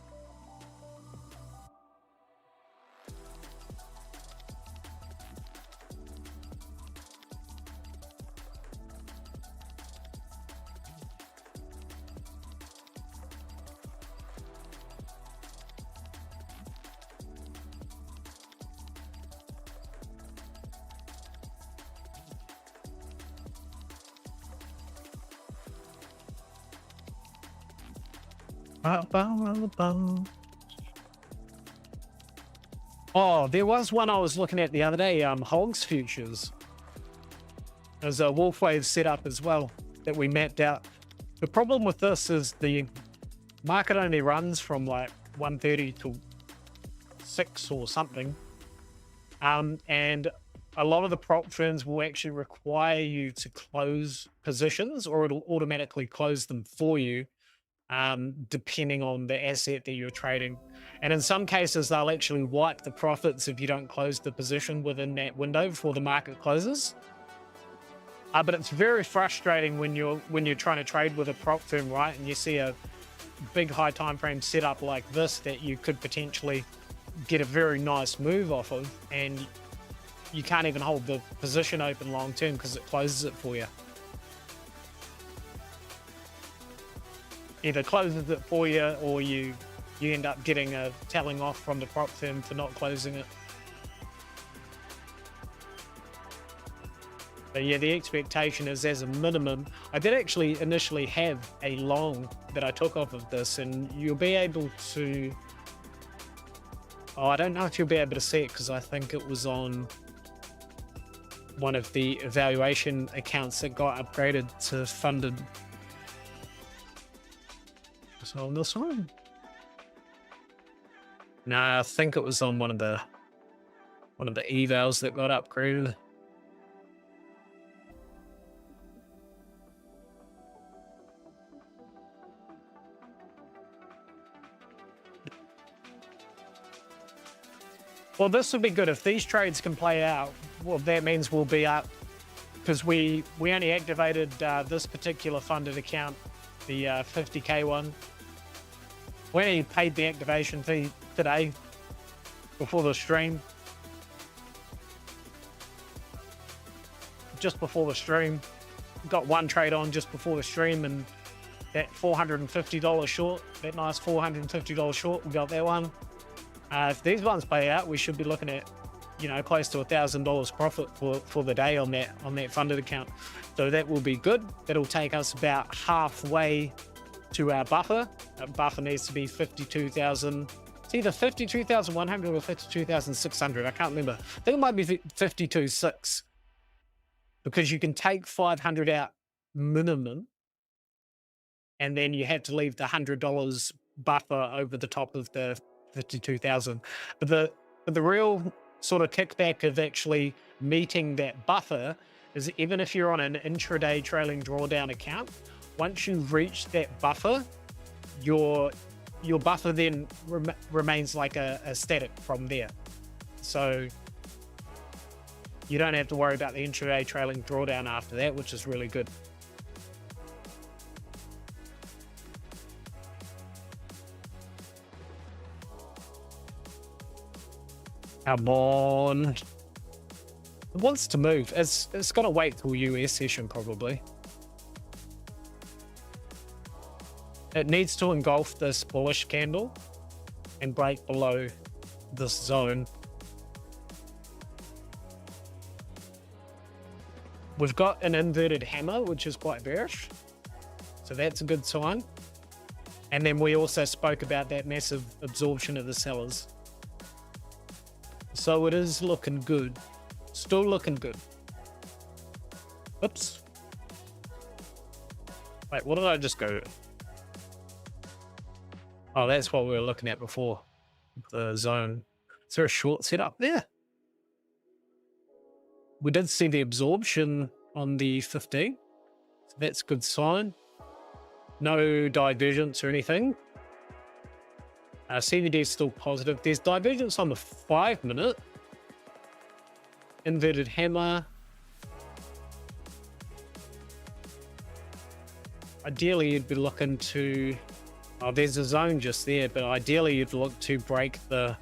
Oh, there was one I was looking at the other day, Hogs Futures. There's a wolf wave setup as well that we mapped out. The problem with this is the market only runs from like 1:30 to 6 or something. And a lot of the prop firms will actually require you to close positions, or it'll automatically close them for you, depending on the asset that you're trading. And in some cases, they'll actually wipe the profits if you don't close the position within that window before the market closes. But it's very frustrating when you're trying to trade with a prop firm, right? And you see a big high time frame setup like this that you could potentially get a very nice move off of, and you can't even hold the position open long term because it closes it for you. Either closes it for you, or you end up getting a telling off from the prop firm for not closing it. But yeah, the expectation is, as a minimum, I did actually initially have a long that I took off of this, and you'll be able to, I don't know if you'll be able to see it because I think it was on one of the evaluation accounts that got upgraded to funded. So on this one? No, I think it was on one of the evals that got upgraded. Well, this would be good if these trades can play out. Well, that means we'll be up, because we only activated this particular funded account, the 50k one. We only paid the activation fee today before the stream. Just before the stream. Got one trade on just before the stream, and that $450 short, that nice $450 short, we got that one. If these ones play out, we should be looking at, close to $1,000 profit for the day on that funded account. So that will be good. That'll take us about halfway to our buffer. Our buffer needs to be 52,000. It's either 52,100 or 52,600. I can't remember. I think it might be 52.6, because you can take 500 out minimum, and then you have to leave the $100 buffer over the top of the 52,000. But the real sort of kickback of actually meeting that buffer is, even if you're on an intraday trailing drawdown account, once you reach that buffer, your buffer then remains like a static from there. So you don't have to worry about the intraday trailing drawdown after that, which is really good. Come on. It wants to move. It's got to wait till US session probably. It needs to engulf this bullish candle and break below this zone. We've got an inverted hammer, which is quite bearish. So that's a good sign. And then we also spoke about that massive absorption of the sellers. So it is looking good. Still looking good. Oops. Wait, what did I just go? Oh, that's what we were looking at before. The zone. Is there a short setup there? We did see the absorption on the 15. So that's a good sign. No divergence or anything. CVD is still positive. There's divergence on the 5-minute. Inverted hammer. Ideally, you'd be looking to... Oh, there's a zone just there, but ideally you'd look to break the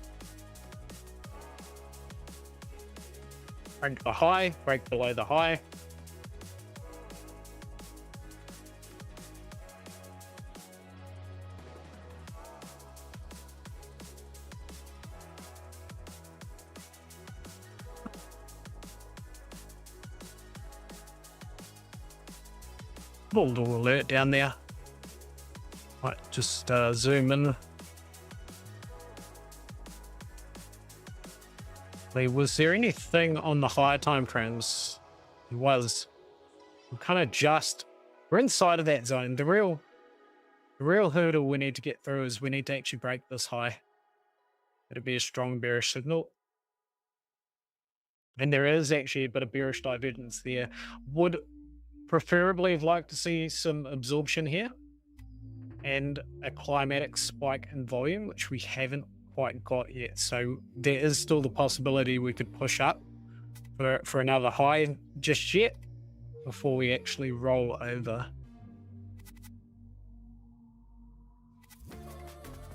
high, break below the high. Little alert down there Might just zoom in. Was there anything on the higher time frames? It was. We're inside of that zone. The real hurdle we need to get through is we need to actually break this high. It'll be a strong bearish signal. And there is actually a bit of bearish divergence there. Would preferably have liked to see some absorption here and a climatic spike in volume, which we haven't quite got yet. So there is still the possibility we could push up for another high just yet before we actually roll over.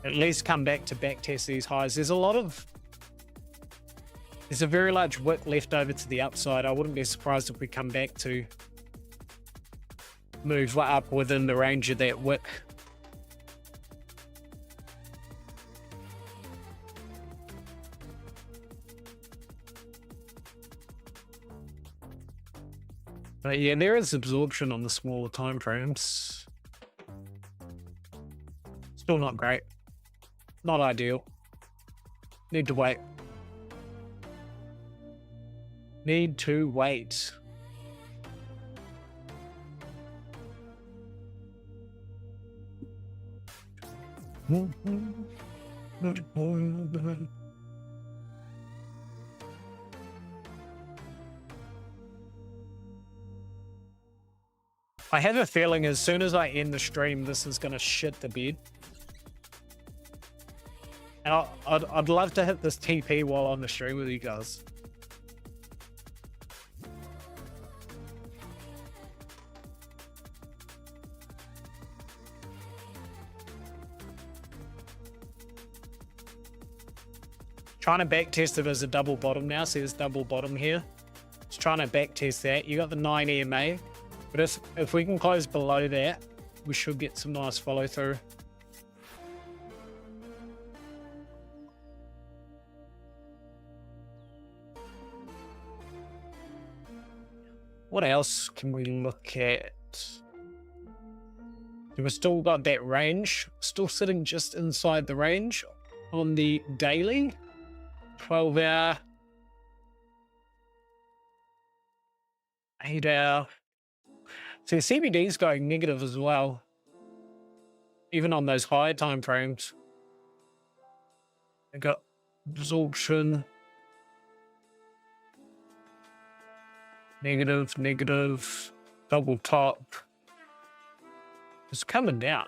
At least come back to backtest these highs. There's a very large wick left over to the upside. I wouldn't be surprised if we come back to move up within the range of that wick. But yeah, there is absorption on the smaller time frames. Still not great. Not ideal. Need to wait. Need to wait. I have a feeling as soon as I end the stream, this is going to shit the bed. And I'd love to hit this TP while on the stream with you guys. Trying to backtest it as a double bottom now. See this double bottom here? Just trying to backtest that. You got the 9 EMA. But if we can close below that, we should get some nice follow through. What else can we look at? We've still got that range, still sitting just inside the range on the daily. 12 hour, 8 hour. So the CBD is going negative as well, even on those higher time frames. I got absorption, negative, double top. It's coming down.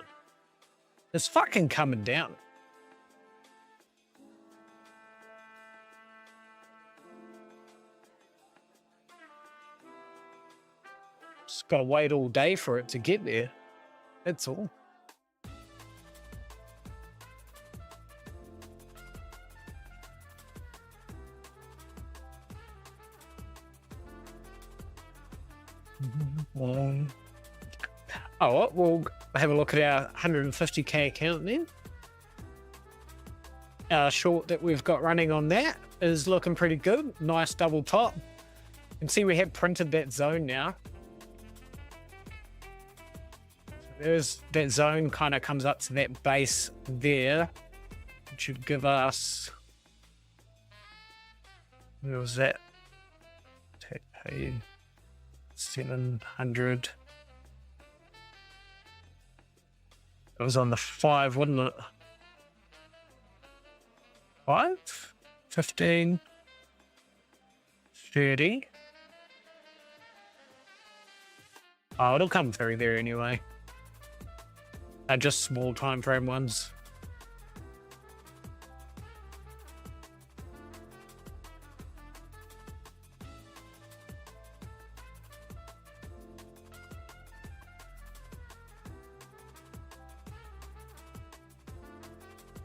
It's fucking coming down. Just gotta wait all day for it to get there. That's all. Oh, we'll have a look at our 150k account then. Our short that we've got running on that is looking pretty good. Nice double top. You can see we have printed that zone now. There's that zone kind of comes up to that base there, which should give us, where was that? 700. It was on the 5, wasn't it? 5, 15, 30. Oh, it'll come through there anyway. Just small time frame ones.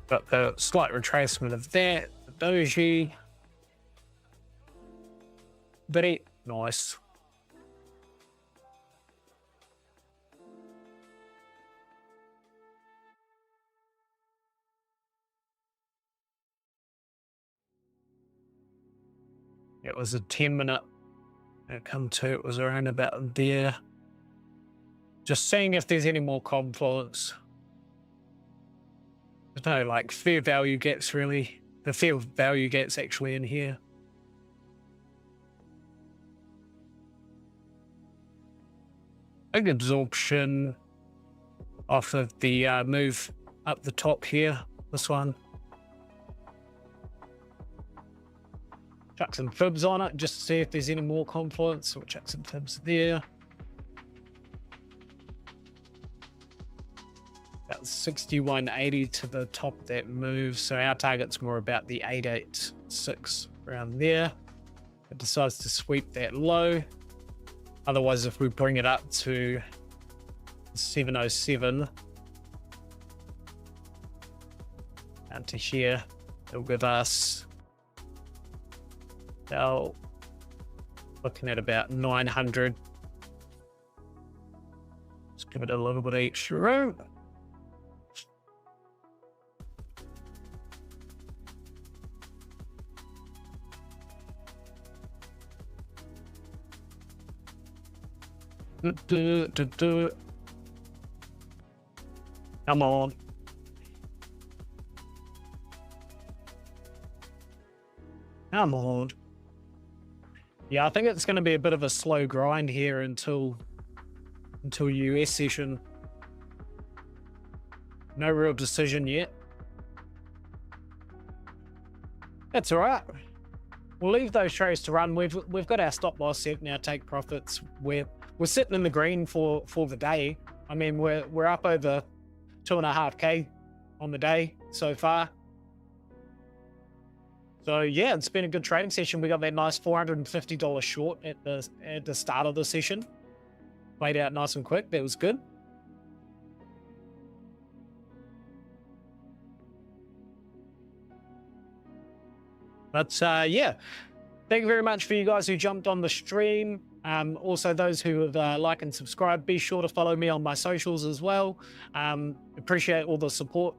Got the slight retracement of that, the doji. Very nice. It was a 10-minute. Come to, it was around about there. Just seeing if there's any more confluence. I don't know, like fair value gets really, the fair value gets actually in here. Big absorption off of the move up the top here, this one. Chuck some fibs on it just to see if there's any more confluence. We'll chuck some fibs there. About 61.80 to the top of that move. So our target's more about the 886 around there. It decides to sweep that low. Otherwise, if we bring it up to 707 and to here, it'll give us, now looking at about 900. Let's give it a little bit extra room. Come on. Come on. Yeah, I think it's going to be a bit of a slow grind here until US session. No real decision yet. That's all right. We'll leave those trades to run. We've got our stop loss set now. Take profits. We're sitting in the green for the day. I mean, we're up over 2.5K on the day so far. So yeah, it's been a good trading session. We got that nice $450 short at the start of the session. Played out nice and quick. That was good. But yeah, thank you very much for you guys who jumped on the stream. Also those who have liked and subscribed, be sure to follow me on my socials as well. Appreciate all the support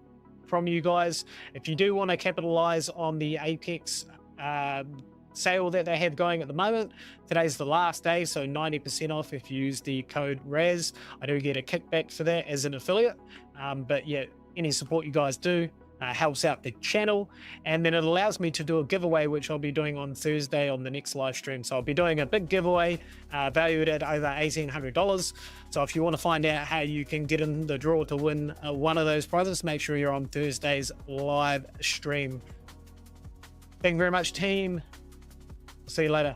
from you guys. If you do want to capitalize on the Apex sale that they have going at the moment, today's the last day, so 90% off if you use the code RAZ. I do get a kickback for that as an affiliate. But yeah, any support you guys do helps out the channel, and then it allows me to do a giveaway, which I'll be doing on Thursday on the next live stream. So I'll be doing a big giveaway valued at over $1,800. So if you want to find out how you can get in the draw to win one of those prizes, make sure you're on Thursday's live stream. Thank you very much, team. See you later.